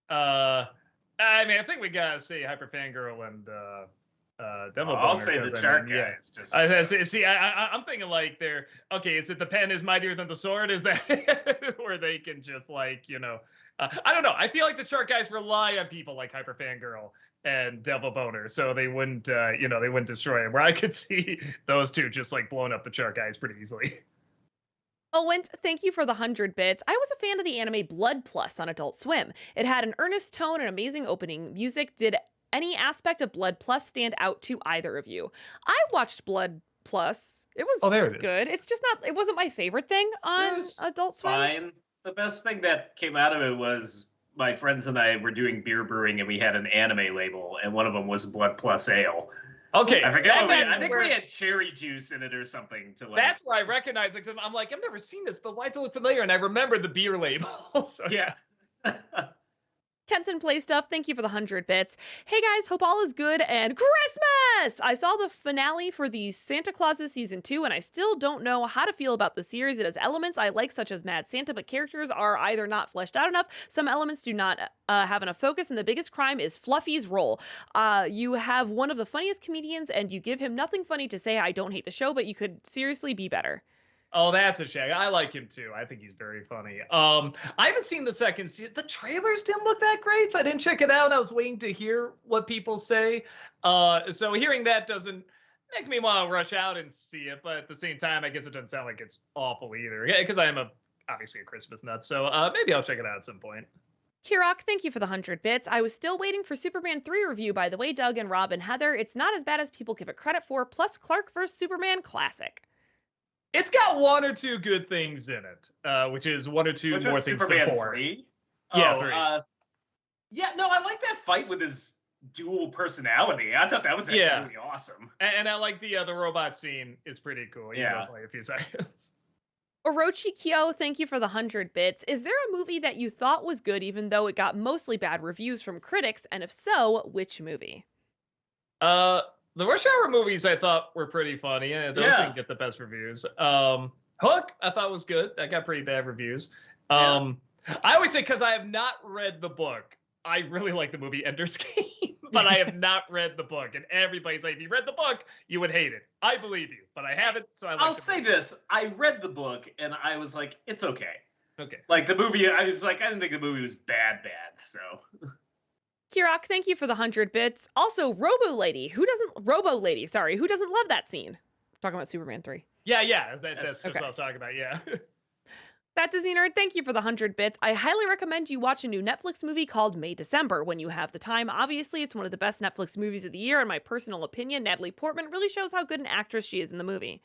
I mean, I think we gotta say Hyper Fangirl and Devil Boner. I'll say the Chart Guys. I'm thinking like they're okay. Is it the pen is mightier than the sword? Is that where they can just like I don't know. I feel like the Chart Guys rely on people like Hyper Fangirl and Devil Boner, so they wouldn't they wouldn't destroy it. Where I could see those two just like blowing up the Chart Guys pretty easily. Owen, thank you for the 100 bits. I was a fan of the anime Blood Plus on Adult Swim. It had an earnest tone and amazing opening music. Did any aspect of Blood Plus stand out to either of you? I watched Blood Plus. It was good. It's just not, it wasn't my favorite thing on Adult Swim. Fine. The best thing that came out of it was my friends and I were doing beer brewing, and we had an anime label, and one of them was Blood Plus Ale. Okay, I forget. I think we had cherry juice in it or something. That's where I recognize it. I'm like, I've never seen this, but why does it look familiar? And I remember the beer label. So. Yeah. Kenton Play Stuff, thank you for the 100 bits. Hey guys, hope all is good and Christmas! I saw the finale for the Santa Clauses Season 2, and I still don't know how to feel about the series. It has elements I like, such as Mad Santa, but characters are either not fleshed out enough, some elements do not have enough focus, and the biggest crime is Fluffy's role. You have one of the funniest comedians, and you give him nothing funny to say. I don't hate the show, but you could seriously be better. Oh, that's a shame. I like him too. I think he's very funny. I haven't seen the second season. The trailers didn't look that great, so I didn't check it out. I was waiting to hear what people say. So hearing that doesn't make me want to rush out and see it. But at the same time, I guess it doesn't sound like it's awful either. Yeah, because I am obviously a Christmas nut. So maybe I'll check it out at some point. Kirok, thank you for the 100 bits. I was still waiting for Superman 3 review, by the way, Doug and Rob and Heather. It's not as bad as people give it credit for. Plus, Clark vs. Superman classic. It's got one or two good things in it, which is one or two more things Superman than 4. 3? Yeah, 3. Yeah, no, I like that fight with his dual personality. I thought that was actually really awesome. And I like the robot scene is pretty cool. Yeah, it's only a few seconds. Orochi Kyo, thank you for the 100 bits. Is there a movie that you thought was good even though it got mostly bad reviews from critics? And if so, which movie? The Rush Hour movies I thought were pretty funny. Those didn't get the best reviews. Hook, I thought was good. That got pretty bad reviews. I always say, because I have not read the book, I really like the movie Ender's Game, but I have not read the book. And everybody's like, if you read the book, you would hate it. I believe you, but I haven't, so I like I'll say this. I read the book, and I was like, it's okay. Okay. Like, the movie, I was like, I didn't think the movie was bad, so... Kirok, thank you for the 100 bits. Also, Robo Lady, who doesn't love that scene? Talking about Superman 3. Yeah, that's just what I was talking about, yeah. That Disney Nerd, thank you for the 100 bits. I highly recommend you watch a new Netflix movie called May December when you have the time. Obviously, it's one of the best Netflix movies of the year. In my personal opinion, Natalie Portman really shows how good an actress she is in the movie.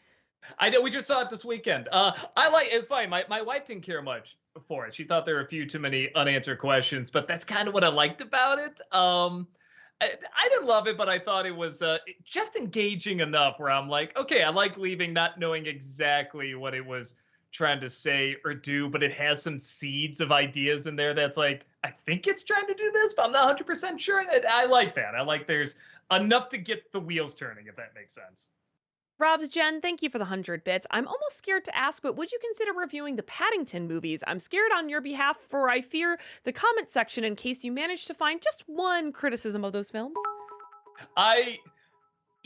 I know, we just saw it this weekend. It's fine. My wife didn't care much for it. She thought there were a few too many unanswered questions, but that's kind of what I liked about it. I didn't love it, but I thought it was just engaging enough where I'm like, okay, I like leaving not knowing exactly what it was trying to say or do, but it has some seeds of ideas in there that's like, I think it's trying to do this, but I'm not 100% sure. And I like that. I like there's enough to get the wheels turning, if that makes sense. Rob's Jen, thank you for the 100 bits. I'm almost scared to ask, but would you consider reviewing the Paddington movies? I'm scared on your behalf, for I fear the comment section in case you manage to find just one criticism of those films.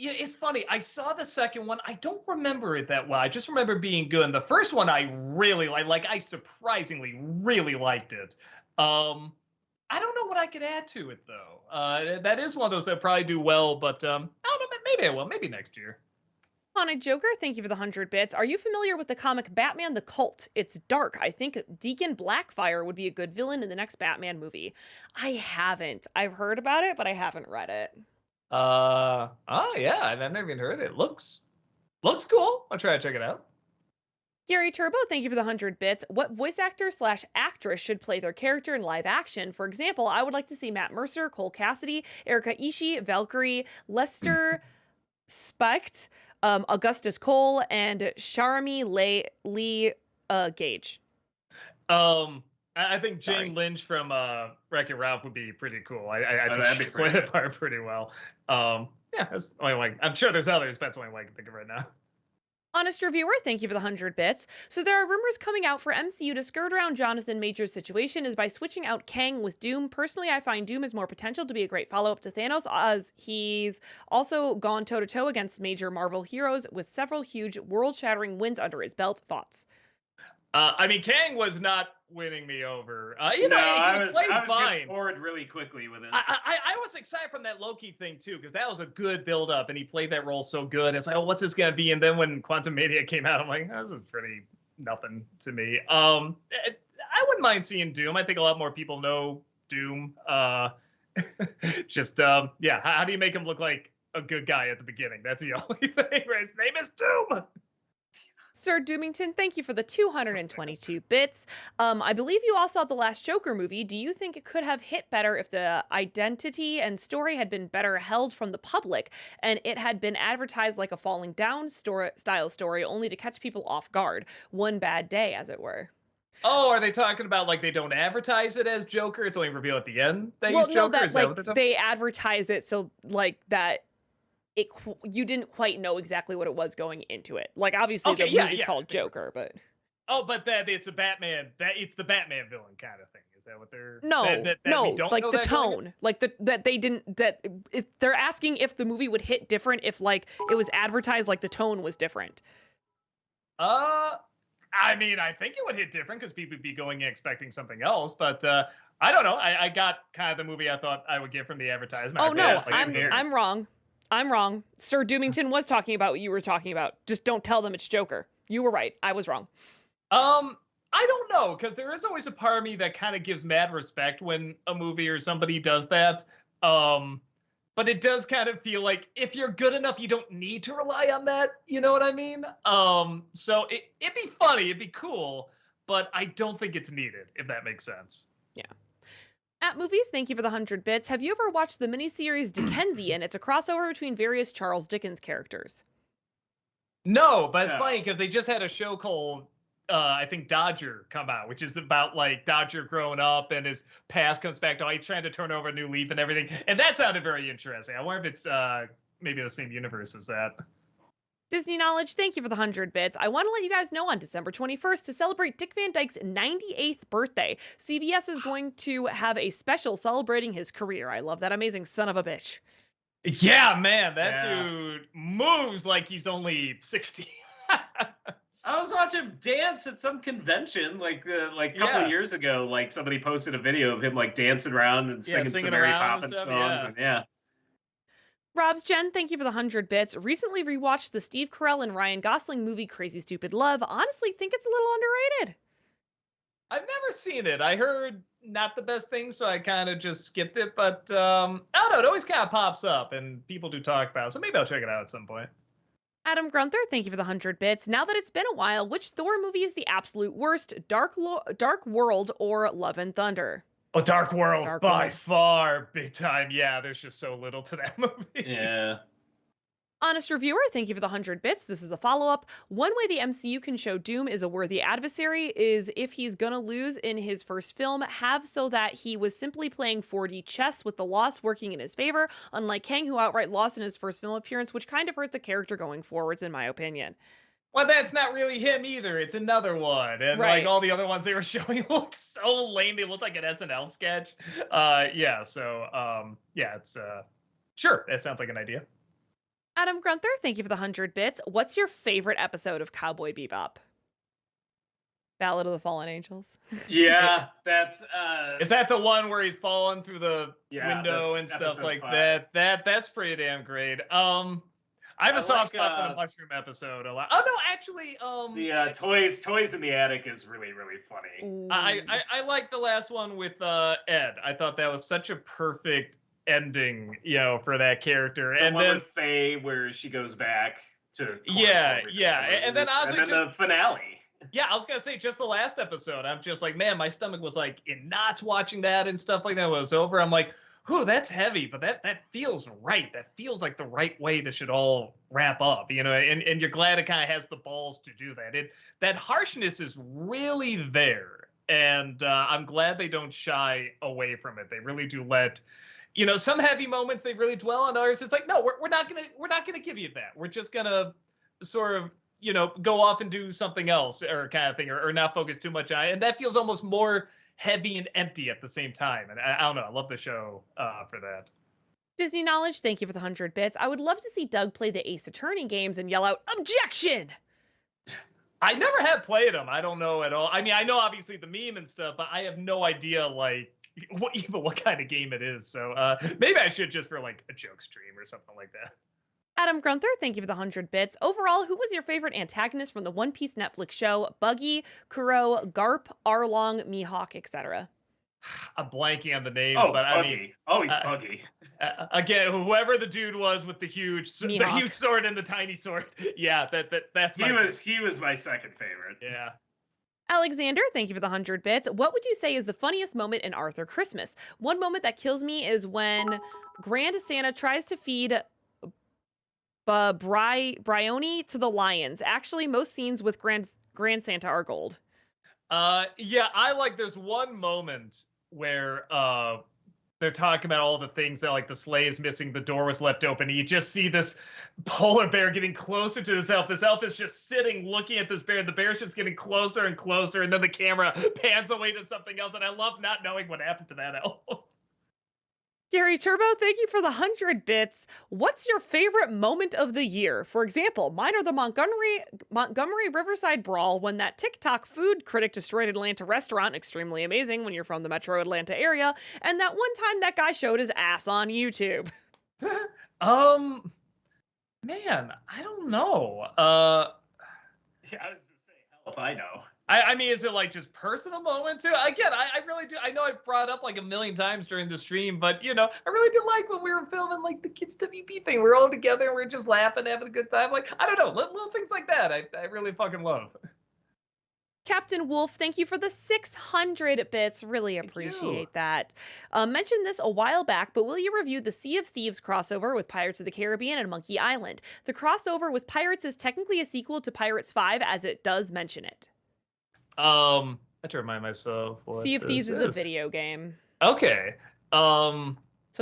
Yeah, it's funny. I saw the second one. I don't remember it that well. I just remember being good. And the first one I really like I surprisingly really liked it. I don't know what I could add to it though. That is one of those that probably do well, but I don't know, maybe I will. Maybe next year. Haunted Joker, thank you for the 100 bits. Are you familiar with the comic Batman the Cult? It's dark. I think Deacon Blackfire would be a good villain in the next Batman movie. I haven't. I've heard about it, but I haven't read it. Oh yeah, I've never even heard it. Looks cool. I'll try to check it out. Gary Turbo, thank you for the 100 bits. What voice actor / actress should play their character in live action? For example, I would like to see Matt Mercer, Cole Cassidy, Erika Ishii, Valkyrie, Lester Specht, Augustus Cole, and Sharmi Lee Gage. I think Jane Lynch from Wreck-It Ralph would be pretty cool. I think she'd play that part pretty well. Yeah, that's the only one. I'm sure there's others, but that's the only one I can think of right now. Honest Reviewer, thank you for the 100 bits. So there are rumors coming out for MCU to skirt around Jonathan Majors' situation is by switching out Kang with Doom. Personally, I find Doom has more potential to be a great follow-up to Thanos, as he's also gone toe-to-toe against major Marvel heroes with several huge world-shattering wins under his belt. Thoughts? I mean, Kang was not winning me over. He was fine. Bored really quickly with it. I was excited from that Loki thing too, because that was a good build-up, and he played that role so good. It's like, oh, what's this gonna be? And then when Quantum Mania came out, I'm like, oh, this is pretty nothing to me. I wouldn't mind seeing Doom. I think a lot more people know Doom. Yeah. How do you make him look like a good guy at the beginning? That's the only thing. His name is Doom. Sir Doomington, thank you for the 222 bits. I believe you all saw the last Joker movie. Do you think it could have hit better if the identity and story had been better held from the public and it had been advertised like a falling down style story only to catch people off guard? One bad day, as it were. Oh, are they talking about like they don't advertise it as Joker? It's only revealed at the end that he's Joker? No, that, like, they advertise it so like that you didn't quite know exactly what it was going into it. Like, obviously, the movie's called Joker, but... Oh, but that it's a Batman... It's the Batman villain kind of thing. Is that what they're... No, like the tone. Like, they're asking if the movie would hit different if, like, it was advertised like the tone was different. I mean, I think it would hit different because people would be going in expecting something else, but... I don't know. I got kind of the movie I thought I would get from the advertisement. Oh, no, I'm wrong. I'm wrong. Sir Doomington was talking about what you were talking about. Just don't tell them it's Joker. You were right. I was wrong. I don't know, because there is always a part of me that kind of gives mad respect when a movie or somebody does that. But it does kind of feel like if you're good enough, you don't need to rely on that. You know what I mean? So it'd be funny. It'd be cool. But I don't think it's needed, if that makes sense. Yeah. At Movies, thank you for the 100 bits. Have you ever watched the miniseries Dickensian? It's a crossover between various Charles Dickens characters. No, but it's funny because they just had a show called, I think, Dodger come out, which is about like Dodger growing up and his past comes back to, he's trying to turn over a new leaf and everything. And that sounded very interesting. I wonder if it's maybe the same universe as that. Disney Knowledge, thank you for the 100 bits. I want to let you guys know on December 21st to celebrate Dick Van Dyke's 98th birthday. CBS is going to have a special celebrating his career. I love that amazing son of a bitch. Yeah, man, that dude moves like he's only 60. I was watching him dance at some convention like a couple of years ago. Like somebody posted a video of him like dancing around and singing some Mary Poppins songs. And Rob's Jen, thank you for the 100 bits. Recently rewatched the Steve Carell and Ryan Gosling movie Crazy Stupid Love. Honestly, think it's a little underrated. I've never seen it. I heard not the best things, so I kind of just skipped it. But I don't know. It always kind of pops up, and people do talk about it. So maybe I'll check it out at some point. Adam Grunther, thank you for the 100 bits. Now that it's been a while, which Thor movie is the absolute worst? Dark World or Love and Thunder? Oh, Dark World, Dark by World. far, big time. Yeah, there's just so little to that movie. Yeah. Honest Reviewer, thank you for the 100 bits. This is a follow-up. One way the MCU can show Doom is a worthy adversary is if he's gonna lose in his first film, have so that he was simply playing 4D chess with the loss working in his favor, unlike Kang, who outright lost in his first film appearance, which kind of hurt the character going forwards, in my opinion. Well, that's not really him either. It's another one. And Right. like all the other ones they were showing looked so lame. They looked like an SNL sketch. Yeah, so yeah, it's sure, that sounds like an idea. Adam Grunther, thank you for the 100 bits. What's your favorite episode of Cowboy Bebop? Ballad of the Fallen Angels. Yeah, that's Is that the one where he's falling through the Yeah, window that's and stuff episode like 5. That's pretty damn great. I have a I soft like, spot for the mushroom episode a lot. Oh no, actually, the toys in the attic is really funny. Ooh. I like the last one with Ed. I thought that was such a perfect ending, you know, for that character. The And one then with Faye where she goes back to Yeah, Court yeah, Story, and then honestly the finale. yeah, I was gonna say just the last episode. I'm just like, man, my stomach was like in knots watching that and stuff like that. When it was over, I'm like, whew, that's heavy, but that feels right. That feels like the right way this should all wrap up, you know. And you're glad it kind of has the balls to do that. That harshness is really there, and I'm glad they don't shy away from it. They really do let. You know, some heavy moments they really dwell on. Others, it's like, no, we're not gonna give you that. We're just gonna sort of, you know, go off and do something else or kind of thing, or not focus too much on it. And that feels almost more heavy and empty at the same time. And I don't know, I love the show for that. Disney Knowledge, thank you for the 100 bits. I would love to see Doug play the Ace Attorney games and yell out, "Objection!" I never have played them. I don't know at all. I mean, I know obviously the meme and stuff, but I have no idea like what kind of game it is. So maybe I should just for like a joke stream or something like that. Adam Grunther, thank you for the 100 bits. Overall, who was your favorite antagonist from the One Piece Netflix show? Buggy, Kuro, Garp, Arlong, Mihawk, etc. I'm blanking on the names, Oh, but Buggy. I mean, He's Buggy. again, whoever the dude was with the huge sword and the tiny sword, yeah, that's He was my second favorite. Yeah. Alexander, thank you for the 100 bits. What would you say is the funniest moment in Arthur Christmas? One moment that kills me is when Grand Santa tries to feed Bryony to the lions. Actually, most scenes with Grand Santa are gold. Yeah, I like there's one moment where they're talking about all the things that like the sleigh is missing, the door was left open. You just see this polar bear getting closer to this elf. This elf is just sitting looking at this bear. The bear's just getting closer and closer, and then the camera pans away to something else. And I love not knowing what happened to that elf. Gary Turbo, thank you for the 100 bits. What's your favorite moment of the year? For example, mine are the Montgomery Riverside Brawl when that TikTok food critic destroyed Atlanta restaurant, extremely amazing when you're from the metro Atlanta area, and that one time that guy showed his ass on YouTube. Man, I don't know. Yeah, I was gonna say, hell if I know. I mean, is it like just personal moment too? Again, I really do. I know I brought up like a million times during the stream, but you know, I really did like when we were filming like the Kids WB thing. We're all together and we're just laughing, having a good time. Like, I don't know, little things like that. I really fucking love. Captain Wolf, thank you for the 600 bits. Really appreciate that. Mentioned this a while back, but will you review the Sea of Thieves crossover with Pirates of the Caribbean and Monkey Island? The crossover with Pirates is technically a sequel to Pirates 5 as it does mention it. I have to remind myself what Sea of Thieves this is a video game. Okay. So I'll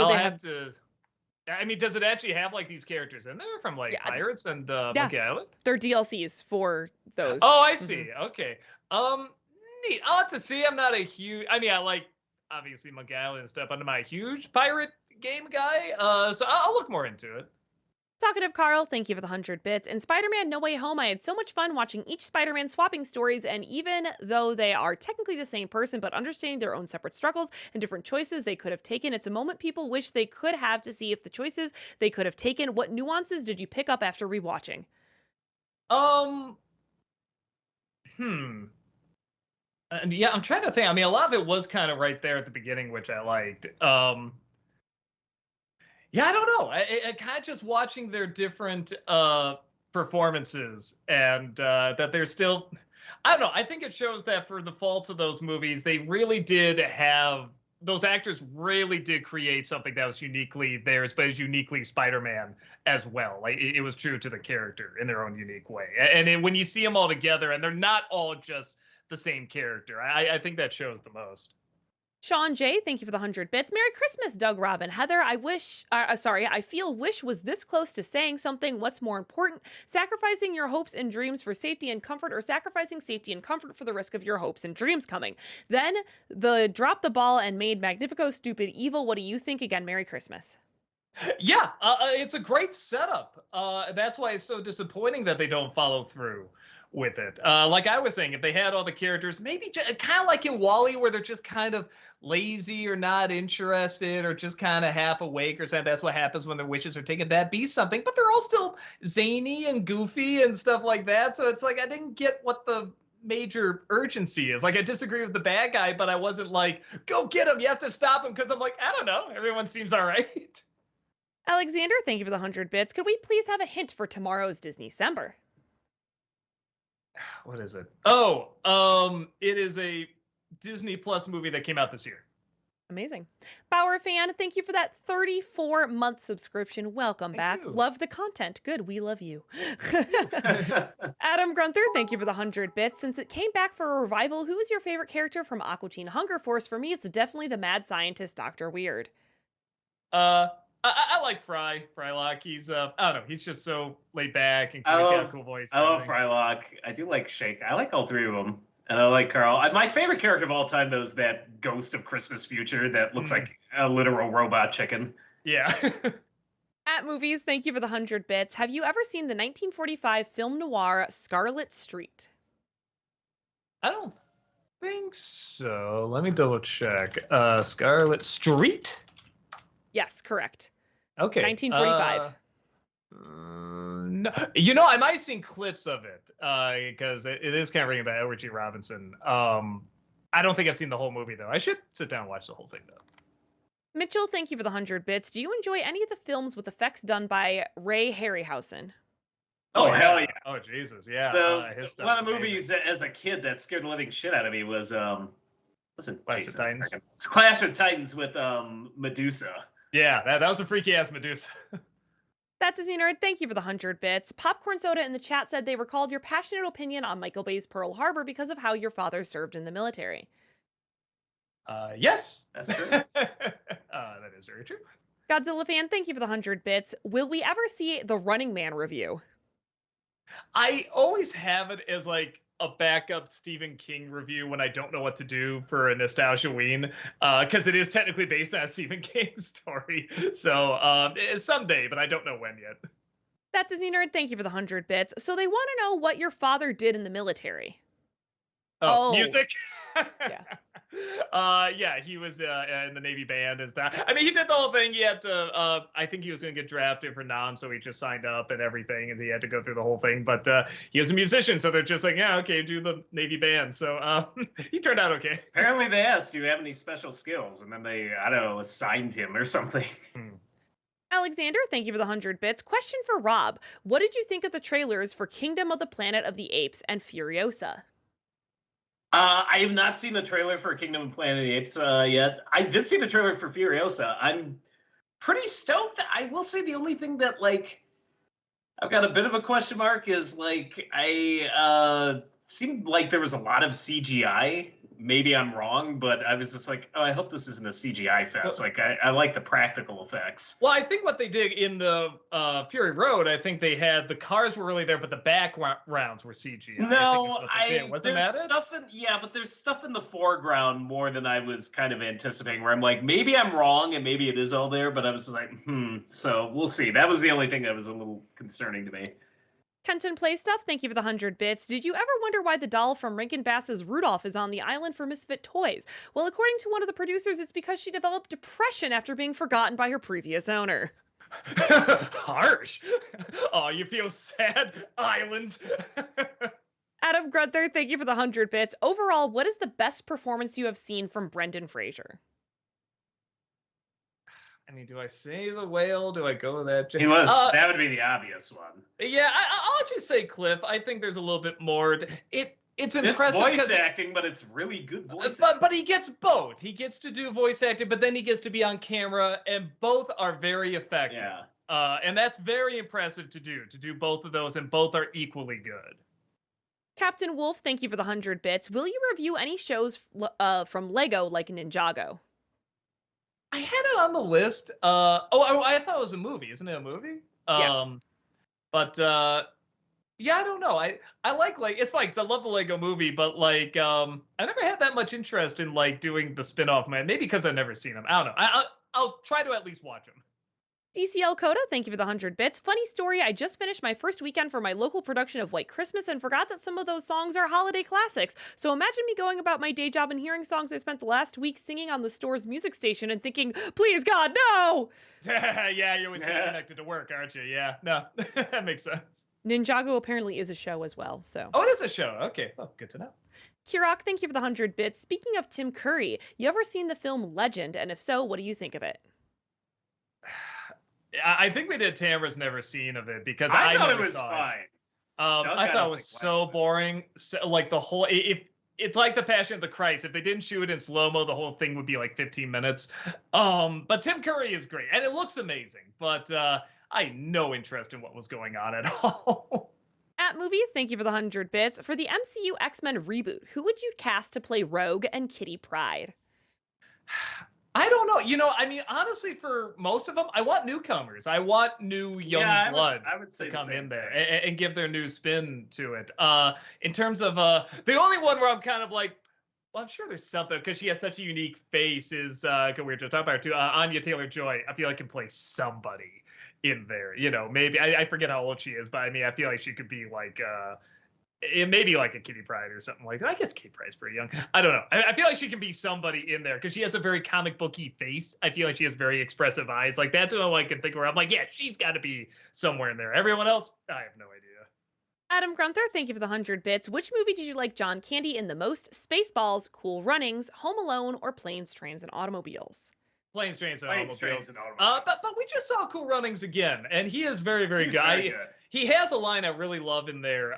they have to. I mean, does it actually have like these characters in there from like Pirates and Monkey Island? They're DLCs for those. Oh, I see. Okay. Neat. I'll have to see. I'm not a huge. I mean, I like obviously Monkey Island and stuff. I'm not a huge pirate game guy. So I'll look more into it. Talkative Carl, thank you for the 100 bits. In Spider-Man No Way Home, I had so much fun watching each Spider-Man swapping stories, and even though they are technically the same person, but understanding their own separate struggles and different choices they could have taken, it's a moment people wish they could have to see if the choices they could have taken. What nuances did you pick up after rewatching? And yeah, I'm trying to think. I mean, a lot of it was kind of right there at the beginning, which I liked. Yeah, I don't know. I kind of just watching their different performances and that they're still. I don't know. I think it shows that for the faults of those movies, they really did have those actors really did create something that was uniquely theirs, but is uniquely Spider-Man as well. Like it was true to the character in their own unique way. And when you see them all together, and they're not all just the same character, I think that shows the most. Sean J, thank you for the 100 bits. Merry Christmas, Doug Robin. Heather, I feel wish was this close to saying something. What's more important, sacrificing your hopes and dreams for safety and comfort, or sacrificing safety and comfort for the risk of your hopes and dreams coming? Then the drop the ball and made Magnifico stupid evil. What do you think? Again, Merry Christmas. Yeah, it's a great setup. That's why it's so disappointing that they don't follow through with it. Like I was saying, if they had all the characters, maybe kind of like in WALL-E, where they're just kind of lazy or not interested or just kind of half awake or something. That's what happens when their wishes are taken. That'd be something, but they're all still zany and goofy and stuff like that. So it's like I didn't get what the major urgency is. Like I disagree with the bad guy, but I wasn't like, go get him, you have to stop him, because I'm like, I don't know, everyone seems all right. Alexander, thank you for the 100 bits. Could we please have a hint for tomorrow's Disney-cember? What is it? Oh, it is a Disney Plus movie that came out this year. Amazing. Bauer fan, thank you for that 34-month subscription. Welcome back. You. Love the content. Good, we love you. Adam Grunther, thank you for the 100 bits. Since it came back for a revival, who is your favorite character from Aqua Teen Hunger Force? For me, it's definitely the mad scientist, Dr. Weird. I like Frylock. He's I don't know, he's just so laid back and got a cool voice. I love Frylock. I do like Shake. I like all three of them. And I like Carl. My favorite character of all time, though, is that Ghost of Christmas Future that looks like a literal robot chicken. Yeah. At Movies, thank you for the 100 bits. Have you ever seen the 1945 film noir Scarlet Street? I don't think so. Let me double check. Scarlet Street? Yes, correct. Okay. 1945. No, you know, I might have seen clips of it because it is kind of ringing about Edward G. Robinson. I don't think I've seen the whole movie, though. I should sit down and watch the whole thing, though. Mitchell, thank you for the 100 bits. Do you enjoy any of the films with effects done by Ray Harryhausen? Oh, hell yeah. Oh, Jesus, yeah. One of the movies as a kid that scared the living shit out of me was, Clash of Titans. It's Clash of Titans with Medusa. Yeah, that was a freaky-ass Medusa. That's Disney Nerd. Thank you for the 100 bits. Popcorn Soda in the chat said they recalled your passionate opinion on Michael Bay's Pearl Harbor because of how your father served in the military. Yes. That's true. That is very true. Godzilla fan, thank you for the 100 bits. Will we ever see the Running Man review? I always have it as like a backup Stephen King review when I don't know what to do for a Nostalgia-ween, because it is technically based on a Stephen King story. So someday, but I don't know when yet. That's Disney Nerd. Thank you for the 100 bits. So they want to know what your father did in the military. Oh. Music? Yeah. Yeah, he was in the Navy band and stuff. I mean, he did the whole thing. He had to, I think he was going to get drafted for NAM, so he just signed up and everything, and he had to go through the whole thing. But he was a musician, so they're just like, yeah, okay, do the Navy band. So he turned out okay. Apparently they asked, do you have any special skills? And then they, I don't know, assigned him or something. Alexander, thank you for the 100 bits. Question for Rob. What did you think of the trailers for Kingdom of the Planet of the Apes and Furiosa? I have not seen the trailer for Kingdom of Planet of the Apes yet. I did see the trailer for Furiosa. I'm pretty stoked. I will say the only thing that, like, I've got a bit of a question mark is, like, I seemed like there was a lot of CGI. Maybe I'm wrong, but I was just like, oh, I hope this isn't a CGI fest. Like, I like the practical effects. Well, I think what they did in the Fury Road, I think they had the cars were really there, but the backgrounds were CGI. No, Wasn't that stuff but there's stuff in the foreground more than I was kind of anticipating, where I'm like, maybe I'm wrong and maybe it is all there, but I was just like, so we'll see. That was the only thing that was a little concerning to me. Kenton Play Stuff, thank you for the 100 bits. Did you ever wonder why the doll from Rankin Bass's Rudolph is on the island for Misfit Toys? Well, according to one of the producers, it's because she developed depression after being forgotten by her previous owner. Harsh. Oh, you feel sad, island. Adam Grunther, thank you for the 100 bits. Overall, what is the best performance you have seen from Brendan Fraser? I mean, do I say The Whale? Do I go that? He was. That would be the obvious one. Yeah, I'll just say Cliff. I think there's a little bit more. It's impressive. It's voice acting, but it's really good voice acting. But he gets both. He gets to do voice acting, but then he gets to be on camera, and both are very effective. Yeah. And that's very impressive to do both of those, and both are equally good. Captain Wolf, thank you for the 100 bits. Will you review any shows from Lego like Ninjago? I had it on the list. I thought it was a movie. Isn't it a movie? Yes. But yeah, I don't know. I like it's funny because I love the Lego movie, but I never had that much interest in doing the spin-off, man. Maybe because I've never seen them. I don't know. I'll try to at least watch them. DCL Coda, thank you for the 100 bits. Funny story, I just finished my first weekend for my local production of White Christmas and forgot that some of those songs are holiday classics. So imagine me going about my day job and hearing songs I spent the last week singing on the store's music station and thinking, please God, no! Yeah, you're always getting connected to work, aren't you? Yeah, no, that makes sense. Ninjago apparently is a show as well, so. Oh, it is a show. Okay, well, good to know. Kirok, thank you for the 100 bits. Speaking of Tim Curry, you ever seen the film Legend? And if so, what do you think of it? I think we did Tamara's never seen of it because I thought never it was saw fine. I thought it was so boring. So, the whole it's like the Passion of the Christ. If they didn't shoot it in slow-mo, the whole thing would be 15 minutes. But Tim Curry is great and it looks amazing. But I had no interest in what was going on at all. At Movies, thank you for the 100 bits. For the MCU X-Men reboot, who would you cast to play Rogue and Kitty Pryde? I don't know. I mean, honestly, for most of them, I want newcomers. I want new young blood I would say to come in there and give their new spin to it. In terms of the only one where I'm kind of well, I'm sure there's something because she has such a unique face is we were just talking about her too. Anya Taylor-Joy, I feel like can play somebody in there. Maybe I forget how old she is, but I mean, I feel like she could be it may be a Kitty Pryde or something like that. I guess Kitty Pryde's pretty young. I don't know. I feel like she can be somebody in there because she has a very comic booky face. I feel like she has very expressive eyes. That's what I can think where I'm yeah, she's got to be somewhere in there. Everyone else, I have no idea. Adam Grunther, thank you for the 100 bits. Which movie did you like John Candy in the most? Spaceballs, Cool Runnings, Home Alone, or Planes, Trains, and Automobiles? Planes, Trains, and Automobiles. But we just saw Cool Runnings again, and he is very, very good. He has a line I really love in there,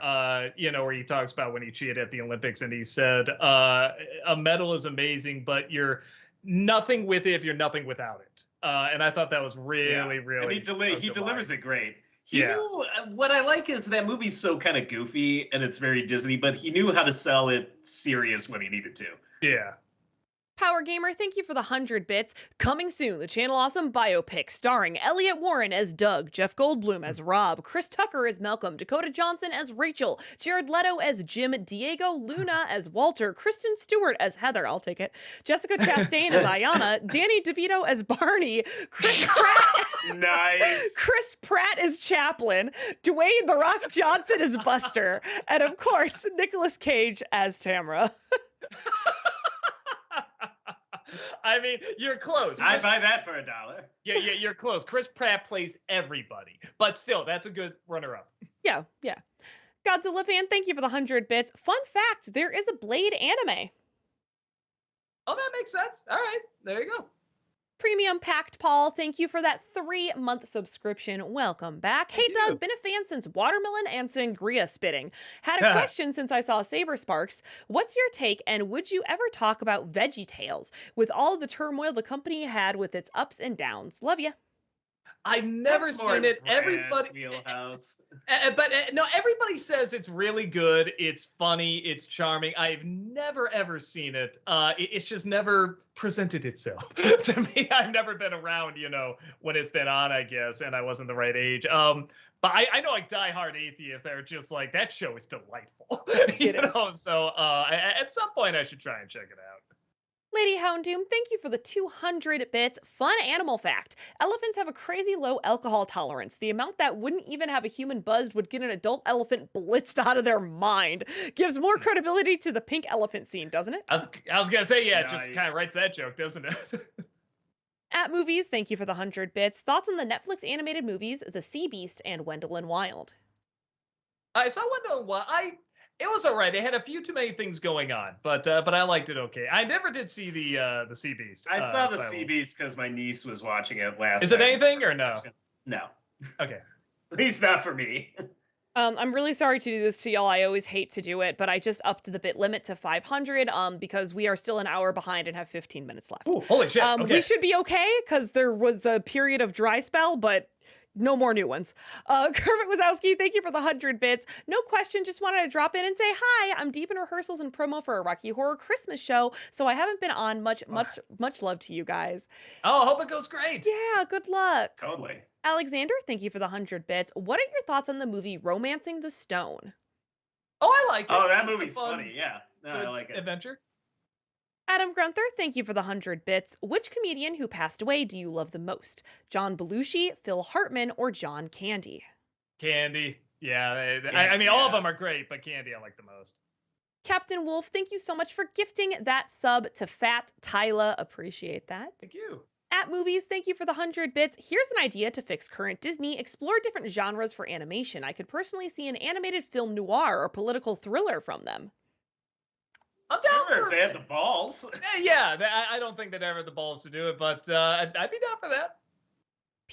where he talks about when he cheated at the Olympics, and he said, a medal is amazing, but you're nothing with it if you're nothing without it. And I thought that was really, really and he delivers it great. He knew, what I like is that movie's so kind of goofy, and it's very Disney, but he knew how to sell it serious when he needed to. Yeah. Power Gamer, thank you for the 100 bits. Coming soon, the Channel Awesome biopic starring Elliot Warren as Doug, Jeff Goldblum as Rob, Chris Tucker as Malcolm, Dakota Johnson as Rachel, Jared Leto as Jim, Diego Luna as Walter, Kristen Stewart as Heather, I'll take it, Jessica Chastain as Ayanna, Danny DeVito as Barney, Chris Pratt nice. Chris Pratt as Chaplin, Dwayne The Rock Johnson as Buster, and of course, Nicolas Cage as Tamara. I mean, you're close. I'd buy that for $1. Yeah, you're close. Chris Pratt plays everybody, but still, that's a good runner-up. Yeah. Godzilla fan, thank you for the 100 bits. Fun fact, there is a Blade anime. Oh, that makes sense. All right, there you go. Premium Packed Paul, thank you for that 3-month subscription. Welcome back. Hey, Doug, been a fan since Watermelon and Sangria spitting. Had a question since I saw Saber Sparks. What's your take, and would you ever talk about Veggie Tales with all the turmoil the company had with its ups and downs? Love ya. I've never seen it. Everybody, wheelhouse. But no, everybody says it's really good. It's funny. It's charming. I've never ever seen it. It's just never presented itself to me. I've never been around, when it's been on, I guess, and I wasn't the right age. But I know diehard atheists that are just that show is delightful. It is. So at some point I should try and check it out. Lady Houndoom, thank you for the 200 bits. Fun animal fact. Elephants have a crazy low alcohol tolerance. The amount that wouldn't even have a human buzzed would get an adult elephant blitzed out of their mind. Gives more credibility to the pink elephant scene, doesn't it? I was going to say, yeah, nice. It just kind of writes that joke, doesn't it? At Movies, thank you for the 100 bits. Thoughts on the Netflix animated movies, The Sea Beast and Wendell and Wild? I saw Wendell and Wild. It was all right. It had a few too many things going on, but I liked it okay. I never did see the Sea Beast. I saw the Sea Beast because my niece was watching it last. Is it anything or no? No. Okay. At least not for me. I'm really sorry to do this to y'all. I always hate to do it, but I just upped the bit limit to 500 because we are still an hour behind and have 15 minutes left. Ooh, holy shit. Okay. We should be okay because there was a period of dry spell, but no more new ones. Kermit Wazowski, thank you for the 100 bits. No question, just wanted to drop in and say hi. I'm deep in rehearsals and promo for a Rocky Horror Christmas show, so I haven't been on much love to you guys. Oh, I hope it goes great. Yeah, good luck. Totally. Alexander, thank you for the 100 bits. What are your thoughts on the movie Romancing the Stone? Oh, I like it. Oh, that movie's funny. Yeah. No, I like it. Adventure. Adam Grunther, thank you for the 100 bits. Which comedian who passed away do you love the most? John Belushi, Phil Hartman, or John Candy? Candy. Yeah. I mean, all of them are great, but Candy I like the most. Captain Wolf, thank you so much for gifting that sub to Fat Tyla. Appreciate that. Thank you. At Movies, thank you for the 100 bits. Here's an idea to fix current Disney. Explore different genres for animation. I could personally see an animated film noir or political thriller from them. I'm down Sure, for if they had the balls. Yeah, I don't think they'd ever have the balls to do it, but I'd be down for that.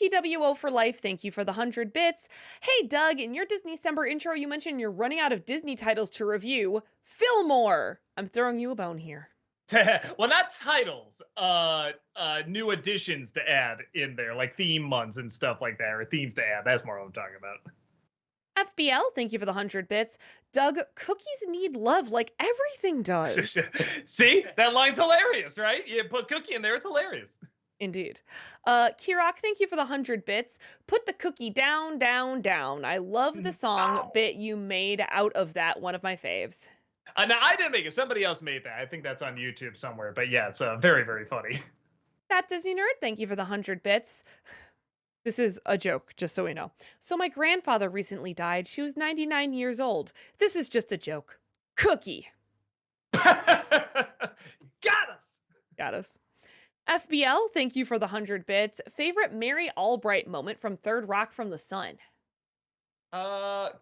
PWO for life, thank you for the 100 bits. Hey, Doug, in your Disney December intro, you mentioned you're running out of Disney titles to review. Fillmore! I'm throwing you a bone here. Well, not titles, new additions to add in there, like theme months and stuff like that, or themes to add. That's more what I'm talking about. FBL, thank you for the 100 bits. Doug, cookies need love like everything does. See? That line's hilarious, right? You put cookie in there, it's hilarious. Indeed. Kirok, thank you for the 100 bits. Put the cookie down, down, down. I love the song bit you made out of that, one of my faves. Now, I didn't make it. Somebody else made that. I think that's on YouTube somewhere. But yeah, it's very, very funny. That Disney Nerd, thank you for the 100 bits. This is a joke, just so we know. So my grandfather recently died. She was 99 years old. This is just a joke. Cookie. Got us. Got us. FBL, thank you for the 100 bits. Favorite Mary Albright moment from Third Rock from the Sun? God.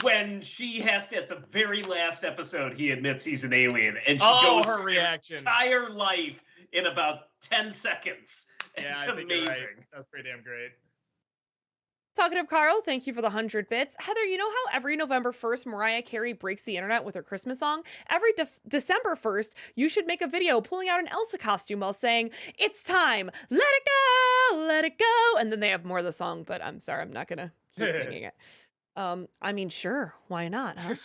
When she has to, at the very last episode, he admits he's an alien, and she Oh, goes her through reaction. entire life in about 10 seconds. Yeah, It's I think you're amazing. right. That's pretty damn great. Talkative Carl, thank you for the 100 bits. Heather, you know how every November 1st, Mariah Carey breaks the internet with her Christmas song? Every December 1st, you should make a video pulling out an Elsa costume while saying, "It's time, let it go, let it go." And then they have more of the song, but I'm sorry, I'm not gonna keep singing it. I mean, sure, why not, huh?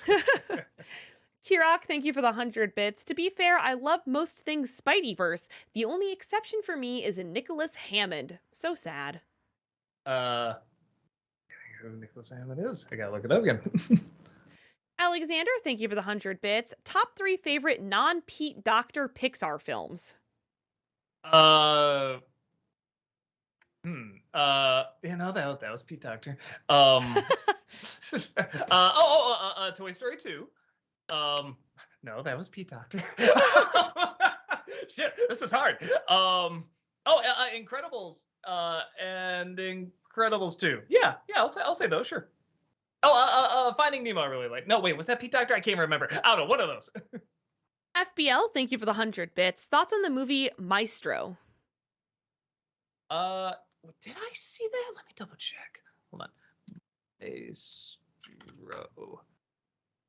Kirok, thank you for the 100 bits. To be fair, I love most things Spideyverse. The only exception for me is a Nicholas Hammond. So sad. Who Nicholas Hammond is? I gotta look it up again. Alexander, thank you for the 100 bits. Top 3 favorite non-Pete Docter Pixar films. That was Pete Docter. Toy Story 2. No, that was Pete Docter. Shit, this is hard. Incredibles, and Incredibles 2. Yeah, I'll say those, sure. Finding Nemo I really like. No, wait, was that Pete Docter? I can't remember. I don't know, one of those. FBL, thank you for the 100 bits. Thoughts on the movie Maestro? Did I see that? Let me double check. Hold on. Maestro.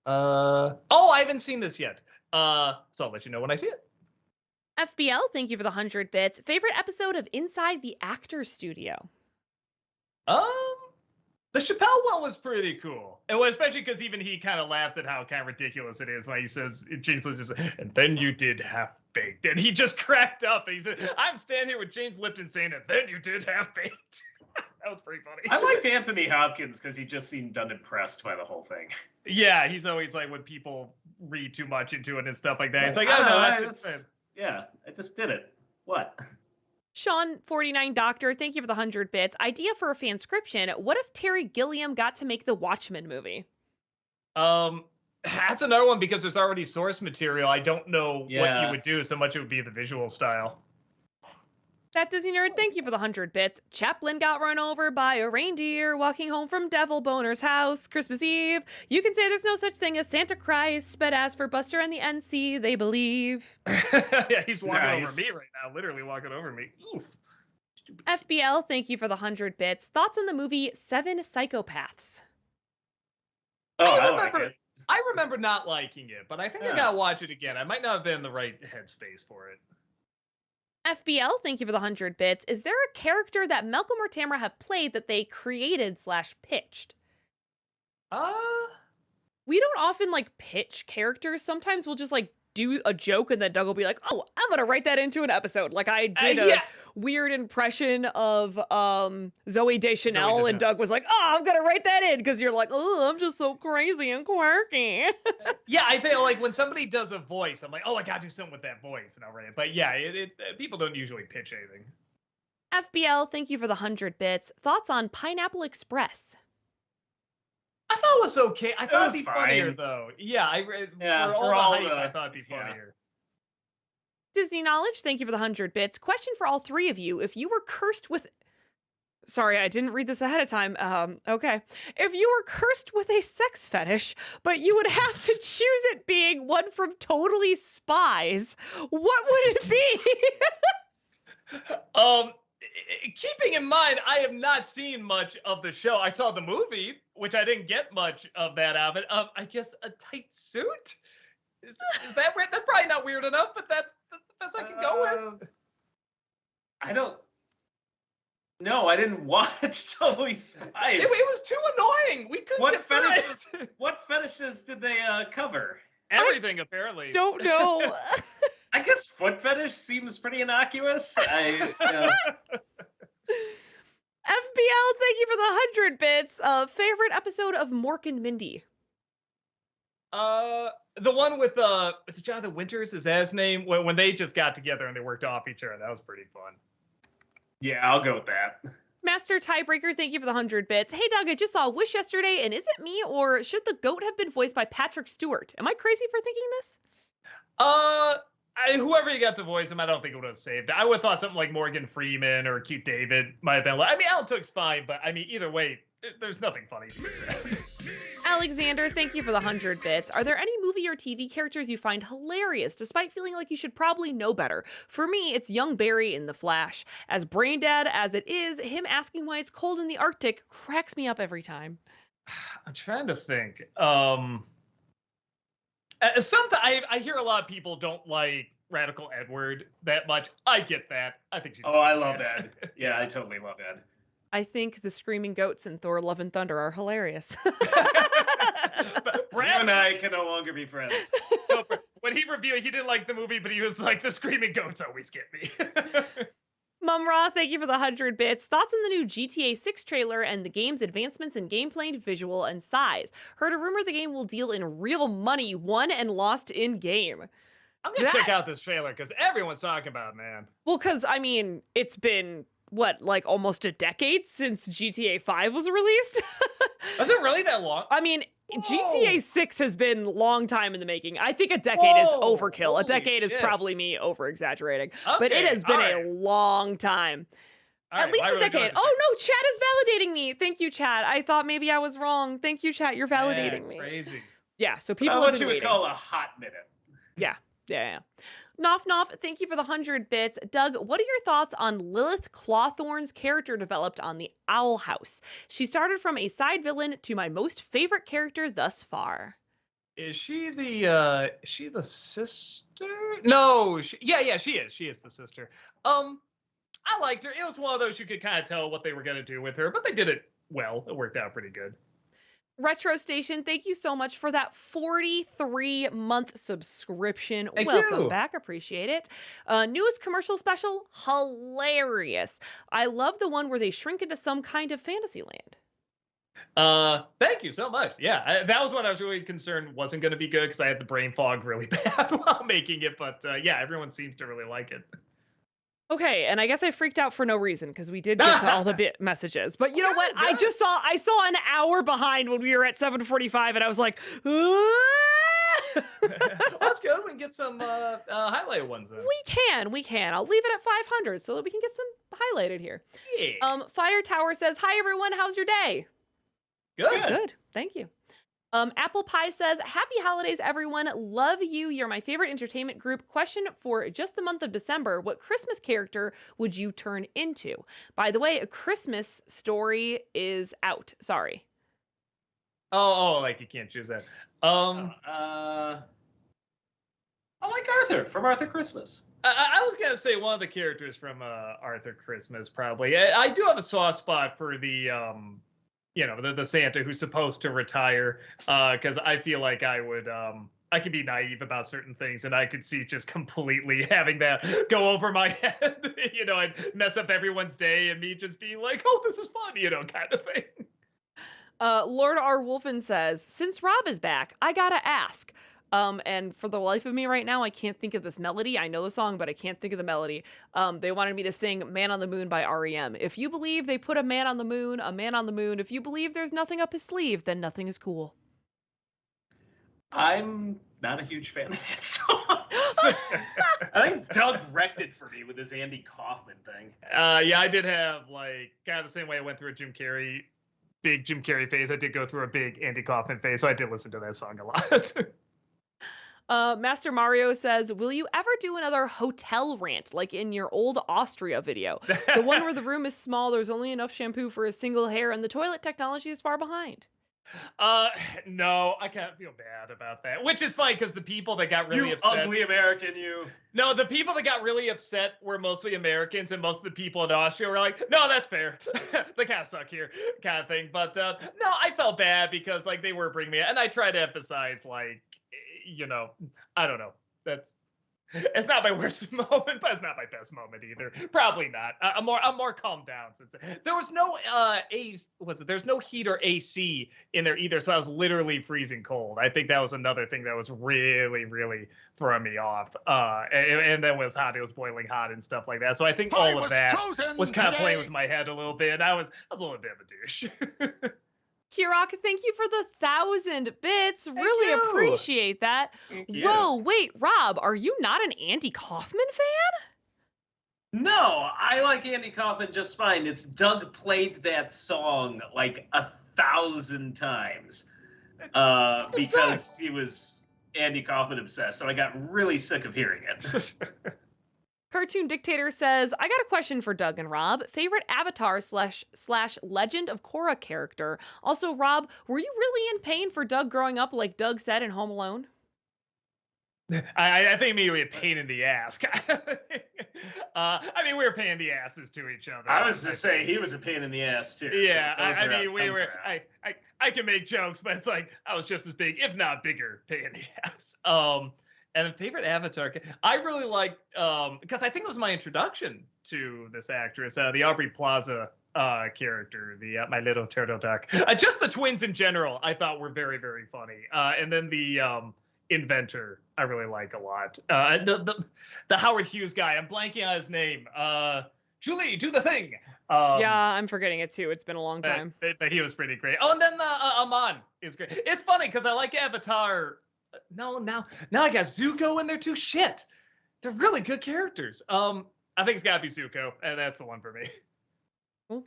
I haven't seen this yet. So I'll let you know when I see it. FBL, thank you for the 100 bits. Favorite episode of Inside the Actors Studio? The Chappelle one was pretty cool. And especially because even he kind of laughs at how kind of ridiculous it is when he says, James Lipton just, and then you did Half-Baked. And he just cracked up. And he said, I'm standing here with James Lipton saying, and then you did Half-Baked. That was pretty funny. I liked Anthony Hopkins because he just seemed unimpressed by the whole thing. Yeah, he's always like when people read too much into it and stuff like that. It's like, I just did it. What? Sean 49 Doctor, thank you for the 100 bits. Idea for a fanscription. What if Terry Gilliam got to make the Watchmen movie? That's another one because there's already source material. I don't know what you Yeah. would do. So much it would be the visual style. That Disney Nerd, thank you for the 100 bits. Chaplin got run over by a reindeer walking home from Devil Boner's house Christmas Eve. You can say there's no such thing as Santa Christ, but as for Buster and the NC, they believe. Yeah, he's walking over me right now, literally walking over me. Oof. FBL, thank you for the 100 bits. Thoughts on the movie Seven Psychopaths? Oh, I like it. I remember not liking it, but I think I gotta watch it again. I might not have been in the right headspace for it. FBL, thank you for the 100 bits. Is there a character that Malcolm or Tamara have played that they created/pitched? We don't often like pitch characters. Sometimes we'll just like do a joke and then Doug will be like, oh, I'm gonna write that into an episode. Like I did a weird impression of Zooey Deschanel and Doug was like, oh, I'm gonna write that in because you're like, oh, I'm just so crazy and quirky. Yeah, I feel like when somebody does a voice, I'm like, oh, I gotta do something with that voice and I'll write it. But yeah, people don't usually pitch anything. FBL, thank you for the 100 bits. Thoughts on Pineapple Express? I thought it was okay. I thought it'd be fine. funnier though. Yeah, for all the hype, I thought it'd be funnier. Disney Knowledge, thank you for the 100 bits. Question for all three of you. If you were cursed with... Sorry, I didn't read this ahead of time. Okay. If you were cursed with a sex fetish, but you would have to choose it being one from Totally Spies, what would it be? Keeping in mind, I have not seen much of the show. I saw the movie, which I didn't get much of that out of it. I guess a tight suit? Is that weird? That's probably not weird enough, but that's the best I can go with. I don't... No, I didn't watch Totally Spies. It was too annoying. We couldn't get fetishes? What fetishes did they cover? Everything, apparently. Don't know. I guess foot fetish seems pretty innocuous. FBL, thank you for the 100 bits. Favorite episode of Mork and Mindy? The one with is it Jonathan Winters? Is that his name? When they just got together and they worked off each other, that was pretty fun. Yeah, I'll go with that. Master Tiebreaker, thank you for the 100 bits. Hey, Doug, I just saw Wish yesterday, and is it me, or should the goat have been voiced by Patrick Stewart? Am I crazy for thinking this? Whoever you got to voice him, I don't think it would have saved. I would have thought something like Morgan Freeman or Cute David might have been like, I mean, Alan Tudyck's fine, but I mean, either way, there's nothing funny to be said. Alexander, thank you for the 100 bits. Are there any movie or TV characters you find hilarious, despite feeling like you should probably know better? For me, it's young Barry in The Flash. As brain dead as it is, him asking why it's cold in the Arctic cracks me up every time. I'm trying to think. Sometimes I hear a lot of people don't like Radical Edward that much. I get that. I think she's I love Ed. Yeah, I totally love Ed. I think the screaming goats in Thor: Love and Thunder are hilarious. Brad and I can no longer be friends. No, when he reviewed, he didn't like the movie, but he was like, the screaming goats always get me. Mumra, thank you for the 100 bits. Thoughts on the new GTA 6 trailer and the game's advancements in gameplay, visual, and size? Heard a rumor the game will deal in real money won and lost in game. I'm gonna check out this trailer because everyone's talking about it, man. Well, because I mean, it's been what, like almost a decade since GTA 5 was released? Was it really that long? I mean, GTA 6 has been a long time in the making. I think a decade is overkill. A decade is probably me over-exaggerating. Okay, but it has been a long time. At least a decade. Oh, no, chat is validating me. Thank you, chat. I thought maybe I was wrong. Thank you, chat. You're validating me. Crazy. Yeah, so people have been waiting. What you would call a hot minute. Yeah. Noff, thank you for the 100 bits. Doug, what are your thoughts on Lilith Clawthorne's character developed on the Owl House? She started from a side villain to my most favorite character thus far. Is she the sister? No, she is. She is the sister. I liked her. It was one of those you could kind of tell what they were going to do with her, but they did it well. It worked out pretty good. Retro Station, thank you so much for that 43-month subscription. Thank Welcome you. back. Appreciate it. Newest commercial special, hilarious. I love the one where they shrink into some kind of fantasy land. Thank you so much. Yeah, that was one I was really concerned wasn't going to be good because I had the brain fog really bad while making it. But yeah, everyone seems to really like it. Okay, and I guess I freaked out for no reason because we did get to all the messages. But you know what? I saw an hour behind when we were at 7:45, and I was like, Well, that's good. We can get some highlighted ones then. We can. I'll leave it at 500 so that we can get some highlighted here. Yeah. Fire Tower says, "Hi everyone, how's your day?" Good. Thank you. Apple Pie says, "Happy holidays, everyone. Love you. You're my favorite entertainment group. Question for just the month of December. What Christmas character would you turn into?" By the way, A Christmas Story is out. Sorry. Oh, like you can't choose that. I like Arthur from Arthur Christmas. I was gonna say one of the characters from Arthur Christmas, probably. I do have a soft spot for the the Santa who's supposed to retire, because I feel like I would I could be naive about certain things, and I could see just completely having that go over my head. I'd mess up everyone's day, and me just being like, "Oh, this is fun," kind of thing. Lord R. Wolfen says, "Since Rob is back, I gotta ask." And for the life of me right now, I can't think of this melody. I know the song, but I can't think of the melody. They wanted me to sing "Man on the Moon" by REM. If you believe they put a man on the moon, a man on the moon. If you believe there's nothing up his sleeve, then nothing is cool. I'm not a huge fan of that song. I think Doug wrecked it for me with his Andy Kaufman thing. Yeah, I did have kind of the same way I went through a big Jim Carrey phase. I did go through a big Andy Kaufman phase, so I did listen to that song a lot. Master Mario says, "Will you ever do another hotel rant like in your old Austria video? The one where the room is small, there's only enough shampoo for a single hair, and the toilet technology is far behind." No, I kind of feel bad about that, which is fine because the people that got really upset. You ugly American, you. No, the people that got really upset were mostly Americans, and most of the people in Austria were like, "No, that's fair. They kind of suck here," kind of thing. But no, I felt bad because they were bringing me, and I try to emphasize I don't know. It's not my worst moment, but it's not my best moment either. Probably not. I'm more calmed down since there was no there's no heat or AC in there either, so I was literally freezing cold. I think that was another thing that was really, really throwing me off. And then it was hot. It was boiling hot and stuff like that. So I think all of that was kind of playing with my head a little bit. And I was a little bit of a douche. Kirok, thank you for the 1,000 bits. Really appreciate that. Whoa, wait, Rob, are you not an Andy Kaufman fan? No, I like Andy Kaufman just fine. It's Doug played that song 1,000 times because he was Andy Kaufman obsessed. So I got really sick of hearing it. Cartoon Dictator says, "I got a question for Doug and Rob. Favorite Avatar slash Legend of Korra character? Also, Rob, were you really in pain for Doug growing up like Doug said in Home Alone?" I think maybe a pain in the ass. I mean, we were pain in the asses to each other. I was just saying he was a pain in the ass too. Yeah, so I mean, we were. I can make jokes, but it's I was just as big, if not bigger, pain in the ass. And the favorite Avatar, I really liked, because I think it was my introduction to this actress, the Aubrey Plaza character, the My Little Turtle Duck. Just the twins in general, I thought were very, very funny. And then the inventor, I really like a lot. The Howard Hughes guy, I'm blanking on his name. Julie, do the thing. Yeah, I'm forgetting it too. It's been a long time. But he was pretty great. Oh, and then Aman is great. It's funny because I like Avatar. No, now I got Zuko in there too. Shit, they're really good characters. I think it's gotta be Zuko, and that's the one for me. Cool.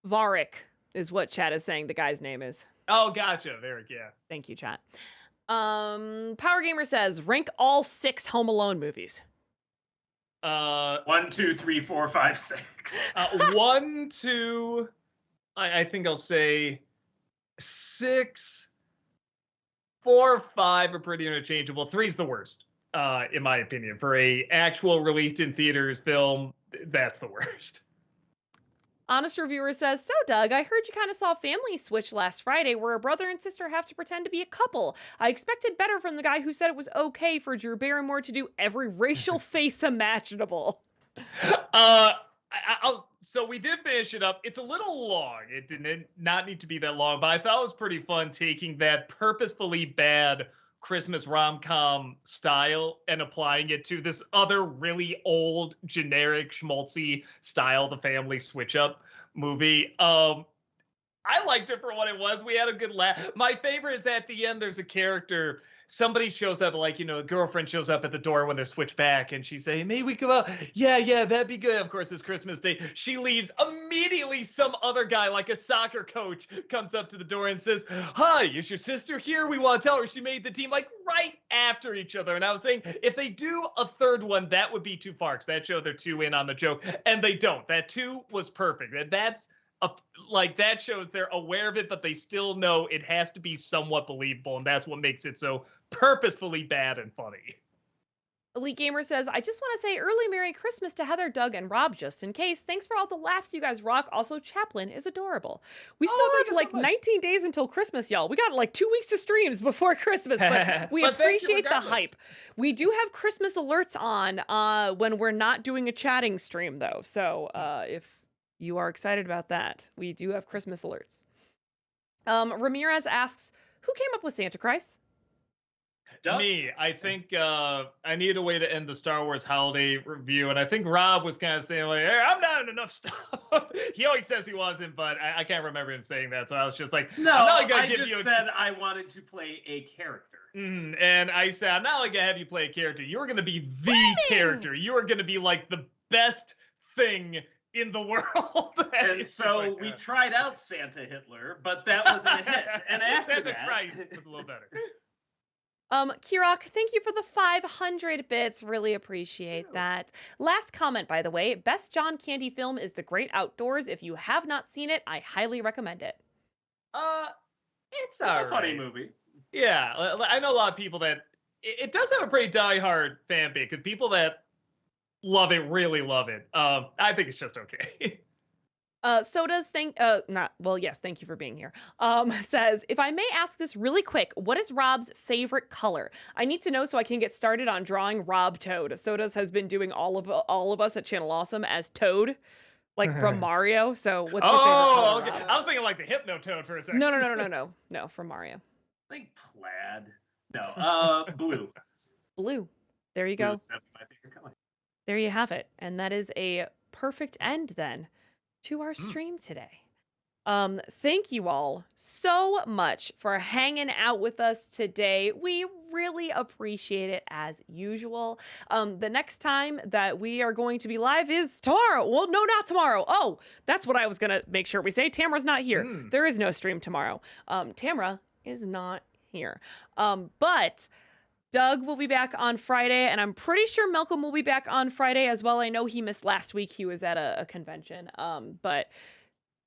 Varric is what chat is saying the guy's name is. Oh, gotcha, Varric. Yeah. Thank you, chat. Power Gamer says, rank all 6 Home Alone movies. 1, 2, 3, 4, 5, 6. 1, 2. I think I'll say 6. 4, 5 are pretty interchangeable. 3's the worst, in my opinion. For a actual released in theaters film, that's the worst. Honest Reviewer says, "So Doug, I heard you kind of saw Family Switch last Friday where a brother and sister have to pretend to be a couple. I expected better from the guy who said it was okay for Drew Barrymore to do every racial face imaginable." So we did finish it up. It's a little long. It did not need to be that long, but I thought it was pretty fun taking that purposefully bad Christmas rom-com style and applying it to this other really old, generic, schmaltzy style, the Family Switch Up movie. I liked it for what it was. We had a good laugh. My favorite is at the end, there's a character, somebody shows up, like, a girlfriend shows up at the door when they're switched back, and she's saying, "May we go out?" Yeah, that'd be good. Of course, it's Christmas Day. She leaves. Immediately, some other guy, like a soccer coach, comes up to the door and says, "Hi, is your sister here? We want to tell her she made the team," like right after each other. And I was saying, if they do a third one, that would be too far, because that show they're too in on the joke. And they don't. That 2 was perfect. Like that shows they're aware of it, but they still know it has to be somewhat believable, and that's what makes it so purposefully bad and funny. Elite Gamer says, I just want to say early Merry Christmas to Heather, Doug, and Rob, just in case. Thanks for all the laughs, you guys rock. Also, Chaplin is adorable. We still have like 19 days until Christmas, y'all. We got like 2 weeks of streams before Christmas, but we appreciate the hype. We do have Christmas alerts on when we're not doing a chatting stream, though. So if you are excited about that, we do have Christmas alerts. Ramirez asks, who came up with Santa Christ? Me. I think I need a way to end the Star Wars holiday review, and I think Rob was kind of saying like, "Hey, I'm not in enough stuff." He always says he wasn't, but I can't remember him saying that. So I was just like, "No, I just said I wanted to play a character." And I said, "I'm not gonna have you play a character. You are gonna be the character. You are gonna be like the best thing in the world." And so we tried out Santa Hitler, but that wasn't a hit. And after Santa Christ was a little better. Kirok, thank you for the 500 bits. Really appreciate that. Last comment, by the way. Best John Candy film is The Great Outdoors. If you have not seen it, I highly recommend it. It's a funny movie. Yeah, I know a lot of people that it does have a pretty diehard fan base. Because people that love it really love it. I think it's just okay. Soda's thank you for being here. Says, if I may ask this really quick, what is Rob's favorite color? I need to know so I can get started on drawing Rob Toad. Soda's has been doing all of us at Channel Awesome as Toad, like from Mario. So what's your favorite color? Okay. Rob? I was thinking like the Hypno Toad for a second. No, from Mario. I think plaid. No, blue. Blue. There you go. Blue is my favorite color. There you have it. And that is a perfect end then to our stream today. Thank you all so much for hanging out with us today. We really appreciate it as usual. The next time that we are going to be live is tomorrow. Well, no, not tomorrow. Oh, that's what I was gonna make sure we say. Tamara's not here. There is no stream tomorrow. Tamara is not here. But Doug will be back on Friday, and I'm pretty sure Malcolm will be back on Friday as well. I know he missed last week. He was at a convention. But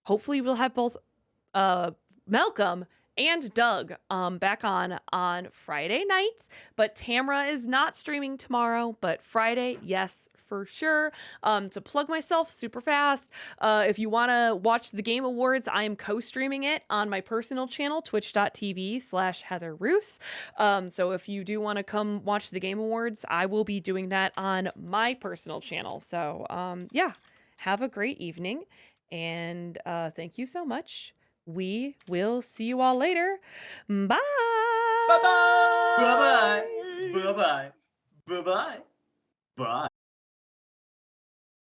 hopefully we'll have both Malcolm and Doug back on Friday nights. But Tamara is not streaming tomorrow, but Friday, yes, for sure. To plug myself super fast, if you want to watch the Game Awards, I am co-streaming it on my personal channel, twitch.tv/Heather Roos. So if you do want to come watch the Game Awards, I will be doing that on my personal channel. So yeah, have a great evening, and thank you so much. We will see you all later. Bye. Bye-bye. Bye-bye. Bye-bye. Bye-bye. Bye.